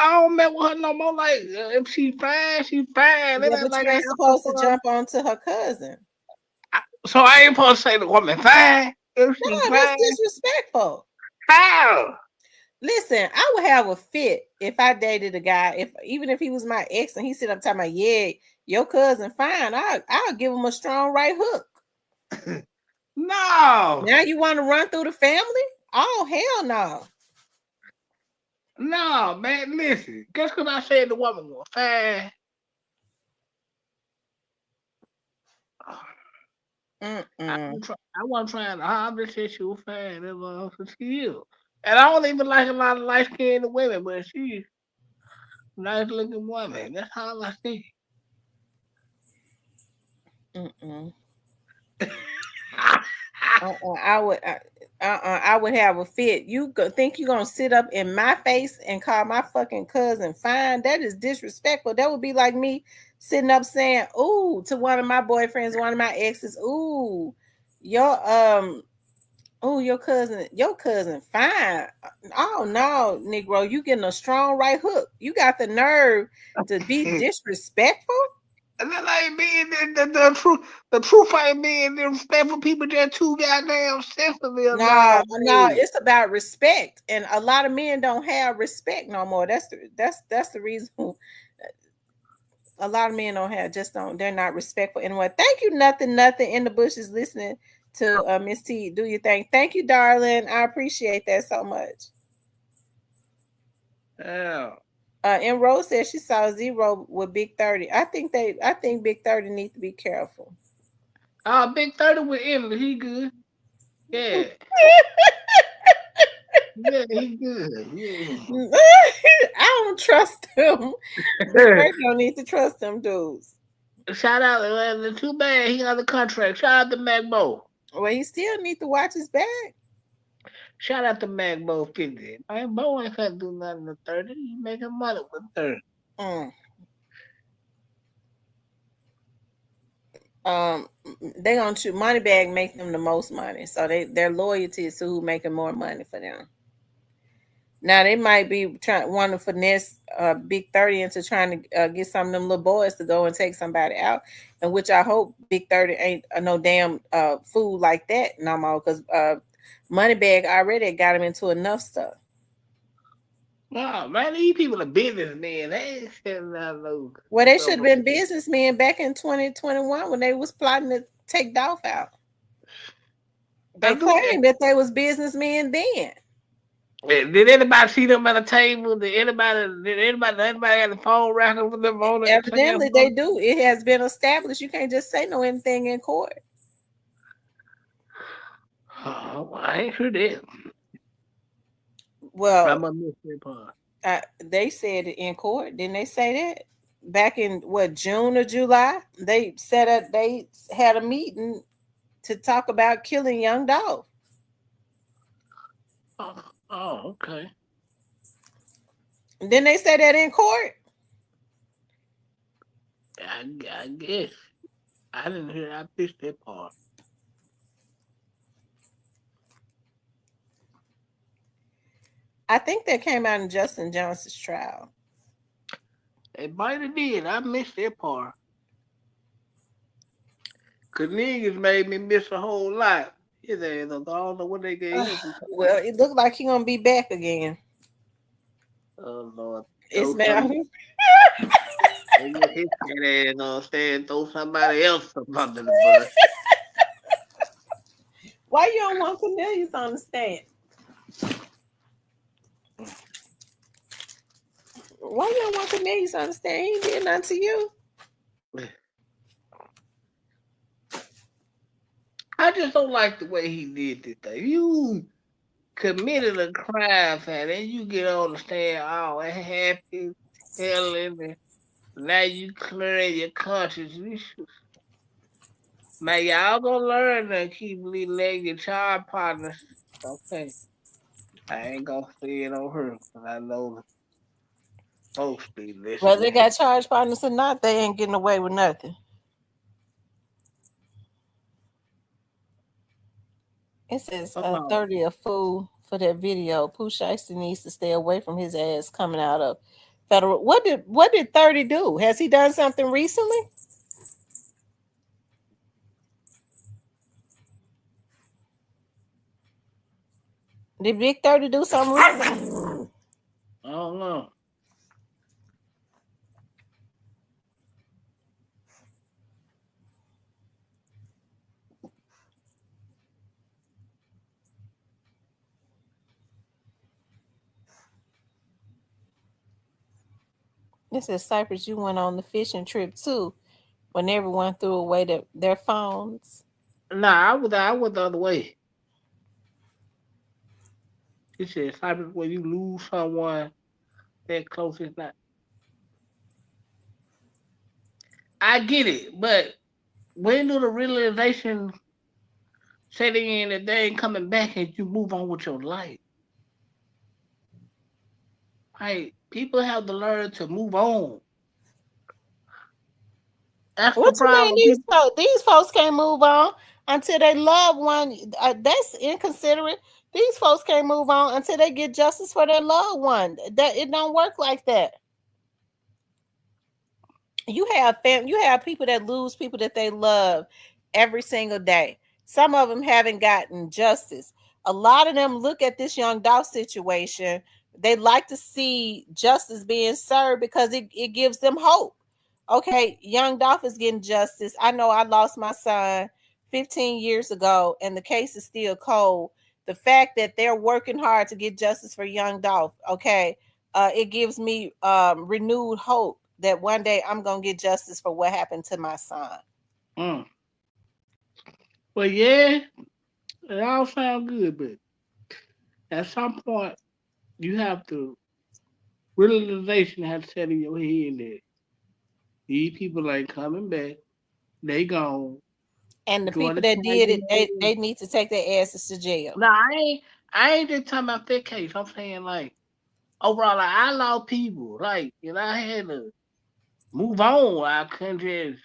don't met with her no more. Like if she fine, she fine. Yeah, but you ain't supposed to jump onto her cousin. So I ain't supposed to say the woman fine. If she No, fine. that's disrespectful. How? Listen, I would have a fit if I dated a guy, even if he was my ex and he said, I'm talking about, yeah, your cousin fine. I'll give him a strong right hook. No. Now you want to run through the family? Oh, hell no. No, man, listen. Just because I said the woman was fine. I wasn't trying to harm this shit. She was fine. That's all she is. And I don't even like a lot of light skinned women, but she's a nice looking woman. That's all I see. I would have a fit. You think you're gonna sit up in my face and call my fucking cousin fine? That is disrespectful. That would be like me sitting up saying, "Ooh," to one of my boyfriends, one of my exes, "Ooh, your cousin fine." Oh no, Negro, you getting a strong right hook. You got the nerve to be disrespectful. And that ain't being the truth. The truth ain't being disrespectful. People just too goddamn sensitive. No, it's about respect, and a lot of men don't have respect no more. That's the reason. A lot of men they're not respectful anymore. Thank you, nothing in the bushes listening to Miss T. Do your thing. Thank you, darling. I appreciate that so much. Yeah. And Rose said she saw Zero with Big 30. I think Big 30 need to be careful. Big 30 with Emily, he good. Yeah. Yeah, he good. Yeah. I don't trust him. They don't need to trust them dudes. Shout out, too bad he got the contract. Shout out to Magbo. Well, he still need to watch his back. Shout out to Magbo 50. Magbo ain't finna do nothing with 30. He's making money with 30. They gonna choose Moneybag make them the most money, so their loyalty is to who making more money for them. Now they might be wanting to finesse Big 30 into trying to get some of them little boys to go and take somebody out, and which I hope Big 30 ain't no damn fool like that no more, because Moneybag already got him into enough stuff. Oh man, these people are businessmen. They should not know. Well, they should have been businessmen back in 2021 when they was plotting to take Dolph out. They claimed that they was businessmen then. Did anybody see them at a table? Did anybody have the phone record with them on it? Evidently, they do. It has been established. You can't just say no anything in court. Oh, I ain't heard that. Well, they said it in court. Didn't they say that? Back in June or July, they had a meeting to talk about killing young Dolph. Oh, okay. And then they say that in court. I guess I didn't hear. I missed that part. I think that came out in Justin Johnson's trial. It might have did. I missed that part. Cause niggas made me miss a whole lot. His ass, I don't know what they gave him. Well, it looked like he gonna be back again. Oh Lord, It's throw man. somebody. They get his fat ass on stand, throw somebody else up under the bus. Why you don't want Cornelius on the stand? Why you don't want Cornelius on the stand? He ain't did nothing to you. I just don't like the way he did this thing. You committed a crime, and then you get on the stand all happy, telling me now you clearing your conscience. Man, y'all gonna learn to keep letting your child partners. Okay, I ain't gonna say it on her, but I know the folks be Whether they listening. got charge partners or not, they ain't getting away with nothing. It says Hold on. 30 a fool for that video. Pooh Shiesty needs to stay away from his ass coming out of federal. What did 30 do? Has he done something recently? Did Big 30 do something recently? I don't know. This says Cypress, you went on the fishing trip too when everyone threw away their phones. Nah, I was the other way. He said, Cypress, when you lose someone that close, it's not. I get it, but when do the realization set in that they ain't coming back and you move on with your life? Like, people have to learn to move on. That's the What you mean problem. People, these folks can't move on until they love one? That's inconsiderate. These folks can't move on until they get justice for their loved one. That it don't work like that. You have people that lose people that they love every single day. Some of them haven't gotten justice. A lot of them look at this young Dolph situation. They like to see justice being served because it gives them hope. Okay, young Dolph is getting justice. I know I lost my son 15 years ago and the case is still cold. The fact that they're working hard to get justice for young Dolph, okay, it gives me renewed hope that one day I'm gonna get justice for what happened to my son. mm. But yeah, it all sound good, but at some point you have to realization has to set in your head that these people ain't coming back. They gone. And the Join people the that tribe did you it, know. they need to take their asses to jail. Nah, I ain't just talking about that case. I'm saying like overall, like I lost people. Like, I had to move on. I couldn't just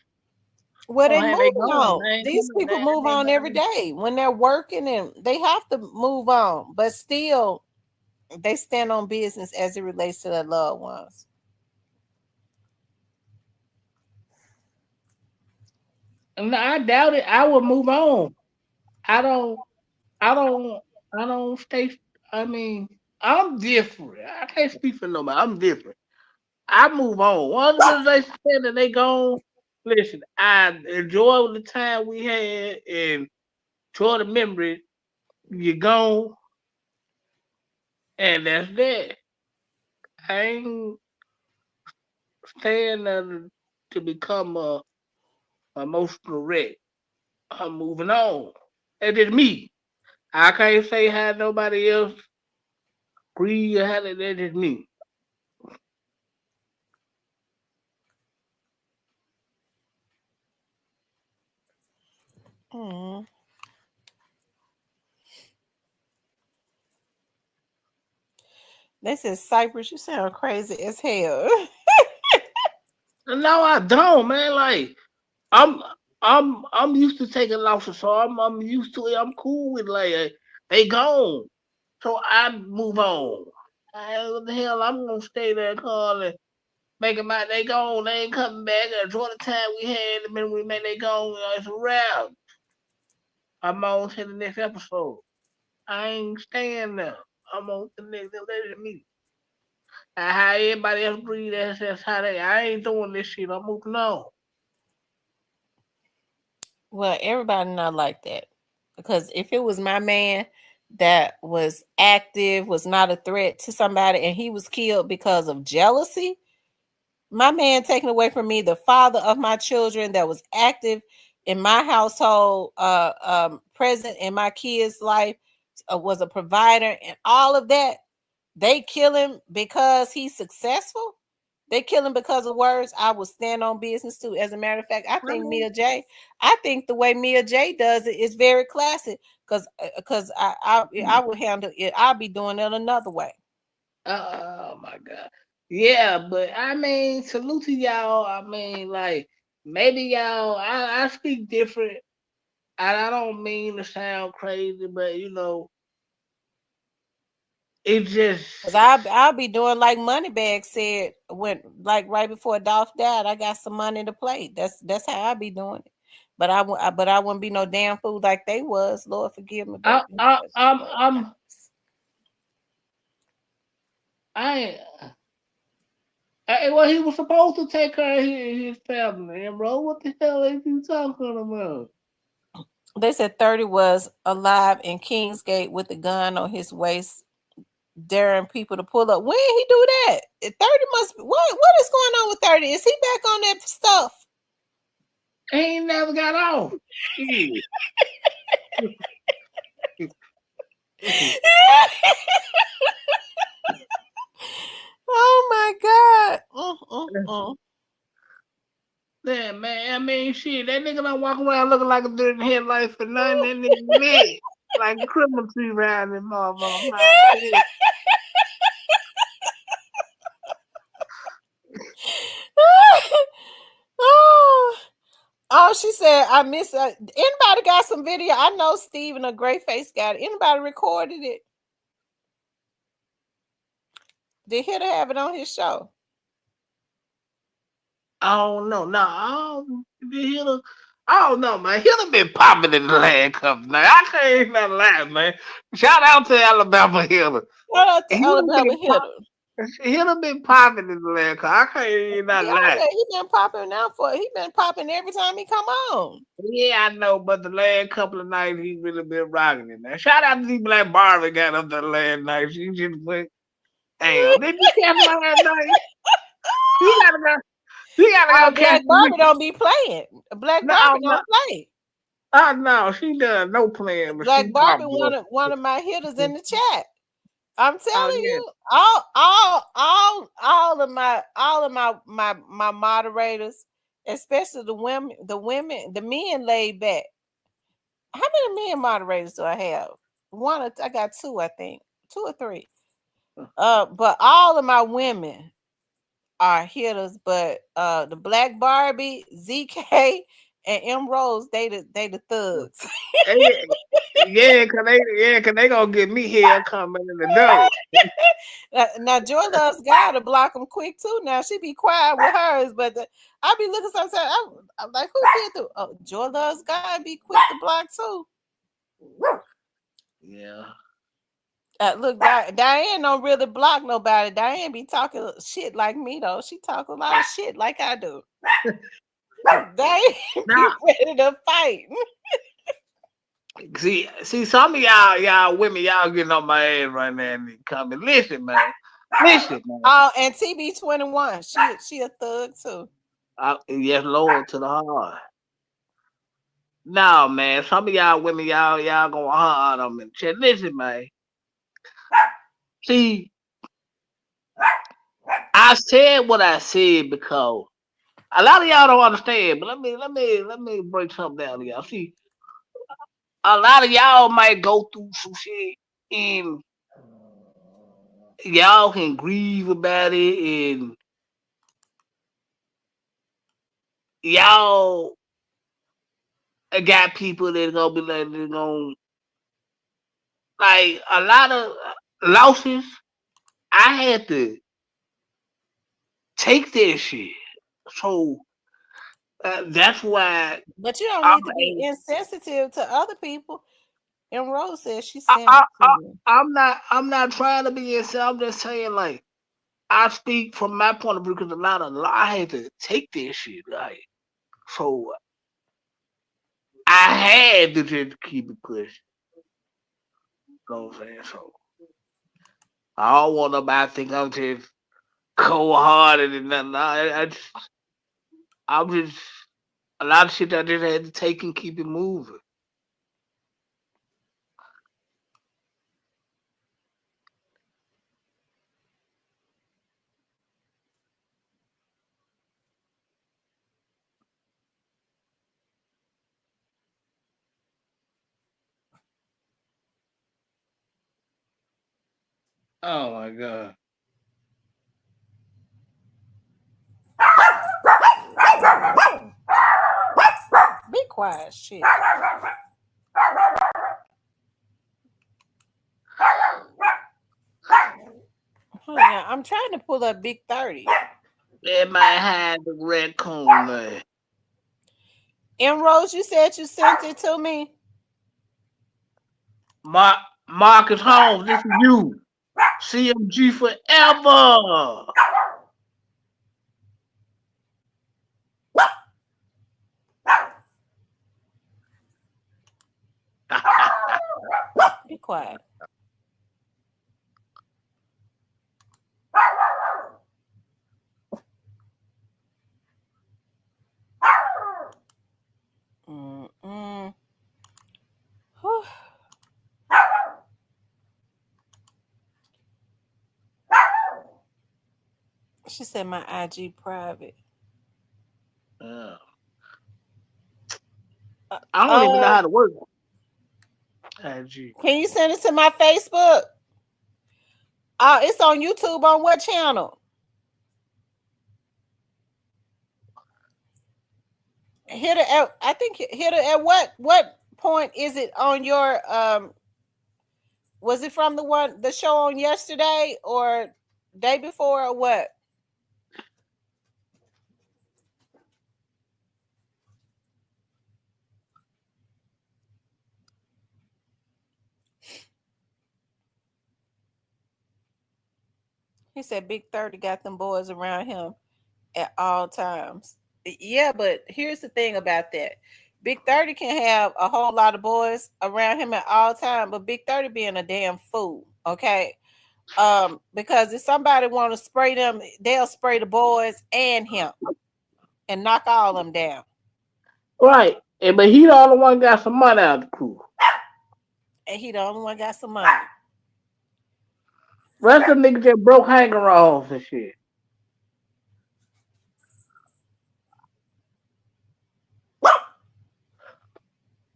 Well, oh they hey, they moving gone. on. They ain't These coming. people move on every day when they're working, and they have to move on. But still, they stand on business as it relates to their loved ones. And I doubt it. I would move on. I don't. I don't. I don't stay. I mean, I'm different. I can't speak for nobody. I'm different. I move on. Once the realization said that they gone, listen, I enjoy the time we had and enjoy the memory. You gone, and that's that. I ain't staying to become a emotional wreck. I'm moving on. That is me. I can't say how nobody else agree or how that is me. Mm. They said Cypress, you sound crazy as hell. No, I don't, man. Like I'm I'm used to taking losses, so I'm used to it. I'm cool with like they gone. So I move on. What the hell? I'm gonna stay there calling, making my they gone. They ain't coming back. Enjoy the time we had. The minute we make they gone, it's a wrap. I'm on to the next episode. I ain't staying there. I'm on to the next episode. Me. How everybody else breathe. That's how they. I ain't doing this shit. I'm moving on. Well, everybody not like that. Because if it was my man that was active, was not a threat to somebody, and he was killed because of jealousy, my man taking away from me the father of my children that was active in my household, present in my kids' life, was a provider, and all of that, they kill him because he's successful. They kill him because of words. I will stand on business too. As a matter of fact, I think Mia J. I think the way Mia J. does it is very classic. Because I would handle it. I'll be doing it another way. Oh my god. Yeah, but I mean, salute to y'all. I mean, like maybe y'all. I speak different, and I don't mean to sound crazy, but it just. Cause I'll be doing like Moneybag said when like right before Dolph died. I got some money to play. That's how I be doing it. But I wouldn't be no damn fool like they was. Lord forgive me, but I, I, I'm, I'm, I. Well, he was supposed to take care of his family, and bro, what the hell is you talking about? they said 30 was alive in Kingsgate with a gun on his waist, daring people to pull up. When he do that? 30 must be what is going on with 30? Is he back on that stuff? He ain't never got off. Shit. Oh my God. Yeah, man. I mean, shit. That nigga don't walk around looking like a deer in headlights for nothing. That nigga lit like a Christmas tree around this motherfucker. Man, shit. Oh, oh, she said, I miss anybody got some video? I know Steven, a great face, got it. Anybody recorded it? Did he have it on his show? I don't know. No, I don't know, man. He'll have been popping in the last couple nights. I can't even lie, man. Shout out to Alabama Hitter. Shout out to He'll have Alabama been Hitter. He'll have been popping in the last couple. I can't even lie. He been popping now he been popping every time he come on. Yeah, I know, but the last couple of nights he really been rocking it, man. Shout out to the Black Barbie got up there last night. She just went, damn, did you catch my last night? He gotta go. He gotta go catch Black Barbie don't be playing. Black no, Barbie no, don't play. no, she does no playing, but Black she Barbie popped one of my hitters in the chat. I'm Oh telling yeah. you, all of my moderators, especially the men laid back. How many men moderators do I have? I got two, I think, 2 or 3. But all of my women are hitters, but the Black Barbie, ZK, and M Rose, they the thugs. Yeah, cause they gonna get me here coming in the door. Now Joy Loves God to block them quick too. Now she be quiet with hers, but I be looking sometimes. I'm like, who did the? Oh, Joy Loves God be quick to block too. Yeah. Look, Diane don't really block nobody. Diane be talking shit like me though. She talk a lot of shit like I do. Diane be Now, ready to fight. see, some of y'all women, y'all getting on my ass right now and coming. Listen, man. Listen, man. Oh, and TB21, she a thug too. Yes, Lord to the heart. No, man. Some of y'all women, y'all gonna hard on me. Listen, man. See, I said what I said because a lot of y'all don't understand. But let me break something down to y'all. See, a lot of y'all might go through some shit and y'all can grieve about it and y'all got people that gonna be like they're gonna like a lot of losses. I had to take that shit. So that's why But you don't I'm need to be a, insensitive to other people. And Rose says she I, sent I, it to I, you. I'm not trying to be insane. I'm just saying like I speak from my point of view because I had to take this shit like so I had to just keep it pushing. You know what I'm saying? So I don't want nobody to think I'm just cold hearted and nothing. I'm just a lot of shit I just had to take and keep it moving. Oh my god. Be quiet, shit. Hold on, I'm trying to pull up Big 30. They might have the raccoon there. And Rose, you said you sent it to me. Mark Marcus Holmes, this is you. CMG forever. Be quiet. Mm-mm. Whew. She said my IG private. Yeah. Uh, I don't even know uh, how to work. IG. can you send it to my Facebook? It's on YouTube. On what channel? Hit it at. I think hit it at what point is it on your Was it from the show on yesterday or day before or what? He said Big 30 got them boys around him at all times. Yeah, but here's the thing about that. Big 30 can have a whole lot of boys around him at all times, but Big 30 being a damn fool, okay? Because if somebody want to spray them, they'll spray the boys and him and knock all them down. Right. But he the only one got some money out of the crew. And he the only one got some money. Rest of them niggas just broke hanger rolls and shit.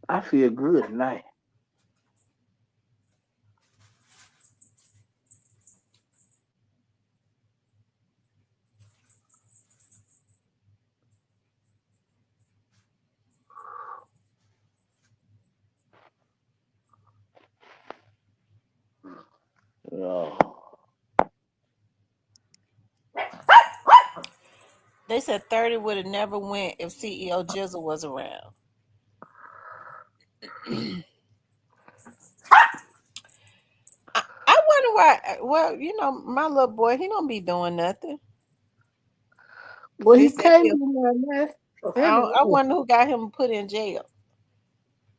I feel good tonight. Oh. They said 30 would have never went if CEO Jizzle was around. I wonder why. Well, my little boy, he don't be doing nothing. Well, They he said can't he. be like that. I wonder who got him put in jail.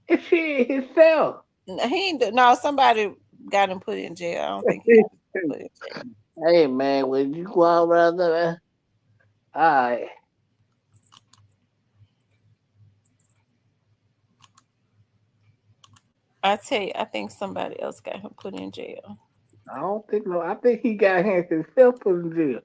It's shit himself. He ain't. No, somebody got him put in jail. I don't think he got put in jail. Hey man, when you go out around there, alright. I tell you, I think somebody else got him put in jail. I don't think no. I think he got hands himself put in jail.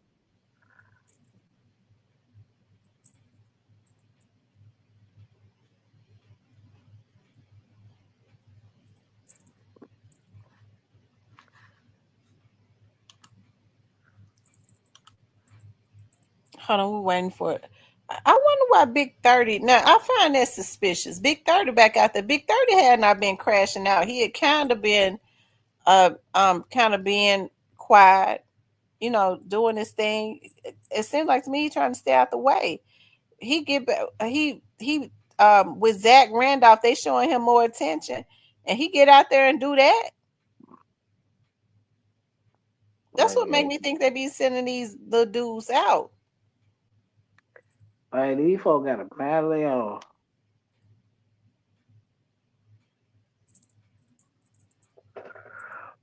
Hold on, we're waiting for it. I wonder why Big 30. Now I find that suspicious. Big 30 back out there. Big 30 had not been crashing out. He had kind of been kind of being quiet. doing this thing. It seems like to me he's trying to stay out the way. With Zach Randolph, they showing him more attention, and he get out there and do that. That's what made me think they be sending these little dudes out. Hey, these folks got a badly on.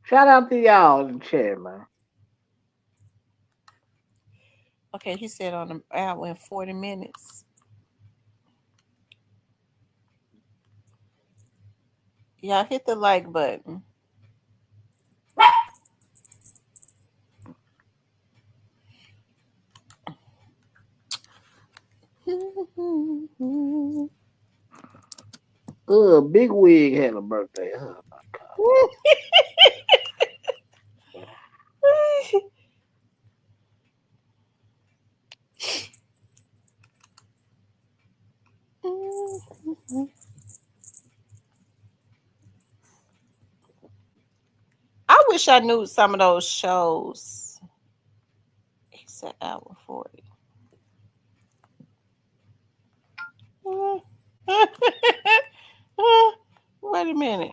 Shout out to y'all in the chat, man. Okay, he said on the hour in 40 minutes. Y'all hit the like button. Big Wig had a birthday. Oh my God. I wish I knew some of those shows. He said hour 40. Wait a minute.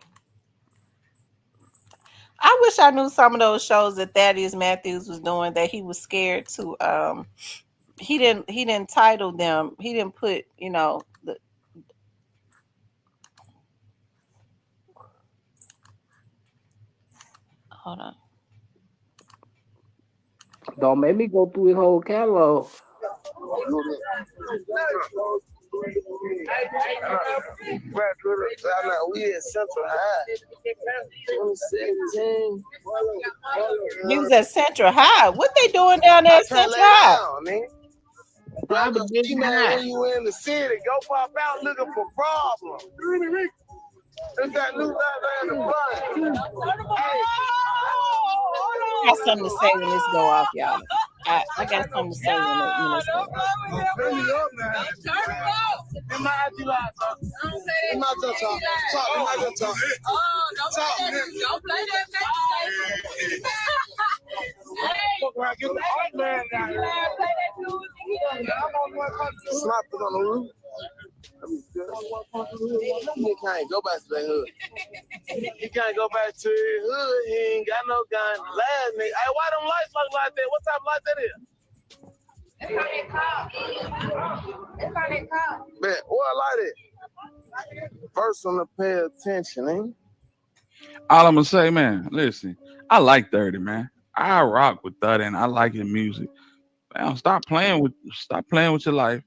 I wish I knew some of those shows that Thaddeus Matthews was doing that he was scared to he didn't title them. He didn't put, hold on. Don't make me go through his whole catalog. We at Central High. 2017. He was at Central High. What they doing down there at Central High? Brother, when you in the city, go pop out looking for problems. There's that new guy in the front. I got something to say when this go off, y'all. I got something to say when this go off. Don't play that. Slapped it on the roof. He can't go back to the hood. He can't go back to his hood. He ain't got no gun. Last nigga. Hey, why them lights look like that? What type of light that is? It's on that car. Bet, what light it? First one to pay attention, ain't? All I'm gonna say, man, listen, I like 30, man. I rock with 30 and I like his music. Man, stop playing with your life.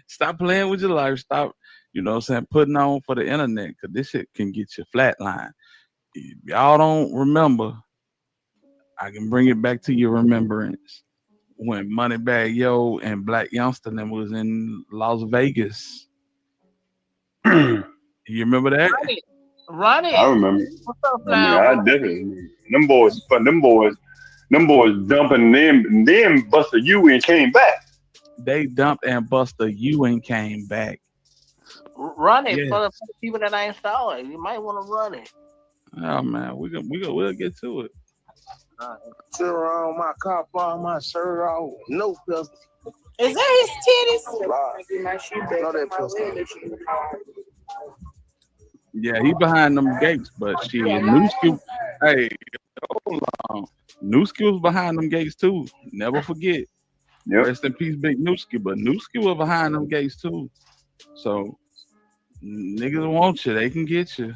Stop playing with your life. Stop, putting on for the internet, because this shit can get you flatline. If y'all don't remember, I can bring it back to your remembrance when Moneybag Yo and Black Youngsta was in Las Vegas. You remember that? Run it. I remember. What's up, I definitely remember. Them boys dumping them, and then Buster U and came back. They dumped and Buster U and came back. Run it for the people that ain't saw it. You might want to run it. Oh man, we'll get to it. Sit around my car, bar, my shirt off, no pistol. Is that his titties? No, that pistol. Yeah, he behind them gates, but she Newski. Hey, hold on. Newski was behind them gates too. Never forget. Yep. Rest in peace, Big Newski. But Newski was behind them gates too. So niggas want you, they can get you.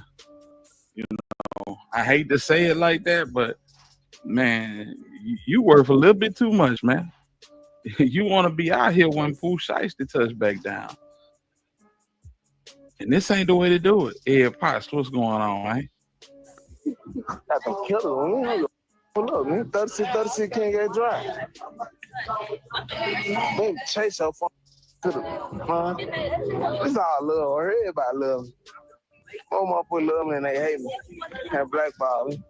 I hate to say it like that, but man, you worth a little bit too much, man. You want to be out here when Pooh Shiesty touch back down. And this ain't the way to do it. Ed Potts, what's going on, man? Got them killers, man. Pull up, man. 36 can't get dry. They chase your phone to the front. It's all love. Everybody love me. Mama put love me and they hate me. Have blackball me.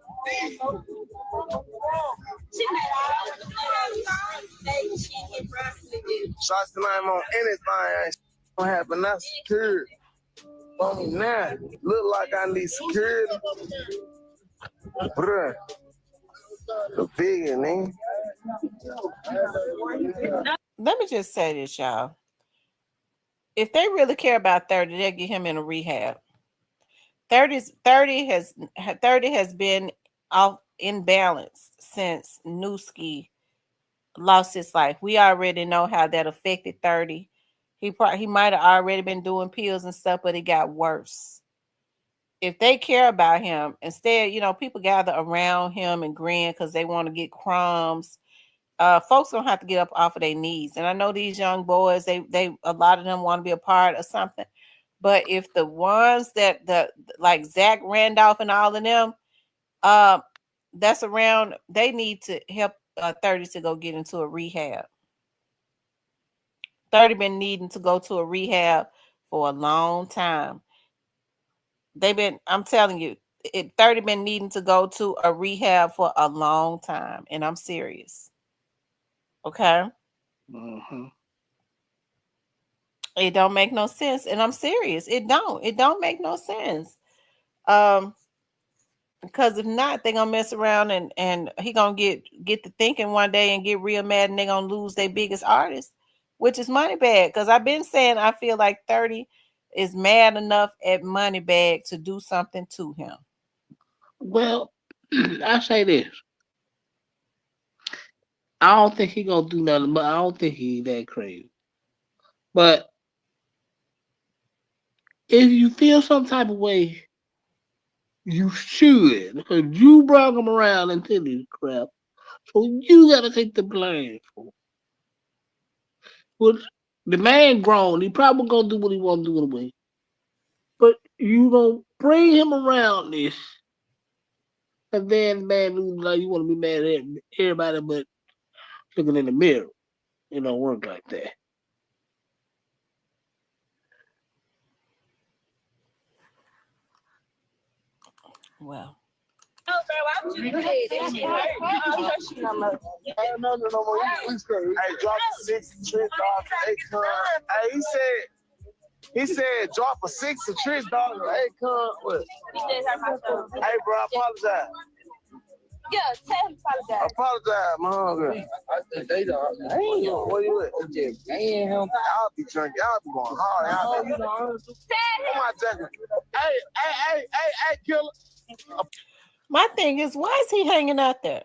Shots tonight on anything ain't gonna happen. That's secure. On me now. Look like I need security. Bruh. The big nigga. Let me just say this, y'all. If they really care about 30, they'll get him in a rehab. 30 has been off in balance since Newski lost his life. We already know how that affected 30. He might have already been doing pills and stuff, but it got worse. If they care about him, instead, people gather around him and grin because they want to get crumbs. Folks don't have to get up off of their knees. And I know these young boys, they a lot of them want to be a part of something. But if the ones that like Zach Randolph and all of them, that's around, they need to help 30 to go get into a rehab. 30 been needing to go to a rehab for a long time. I'm telling you, 30 been needing to go to a rehab for a long time, and I'm serious. Okay. Mm-hmm. It don't make no sense, and I'm serious. It don't make no sense. Because if not, they're gonna mess around and he gonna get to thinking one day and get real mad, and they're gonna lose their biggest artist, which is Moneybagg. Because I've been saying I feel like 30 is mad enough at Moneybagg to do something to him. Well, I say this. I don't think he gonna do nothing, but I don't think he that crazy. But if you feel some type of way, you should, because you brought him around into this crap. So you gotta take the blame for it. Well, the man grown, he probably gonna do what he wanna do anyway. But you don't bring him around this, and then man, like you wanna be mad at everybody but looking in the mirror. It don't work like that. Well, Hey, drop 6 trick dog. He said drop a 6 a trick dog. Hey, come what? Hey, bro, I apologize. Yeah, tell him apologize. Apologize, my hunger. Damn, where you at? Damn, y'all be drinking. Y'all be going hard. Come on, Jack. Hey, killer. my thing is, why is he hanging out there?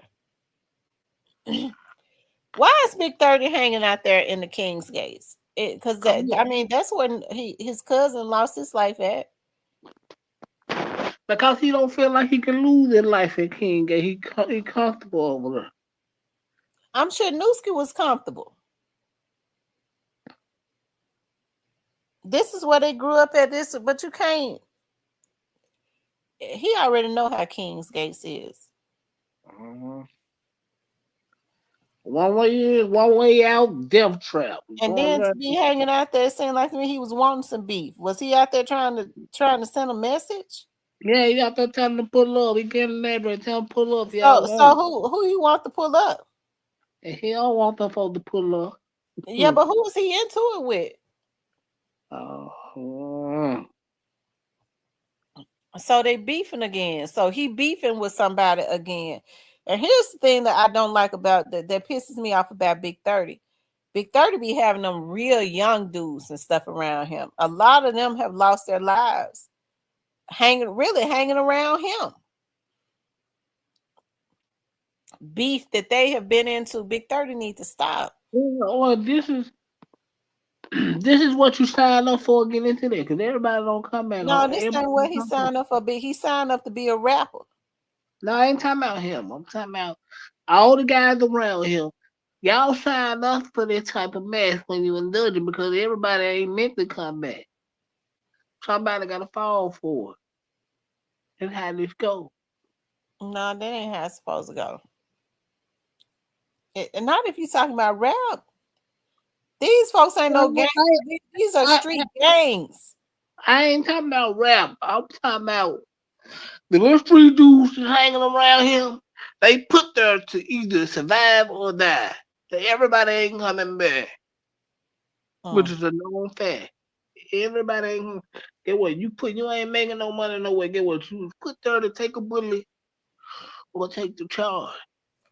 Why is Big 30 hanging out there in the King's Gates? Because that's when his cousin lost his life at. Because he don't feel like he can lose in life at King Gate. He comfortable over there. I'm sure Newski was comfortable. This is where they grew up at. This, but you can't. He already know how King's Gates is. Mm-hmm. One way in, one way out, death trap. And then to be hanging out there, saying like to me, he was wanting some beef. Was he out there trying to send a message? Yeah, he out there telling him to pull up. He get in there and tell him pull up. So who you want to pull up? And he don't want them folks to pull up. Yeah, but who was he into it with? So they beefing again. So he beefing with somebody again. And here's the thing that I don't like about that pisses me off about Big 30. Big 30 be having them real young dudes and stuff around him. A lot of them have lost their lives hanging around him. Beef that they have been into, Big 30 need to stop. Well, this is what you signed up for, get into there, because everybody don't come back. No, this ain't what he signed up for. He signed up to be a rapper. No, I ain't talking about him. I'm talking about all the guys around him. Y'all signed up for this type of mess when you indulge it, because everybody ain't meant to come back. Somebody got to fall for it. That's how this go. No, that ain't how it's supposed to go. And not if you're talking about rap. These folks ain't no gangs. These are street gangs. I ain't talking about rap. I'm talking about the little street dudes hanging around him. They put there to either survive or die. Everybody ain't coming back, which is a known fact. Everybody ain't. Get what you ain't making no money nowhere. Get what you put there to take a bullet or take the charge.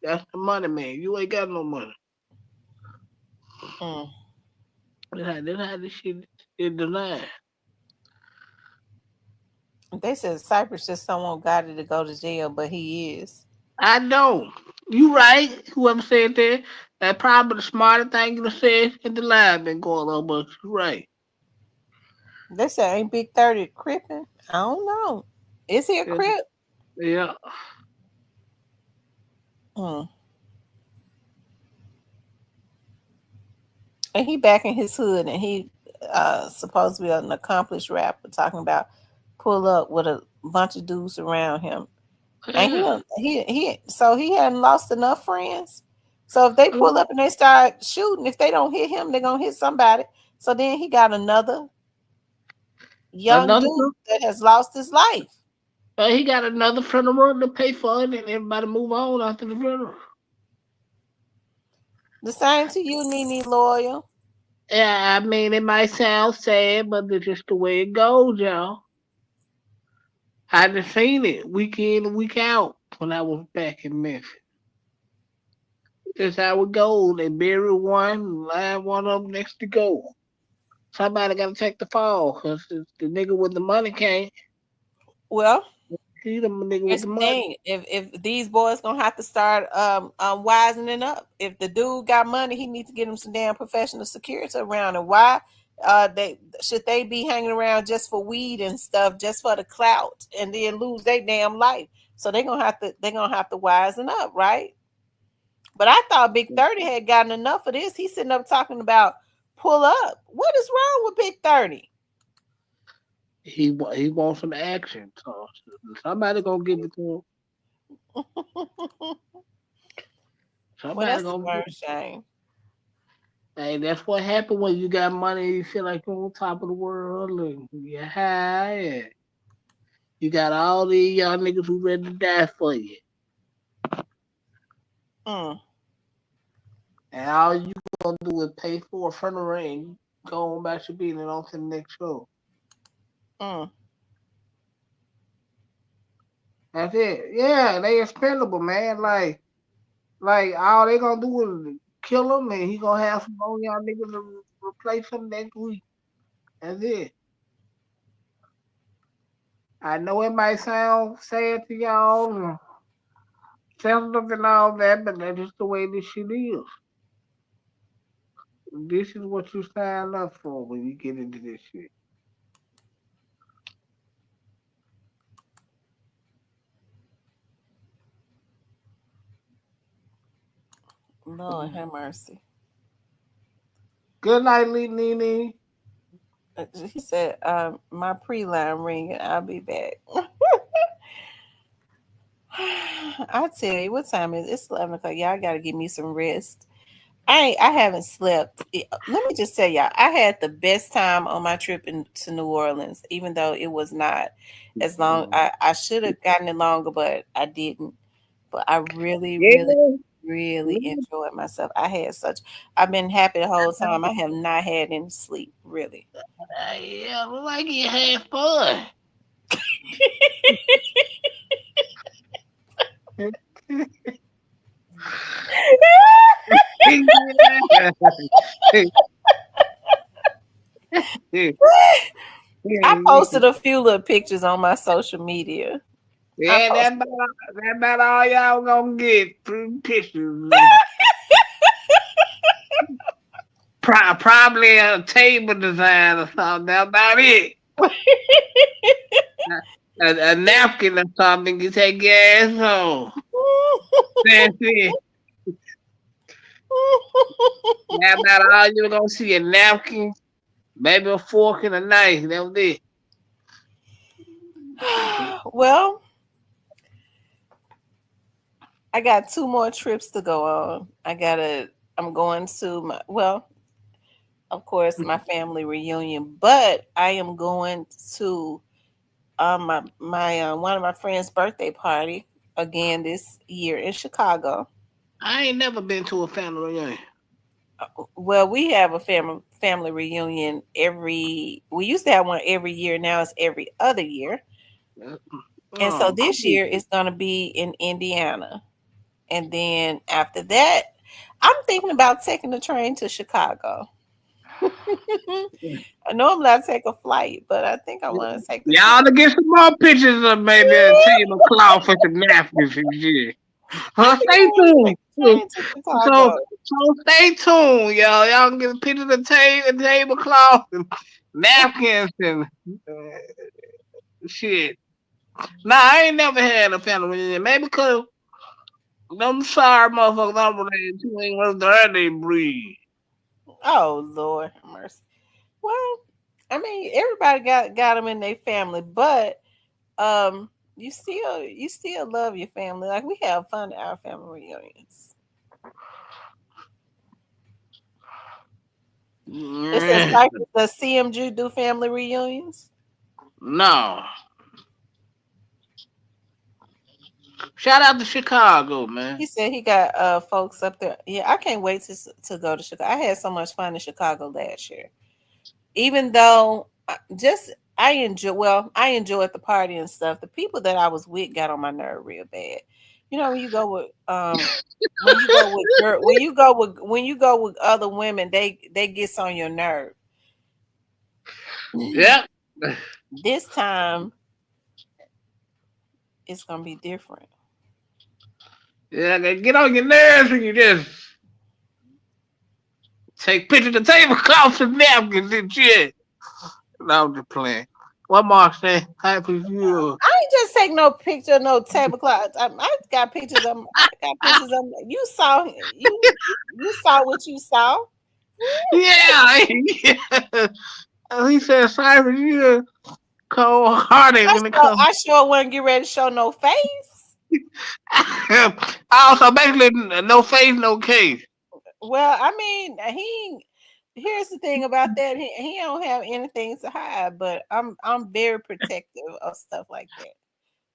That's the money, man. You ain't got no money. Mm. That's how this shit is denied. They said Cypress just someone got it to go to jail, but he is. I know. You right. Whoever said that, that probably the smartest thing you said in the line been going on, but you right. They said ain't Big 30 crippin'? I don't know. Is he a Yeah. crip? Yeah. Mm. And he back in his hood, and he supposed to be an accomplished rapper, talking about pull up with a bunch of dudes around him. And so he hadn't lost enough friends. So if they pull up and they start shooting, if they don't hit him, they're gonna hit somebody. So then he got another young Another dude that has lost his life. he got another funeral to pay for it, and everybody move on after the funeral. The same to you, Nene Loyal. Yeah, I mean it might sound sad, but it's just the way it goes, y'all. I done seen it week in and week out when I was back in Memphis. That's how it goes. They bury one, line one up next to go. Somebody got to take the fall because the nigga with the money can't. Well, He the nigga with here's the the money. thing. If these boys gonna have to start wisening up. If the dude got money, he needs to get him some damn professional security around. And why they be hanging around just for weed and stuff, just for the clout, and then lose their damn life? So they're gonna have to wisen up, right? But I thought Big 30 had gotten enough of this. He's sitting up talking about pull up. What is wrong with Big 30? He wants some action. So somebody gonna give it to him. Well, Somebody that's the gonna give it. worst shame. Hey, that's what happened when you got money and you feel like you're on top of the world and you're high and you got all these young niggas who ready to die for you. Mm, And all you gonna do is pay for a funeral and go on back to being it on to the next show. mm. That's it. Yeah, they expendable, man. Like all they gonna do is kill him, and he gonna have some more young niggas to replace him next week. That's it. I know it might sound sad to y'all, and sensitive and all that, but that's just the way this shit is. This is what you sign up for when you get into this shit. Lord have mercy. Good night, Lee Nene. He said, my pre-line ringing. I'll be back. I tell you, what time is it? It's 11 o'clock. Y'all got to give me some rest. I haven't slept. Let me just tell y'all, I had the best time on my trip to New Orleans, even though it was not as long. I should have gotten it longer, but I didn't. But I really, really, Yeah. really enjoyed myself. I've been happy the whole time. I have not had any sleep, really. Yeah, look like you had fun. I posted a few little pictures on my social media. Yeah, that about all y'all gonna get through pictures. Probably a table design or something. That's about it. A napkin or something you take your ass on. That's it. That's about all you're gonna see, a napkin, maybe a fork and a knife. That was it. Well, I got 2 more trips to go on. I'm going to of course, my family reunion, but I am going to my one of my friends' birthday party again this year in Chicago. I ain't never been to a family reunion. Well, we have a family reunion we used to have one every year. Now it's every other year. And so Oh, this cool. year it's going to be in Indiana. And then after that, I'm thinking about taking the train to Chicago. I know I'm not take a flight, but I think I want to take the Y'all to train. get some more pictures of maybe a tablecloth for some napkins and shit. I Huh, think I stay want to tuned. take the train to So, Chicago. so stay tuned, y'all. Y'all can get pictures of tablecloth and napkins and shit. Nah, I ain't never had a family reunion. Maybe because them sorry motherfuckers I'm related to ain't was there they breed. Oh Lord, have mercy. Well, I mean, everybody got them in their family, but you still love your family. Like we have fun at our family reunions. It says Cypress, does CMG do family reunions? No. Shout out to Chicago, man. He said he got folks up there. Yeah, I can't wait to go to Chicago. I had so much fun in Chicago last year. Even though just I enjoyed the party and stuff. The people that I was with got on my nerve real bad. You know, when you go with when you go with other women, they gets on your nerve. Yeah. This time it's gonna be different. Yeah, they get on your nerves when you just take pictures of tablecloths and napkins and shit. No, I'm just playing. What Mark say? Type of you. I ain't just take no picture, no tablecloth. I got pictures of. I got pictures of. You saw what you saw. Yeah, yeah. He said Cyrus, you cold hearted when it comes. I sure wouldn't get ready to show no face. Also, basically, no face, no case. Well, I mean, here's the thing about that. He don't have anything to hide, but I'm very protective of stuff like that.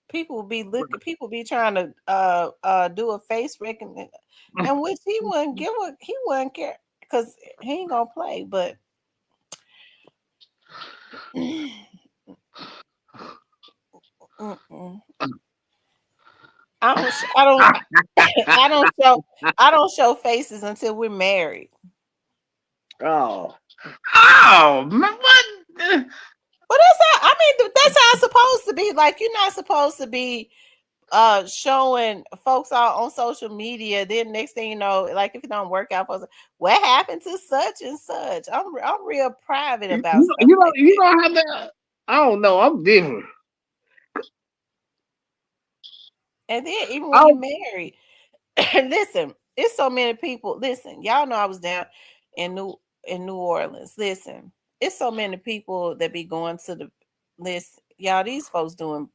People be trying to do a face recognition, and which he wouldn't care because he ain't gonna play. But mm-mm. I don't I don't show I don't show faces until we're married. Oh. Oh, man, what? But that's how it's supposed to be. Like you're not supposed to be showing folks out on social media. Then next thing you know, like if it don't work out for us, what happened to such and such? I'm real private about stuff like You that. don't have to. I don't know. I'm different. And then even when you Oh, married, listen, it's so many people. Listen, y'all know I was down in New Orleans. Listen, it's so many people that be going to the list. Y'all, these folks doing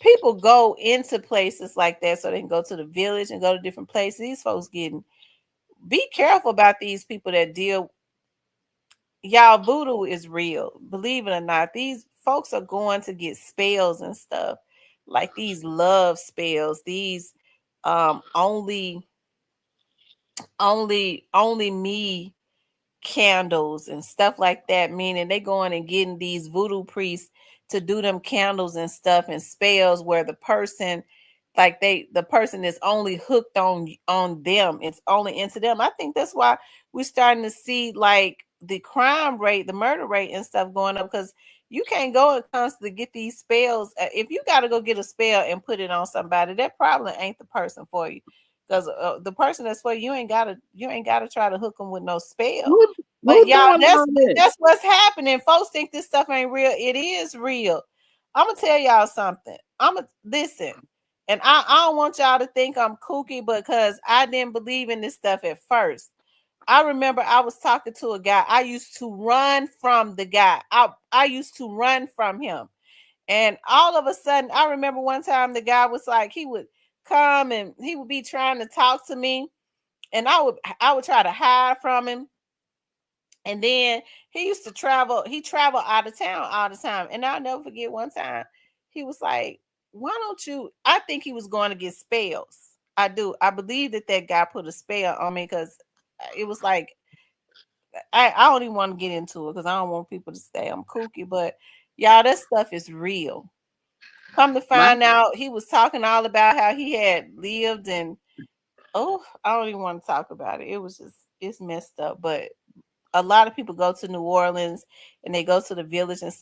people go into places like that so they can go to the village and go to different places. These folks getting be careful about these people that deal. Y'all, voodoo is real. Believe it or not, these folks are going to get spells and stuff like these love spells. These only only me candles and stuff like that, meaning they going and getting these voodoo priests to do them candles and stuff and spells where the person is only hooked on them. It's only into them. I think that's why we're starting to see like the crime rate, the murder rate and stuff going up because you can't go and constantly get these spells. If you got to go get a spell and put it on somebody, that probably ain't the person for you. Because the person that's for you, you ain't gotta try to hook them with no spell. But who y'all, doing all that? that's what's happening. Folks think this stuff ain't real. It is real. I'm gonna tell y'all something. I'm gonna listen, and I don't want y'all to think I'm kooky because I didn't believe in this stuff at first. I remember I was talking to a guy. I used to run from the guy. I used to run from him. And all of a sudden, I remember one time the guy was like, he would come and he would be trying to talk to me, and I would try to hide from him. And then he used to travel. He traveled out of town all the time. And I'll never forget one time he was like, "Why don't you?" I think he was going to get spells. I do. I believe that guy put a spell on me because it was like I don't even want to get into it because I don't want people to say I'm kooky. But y'all, that stuff is real. Come to find out, he was talking all about how he had lived and I don't even want to talk about it. It was just it's messed up. But a lot of people go to New Orleans and they go to the village and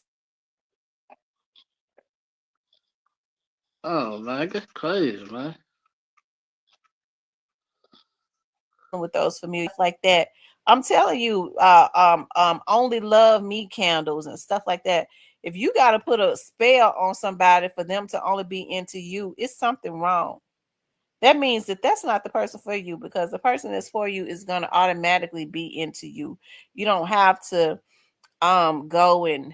Oh man, that's crazy, man. with those familiar like that. I'm telling you, only love me candles and stuff like that. If you got to put a spell on somebody for them to only be into you, it's something wrong. That means that that's not the person for you, because the person that's for you is going to automatically be into you. You don't have to go and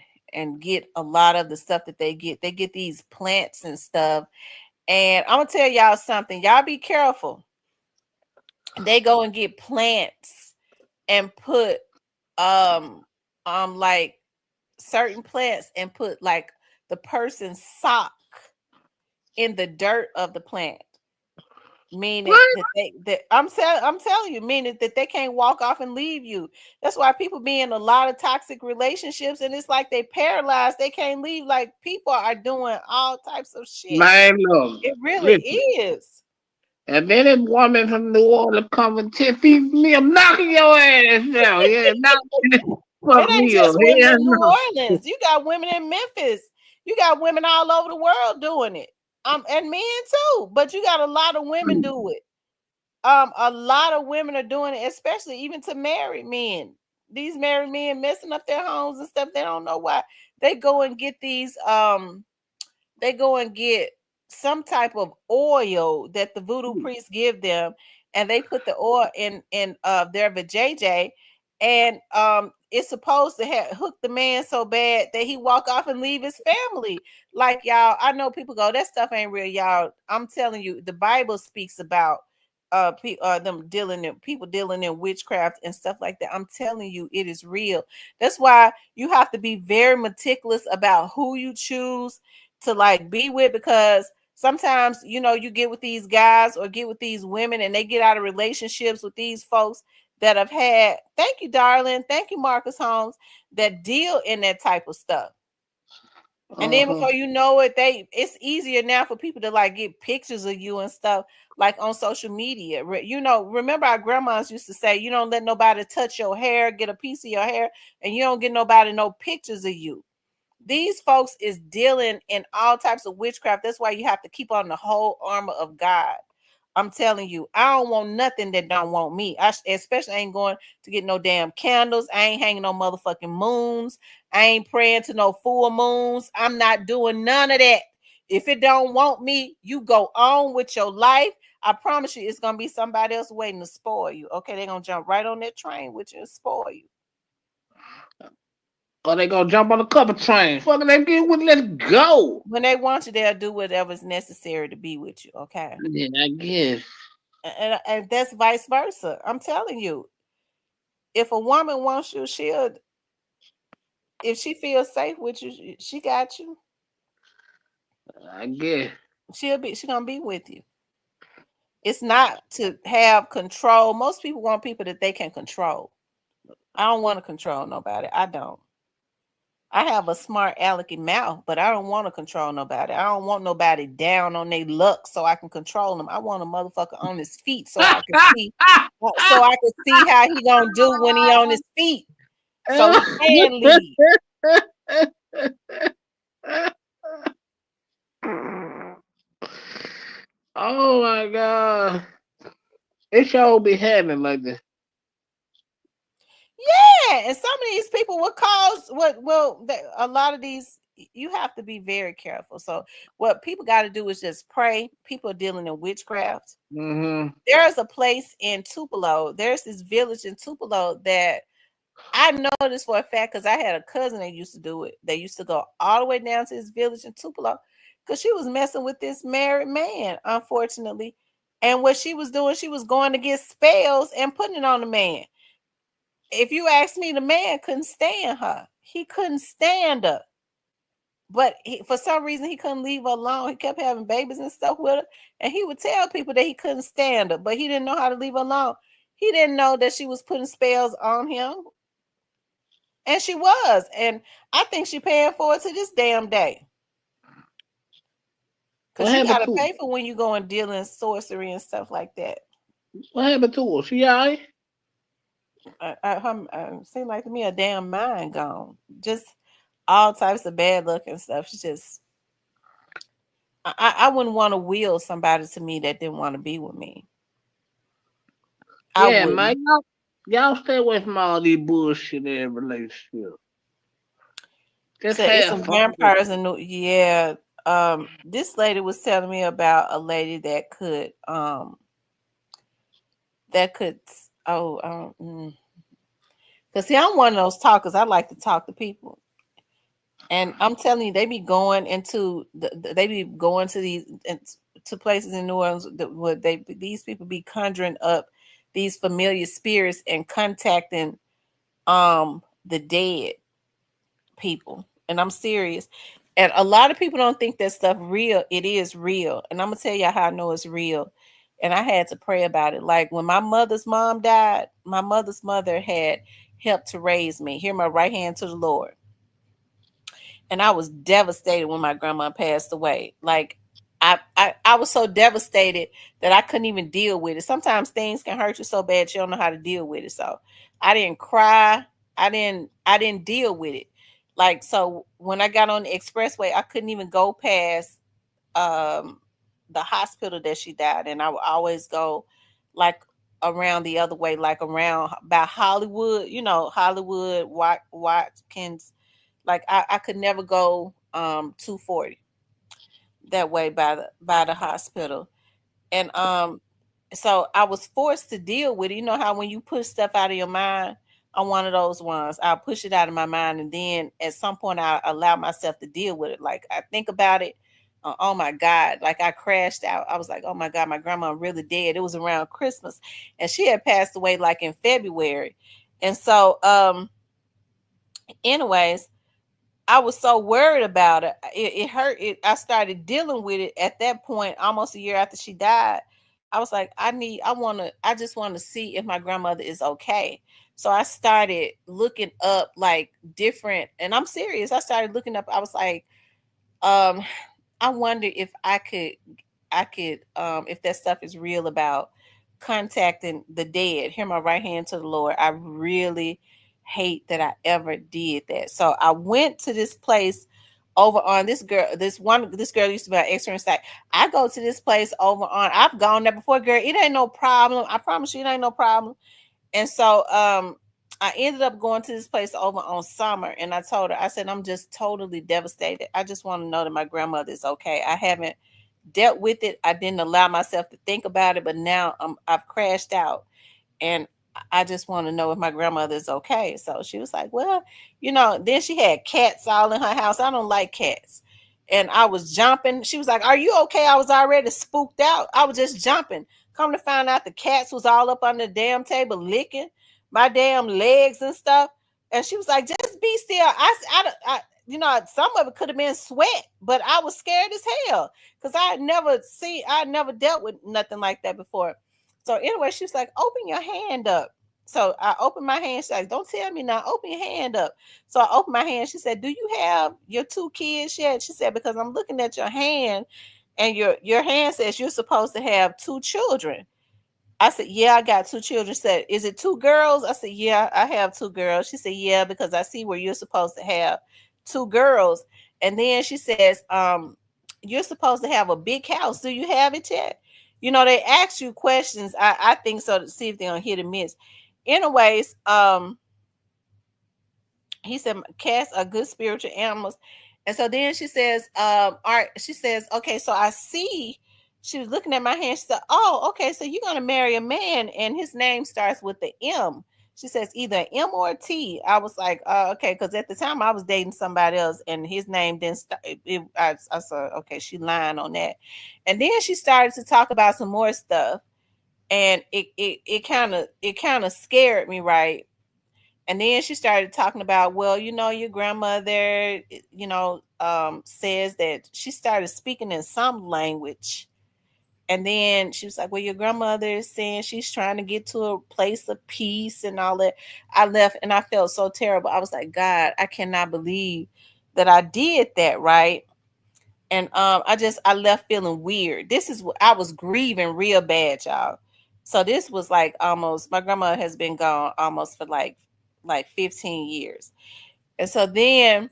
get a lot of the stuff that they get. They get these plants and stuff. And I'm gonna tell y'all something. Y'all be careful. They go and get plants and put like certain plants and put like the person's sock in the dirt of the plant. Meaning that I'm telling you, meaning that they can't walk off and leave you. That's why people be in a lot of toxic relationships, and it's like they paralyzed, they can't leave. Like people are doing all types of shit. Man, look, It really is. And then this woman from New Orleans coming to me, I'm knocking your ass out. Yeah, fuck It ain't me just up. women Yeah, in New no. Orleans. You got women in Memphis. You got women all over the world doing it. And men too. But you got a lot of women do it. A lot of women are doing it, especially even to married men. These married men messing up their homes and stuff. They don't know why. They go and get these they go and get some type of oil that the voodoo priests give them, and they put the oil in their vajayjay, and it's supposed to hook the man so bad that he walk off and leave his family. Like, y'all, I know people go, that stuff ain't real, y'all. I'm telling you, the Bible speaks about them people dealing in witchcraft and stuff like that. I'm telling you, it is real. That's why you have to be very meticulous about who you choose to like be with, because sometimes you get with these guys or get with these women and they get out of relationships with these folks that have had, thank you darling, thank you Marcus Holmes, that deal in that type of stuff. And then before you know it, it's easier now for people to like get pictures of you and stuff like on social media. Remember our grandmas used to say, you don't let nobody touch your hair, get a piece of your hair, and you don't get nobody no pictures of you. These folks is dealing in all types of witchcraft. That's why you have to keep on the whole armor of God. I'm telling you, I don't want nothing that don't want me. I especially ain't going to get no damn candles. I ain't hanging no motherfucking moons. I ain't praying to no full moons. I'm not doing none of that. If it don't want me, you go on with your life. I promise you, it's gonna be somebody else waiting to spoil you. Okay, they're gonna jump right on that train with you and spoil you. Or they gonna jump on a couple trains. Fucking they get with, let's go. When they want you, they'll do whatever's necessary to be with you. Okay. Yeah, I guess. And that's vice versa. I'm telling you, if a woman wants you, if she feels safe with you, she got you. I guess. She's gonna be with you. It's not to have control. Most people want people that they can control. I don't want to control nobody. I don't. I have a smart alecky mouth, but I don't want to control nobody. I don't want nobody down on their luck so I can control them. I want a motherfucker on his feet so I can see how he gonna do when he on his feet. So he can lead. Oh my god. It sure be happening like this. Yeah, and some of these people will cause a lot of these, you have to be very careful. So what people got to do is just pray. People are dealing in witchcraft. Mm-hmm. There's a place in Tupelo. There's this village in Tupelo that I know this for a fact because I had a cousin that used to do it. They used to go all the way down to this village in Tupelo because she was messing with this married man, unfortunately. And what she was doing, she was going to get spells and putting it on the man. If you ask me, the man couldn't stand her. He couldn't stand her. But for some reason, he couldn't leave her alone. He kept having babies and stuff with her. And he would tell people that he couldn't stand her, but he didn't know how to leave her alone. He didn't know that she was putting spells on him. And she was. And I think she paying for it to this damn day. Because you got to pay for when you go and deal in sorcery and stuff like that. What happened to her? She all right? Seemed like to me a damn mind gone. Just all types of bad luck and stuff. She just, I wouldn't want to will somebody to me that didn't want to be with me. Yeah, man. Y'all stay away from all these bullshit in relationship. Just so it's have some fun. vampires and this lady was telling me about a lady that could because see, I'm one of those talkers. I like to talk to people. And I'm telling you, they be going into these to places in New Orleans where these people be conjuring up these familiar spirits and contacting the dead people. And I'm serious. And a lot of people don't think that stuff real. It is real. And I'm gonna tell you how I know it's real. And I had to pray about it. Like when my mother's mom died, my mother's mother had helped to raise me. Here, my right hand to the Lord. And I was devastated when my grandma passed away. Like I was so devastated that I couldn't even deal with it. Sometimes things can hurt you so bad you don't know how to deal with it. So I didn't cry. I didn't deal with it. Like, so when I got on the expressway, I couldn't even go past the hospital that she died in. I would always go like around the other way, like around by Hollywood, Hollywood, Watkins. Like I could never go 240 that way by the hospital. And so I was forced to deal with it. You know how when you push stuff out of your mind, I'm one of those ones. I'll push it out of my mind, and then at some point I allow myself to deal with it. Like I think about it. Oh my God, like I crashed out. I was like, oh my God, my grandma really dead. It was around Christmas, and she had passed away like in February. And so anyways, I was so worried about it. It hurt. I started dealing with it at that point, almost a year after she died. I was like, I just want to see if my grandmother is okay. So I started looking up like different, and I'm serious. I started looking up. I was like, I wonder if if that stuff is real about contacting the dead. Here, my right hand to the Lord. I really hate that I ever did that. So I went to this place over on this girl used to be an extra site. I go to this place over on, I've gone there before, girl. It ain't no problem. I promise you, it ain't no problem. And so I ended up going to this place over on Summer, and I told her, I said, I'm just totally devastated. I just want to know that my grandmother is okay. I haven't dealt with it. I didn't allow myself to think about it, but now I've crashed out, and I just want to know if my grandmother is okay. So she was like, well, then she had cats all in her house. I don't like cats. And I was jumping. She was like, are you okay? I was already spooked out. I was just jumping. Come to find out the cats was all up on the damn table licking my damn legs and stuff. And she was like, just be still. I some of it could have been sweat, but I was scared as hell because I never dealt with nothing like that before. So anyway, she was like, open your hand up. So I opened my hand. She's like, don't tell me now. Open your hand up. So I opened my hand. She said, do you have your 2 kids yet? She said, because I'm looking at your hand, and your hand says you're supposed to have 2 children. I said, yeah, I got 2 children. She said, is it 2 girls? I said, yeah, I have 2 girls. She said, yeah, because I see where you're supposed to have 2 girls. And then she says, you're supposed to have a big house. Do you have it yet? They ask you questions. I think so, to see if they're gonna hit and miss. Anyways, he said cats are good spiritual animals. And so then she says, all right, she says, okay, so I see. She was looking at my hand. She said, oh, okay, so you're gonna marry a man and his name starts with the M. She says either an M or a T. I was like, okay, because at the time I was dating somebody else and his name didn't start. I said, okay, she lying on that. And then she started to talk about some more stuff, and it kind of scared me, right? And then she started talking about, well, your grandmother, says that she started speaking in some language. And then she was like, well, your grandmother is saying she's trying to get to a place of peace and all that. I left and I felt so terrible. I was like, God, I cannot believe that I did that, right? And I left feeling weird. This is what I was grieving real bad, y'all. So this was like almost, my grandma has been gone almost for like 15 years. And so then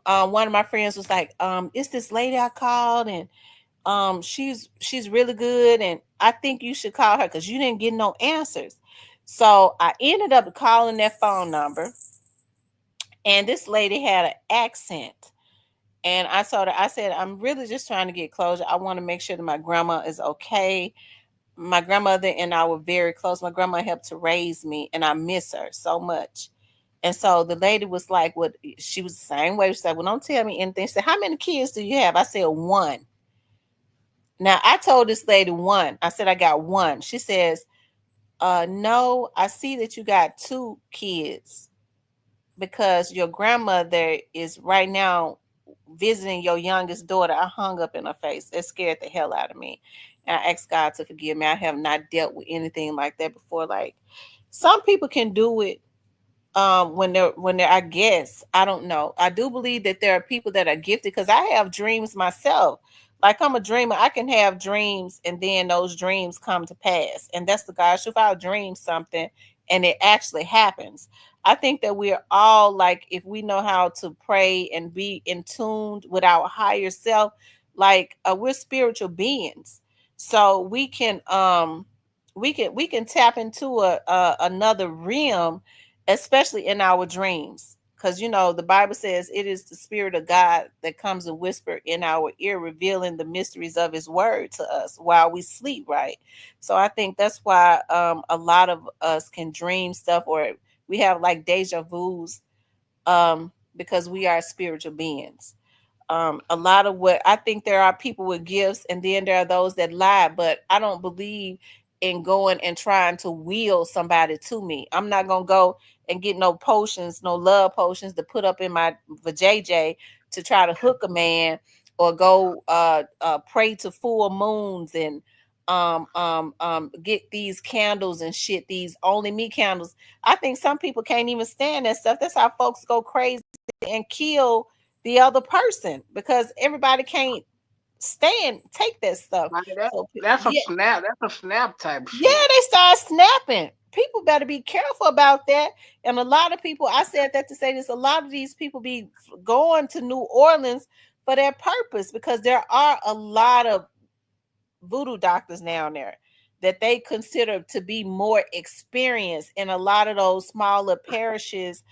one of my friends was like, it's this lady I called, and she's really good, and I think you should call her because you didn't get no answers. So I ended up calling that phone number, and this lady had an accent. And I told her, I said, I'm really just trying to get closure. I want to make sure that my grandma is okay. My grandmother and I were very close. My grandma helped to raise me, and I miss her so much. And so the lady was like, "What?" She was the same way. She said, "Well, don't tell me anything." She said, "How many kids do you have?" I said, "One." Now I told this lady one. I said, "I got one." She says, no, I see that you got two kids because your grandmother is right now visiting your youngest daughter." I hung up in her face. It scared the hell out of me. And I asked God to forgive me. I have not dealt with anything like that before. Like, some people can do it when they're, I guess, I don't know. I do believe that there are people that are gifted because I have dreams myself. Like, I'm a dreamer. I can have dreams and then those dreams come to pass. And that's the God's truth. I'll dream something and it actually happens. I think that we're all like, if we know how to pray and be in tune with our higher self, like we're spiritual beings. So we can tap into a another realm, especially in our dreams. Because the Bible says it is the Spirit of God that comes and whisper in our ear, revealing the mysteries of His Word to us while we sleep, right? So I think that's why a lot of us can dream stuff, or we have like deja vu's, because we are spiritual beings. A lot of what I think, there are people with gifts, and then there are those that lie, but I don't believe in going and trying to will somebody to me. I'm not gonna go and get no potions, no love potions to put up in my vajayjay to try to hook a man, or go pray to full moons and get these candles and shit, these only me candles. I think some people can't even stand that stuff. That's how folks go crazy and kill the other person, because everybody can't take that stuff. Like that, So that's a yeah, snap. That's a snap type yeah, shit. they start snapping. People better be careful about that. And a lot of people, I said that to say this, a lot of these people be going to New Orleans for their purpose, because there are a lot of voodoo doctors down there that they consider to be more experienced in a lot of those smaller parishes,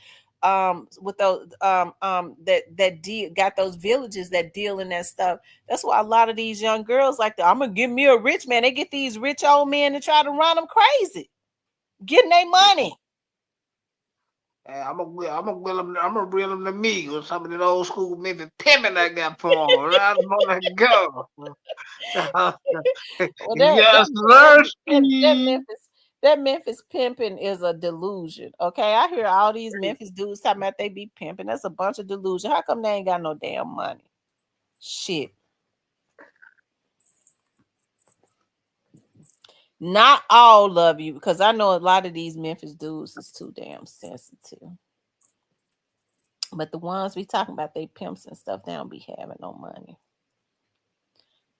with those that deal, got those villages that deal in that stuff. That's why a lot of these young girls like, I'm gonna give me a rich man. They get these rich old men to try to run them crazy, getting their money. And I'm gonna reel them to me with some of the old school Memphis pimping I got for them. Right, I'm gonna go. Well, Yes, thirsty. that Memphis pimping is a delusion. Okay, I hear all these Memphis dudes talking about they be pimping. That's a bunch of delusion. How come they ain't got no damn money? Shit. Not all of you, because I know a lot of these Memphis dudes is too damn sensitive. But the ones we talking about, they pimps and stuff, they don't be having no money.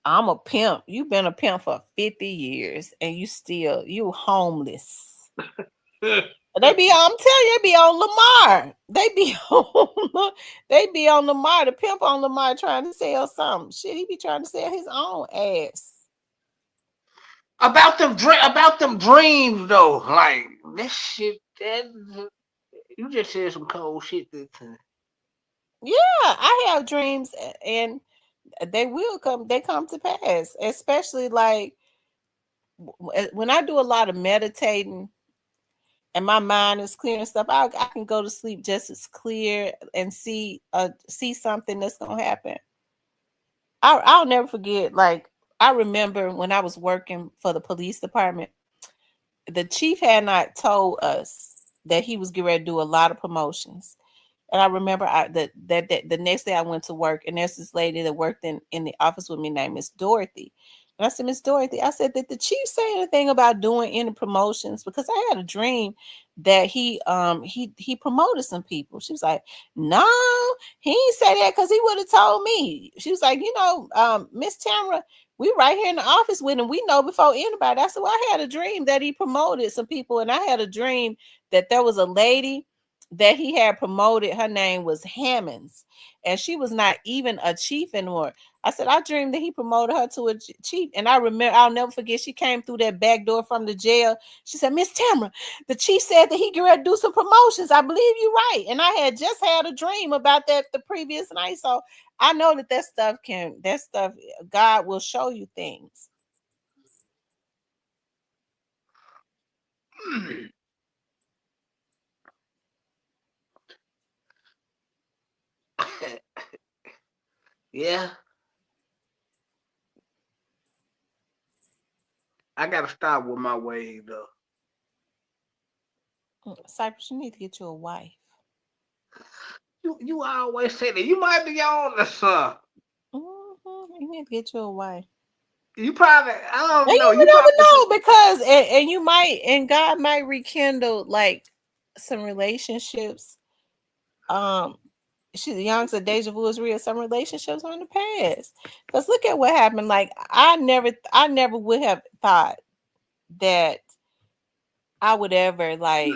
I'm a pimp. You've been a pimp for 50 years and you homeless. They be, I'm telling you, they be on Lamar. They be on Lamar, the pimp on Lamar, trying to sell something. Shit, he be trying to sell his own ass. About them dreams though, like this shit. That you just said some cold shit this time. Yeah, I have dreams, and they come to pass, especially like when I do a lot of meditating and my mind is clear and stuff. I can go to sleep just as clear and see something that's gonna happen. I'll never forget. Like, I remember when I was working for the police department, the chief had not told us that he was getting ready to do a lot of promotions. And I remember the next day I went to work, and there's this lady that worked in the office with me named Miss Dorothy. And I said, Miss Dorothy, I said, did the chief say anything about doing any promotions? Because I had a dream that he promoted some people. She was like, no, he ain't say that because he would have told me. She was like, Miss Tamara, we right here in the office with him. We know before anybody. I said, well, I had a dream that he promoted some people, and I had a dream that there was a lady that he had promoted. Her name was Hammonds, and she was not even a chief anymore. I said, I dreamed that he promoted her to a chief. And I remember, I'll never forget, she came through that back door from the jail. She said, Miss Tamara, the chief said that he could do some promotions. I believe you're right. And I had just had a dream about that the previous night. So I know that stuff, God will show you things. Yeah. I gotta stop with my ways though. Cypress, you need to get you a wife. You always say that. You might be on the son. You need to get you a wife. You probably, I don't know. You never know, because and you might, and God might rekindle like some relationships. She's Youngsta, deja vu is real. Some relationships are in the past. Because look at what happened. Like I never would have thought that I would ever like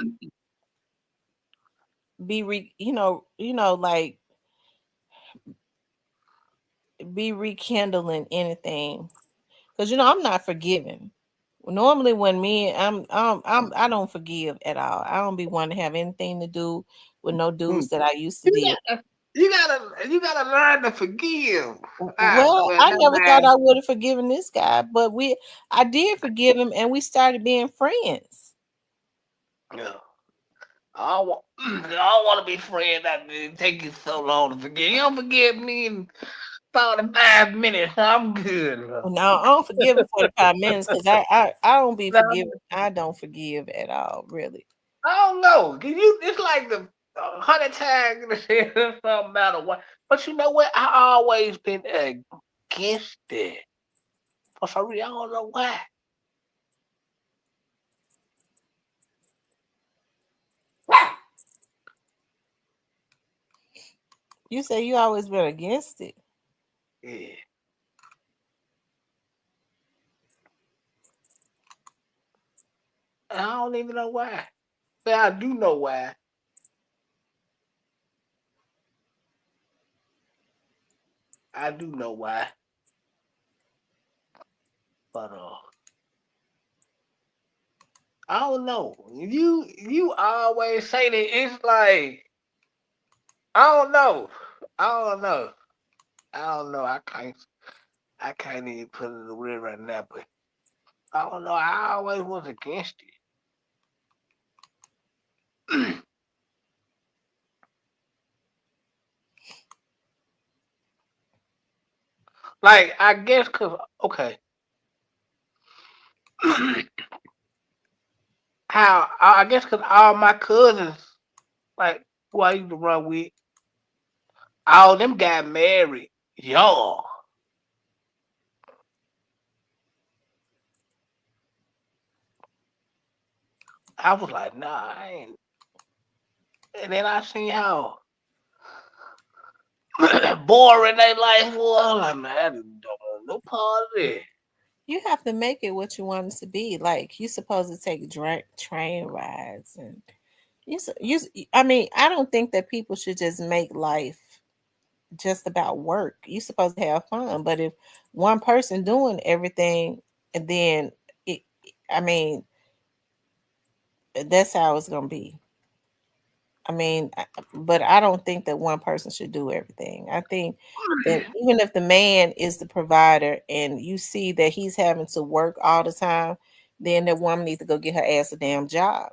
be like be rekindling anything. Because I'm not forgiving. Normally when I don't forgive at all. I don't be wanting to have anything to do with no dudes that I used to deal. You gotta learn to forgive. Well, I never thought I would have forgiven this guy, but I did forgive him, and we started being friends. Yeah. I don't want to be friends. That take you so long to forgive. You don't forgive me in 45 minutes. I'm good. No, I don't forgive him 45 minutes because I don't be forgiving. I don't forgive at all, really. I don't know. It's like the 100 times it doesn't matter what. But you know what? I always been against it. For some reason, I don't know why. You say you always been against it. Yeah. I don't even know why. But I do know why. I do know why. But I don't know. You always say that it's like I don't know. I don't know. I don't know. I can't even put it in the word right now, but I don't know. I always was against it. Like I guess cause okay. How I guess cause all my cousins, like who I used to run with, all them got married young. I was like, nah, I ain't. And then I seen how boring they life was. I'm like, man, I don't want no part of it. You have to make it what you want it to be. Like you supposed to take train rides, and I mean, I don't think that people should just make life just about work. You're supposed to have fun, but if one person doing everything, and then I mean, that's how it's gonna be. I mean, but I don't think that one person should do everything. I think that even if the man is the provider and you see that he's having to work all the time, then that woman needs to go get her ass a damn job.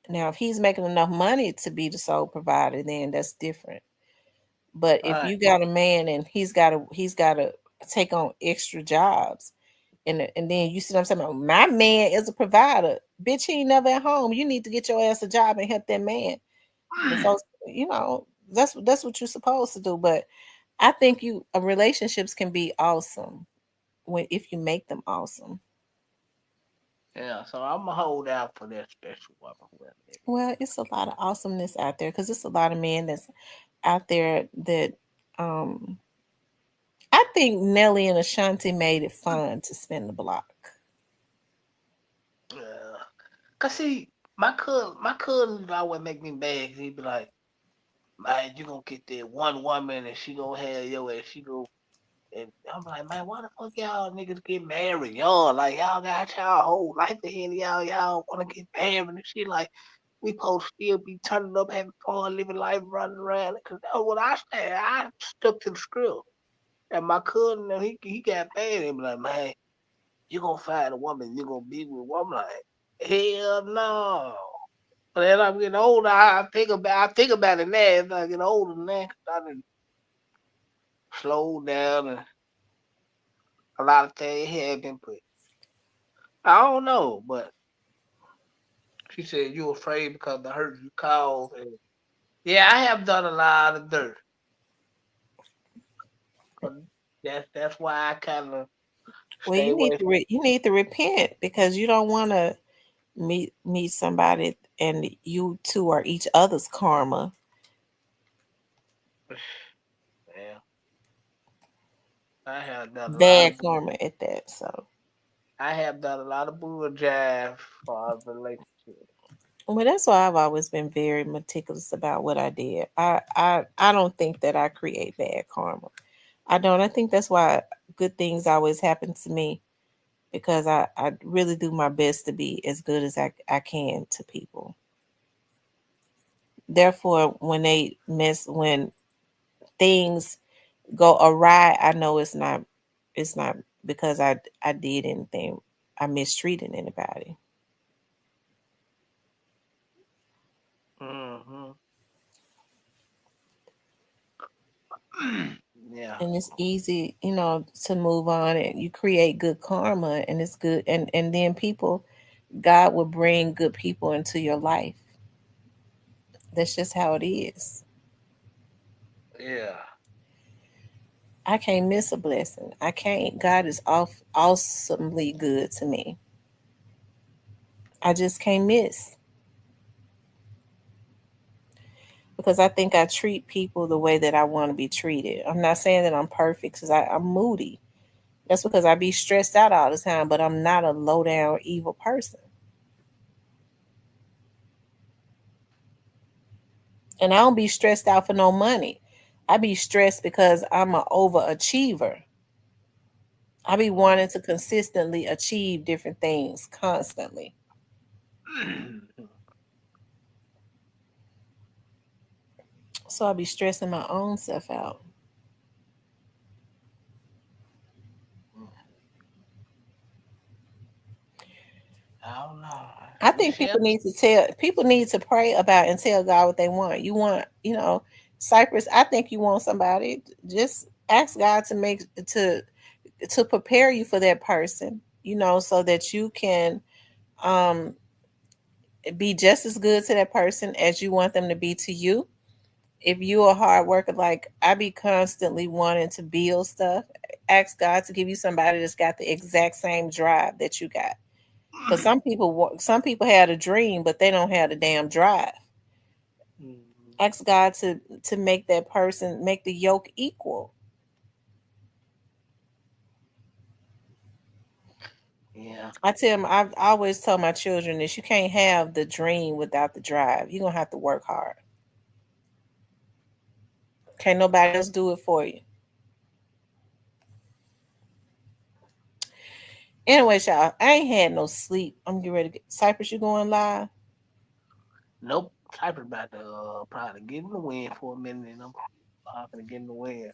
Now, if he's making enough money to be the sole provider, then that's different. But if you got a man and he's got to take on extra jobs, and then you see what I'm saying, my man is a provider, bitch. He ain't never at home. You need to get your ass a job and help that man. Before, that's what you're supposed to do. But I think relationships can be awesome if you make them awesome. Yeah, so I'm gonna hold out for that special woman. Whoever it is. Well, it's a lot of awesomeness out there because it's a lot of men that's out there that um I think Nelly and Ashanti made it fun to spin the block. Yeah. Cause see, my cousin always make me mad. 'Cause he be like, man, you gonna get that one woman and she gonna have your ass. She go, and I'm like, man, why the fuck y'all niggas get married? Y'all like y'all got y'all whole life ahead of y'all wanna get married and she like we supposed to still be turning up, having fun, living life, running around. Cause that's what I said. I stuck to the script. And my cousin, he got mad and be like, man, you gonna find a woman, you gonna be with a woman. Like, hell no. But as I'm getting older, I think about it now. As I get older than that, 'cause I done slowed down and a lot of things have been put. I don't know, but she said you afraid because the hurt you caused. And yeah, I have done a lot of dirt. But that's why I kind of Well, stay away. you need to repent because you don't want to meet somebody and you two are each other's karma. Yeah, I have done a lot Bad of karma at that. So, bull jive for our relationship. well, that's why I've always been very meticulous about what I did. I don't think that I create bad karma. I don't. I think that's why good things always happen to me because I really do my best to be as good as I can to people. Therefore, when things go awry, I know it's not because I did anything. I mistreated anybody. Hmm. Yeah, And it's easy, to move on and you create good karma and it's good and then God will bring good people into your life. That's just how it is. yeah, I can't miss a blessing. I can't. God is awesomely good to me. I just can't miss because I think I treat people the way that I want to be treated. I'm not saying that I'm perfect because I'm moody. That's because I be stressed out all the time, but I'm not a low down evil person. And I don't be stressed out for no money. I be stressed because I'm an overachiever. I be wanting to consistently achieve different things constantly. So I be stressing my own self out. I don't know. I We think shall. people need to pray about and tell God what they want. You want, Cypress, I think you want somebody. Just ask God to prepare you for that person, so that you can um be just as good to that person as you want them to be to you. If you're a hard worker, like I be constantly wanting to build stuff, ask God to give you somebody that's got the exact same drive that you got. Because some people had a dream, but they don't have the damn drive. Mhm. Ask God to make that person make the yoke equal. Yeah. I tell them, I've always told my children this: you can't have the dream without the drive. You're gonna have to work hard. Can't nobody else do it for you. Anyway, y'all, I ain't had no sleep. I'm getting ready to get Cypress. You going live? Nope. Cypress about to probably get in the wind for a minute, and I'm gonna get in the wind.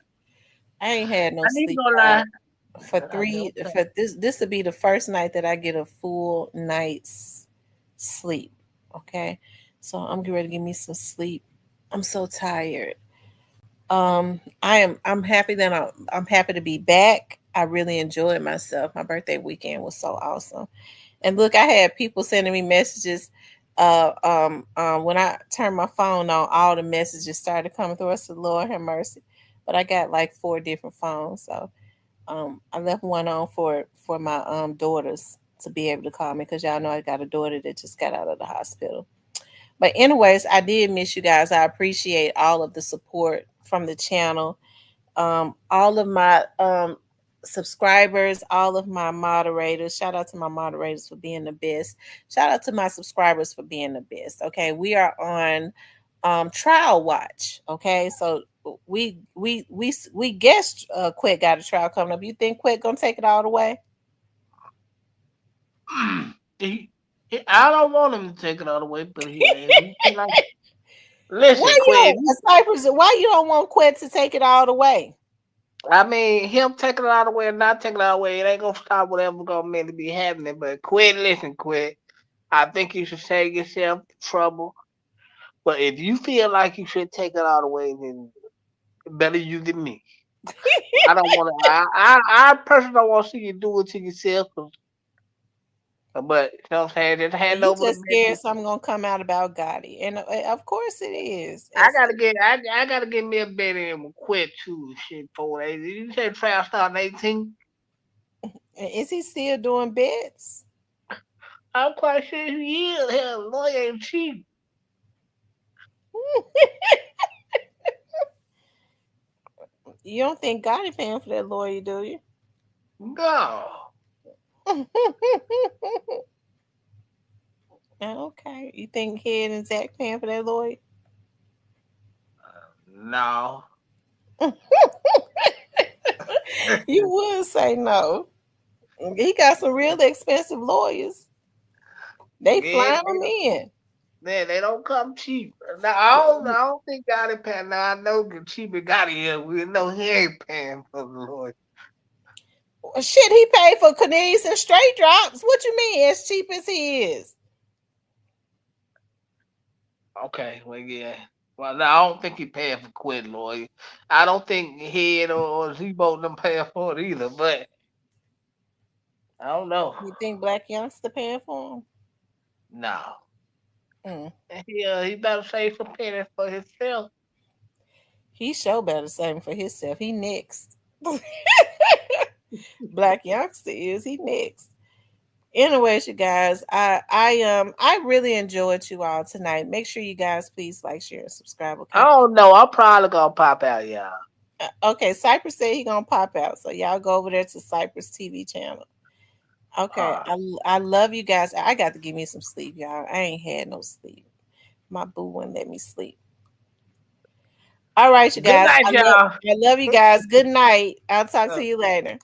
I ain't had no I need to sleep, go y'all. lie. For I know. three, for this will be the first night that I get a full night's sleep. Okay, so I'm getting ready to give me some sleep. I'm so tired. I'm happy that I'm happy to be back. I really enjoyed myself. My birthday weekend was so awesome. And look, I had people sending me messages. When I turned my phone on, all the messages started coming through. I said, Lord have mercy. but I got like 4 different phones. So I left one on for my daughters to be able to call me, because y'all know I got a daughter that just got out of the hospital. But anyways, I did miss you guys. I appreciate all of the support from the channel. All of my subscribers, all of my moderators. Shout out to my moderators for being the best. Shout out to my subscribers for being the best. Okay, we are on trial watch. Okay, so we guessed Quet got a trial coming up. You think Quet gonna take it all the way? I don't want him to take it all the way, but like, listen, Why you Quit. don't, Cypress, why you don't want Quet to take it all the way? I mean, him taking it all the way and not taking it all the way, it ain't gonna stop whatever gonna meant to be happening. But listen, Quit. I think you should save yourself trouble. But if you feel like you should take it all the way, then better you than me. I don't want to. I personally don't want to see you do it to yourself. But you know what I'm saying? Just hand You over the just scared business. something gonna come out about Gotti, and of course it is. I gotta get me a bed and quit too. Shit, for it. You said trial starting 18. Is he still doing bets? I'm quite sure he is. Hell, lawyer ain't cheap. You don't think Gotti paying for that lawyer, do you? No. Okay. You think Head and Zach paying for that lawyer? No. You would say no. He got some really expensive lawyers. They Yeah, flying them in. they don't come cheap. Now I don't think Gotti paying. Now I know the cheaper Gotti is. We know he ain't paying for the lawyer. Shit, he paid for Cornelius and straight drops. What you mean, as cheap as he is? Okay, well yeah. Well, no, I don't think he paying for quit lawyer. I don't think Head or Z-Boat them paying for it either. But I don't know. You think Black Youngsta paying for him? No. Mm. He better save some pennies for himself. He sure better save for himself. He next. Black Youngster is he next. Anyways, you guys, I really enjoyed you all tonight. Make sure you guys please like, share, and subscribe. I Okay. don't know. I'm probably gonna pop out, y'all. Okay. Cypress said he gonna pop out, so y'all go over there to Cypress TV channel. Okay. I love you guys. I got to give me some sleep, y'all. I ain't had no sleep. My boo wouldn't let me sleep. All right, you Good guys. night, y'all. I love you guys. Good night. I'll talk to you later.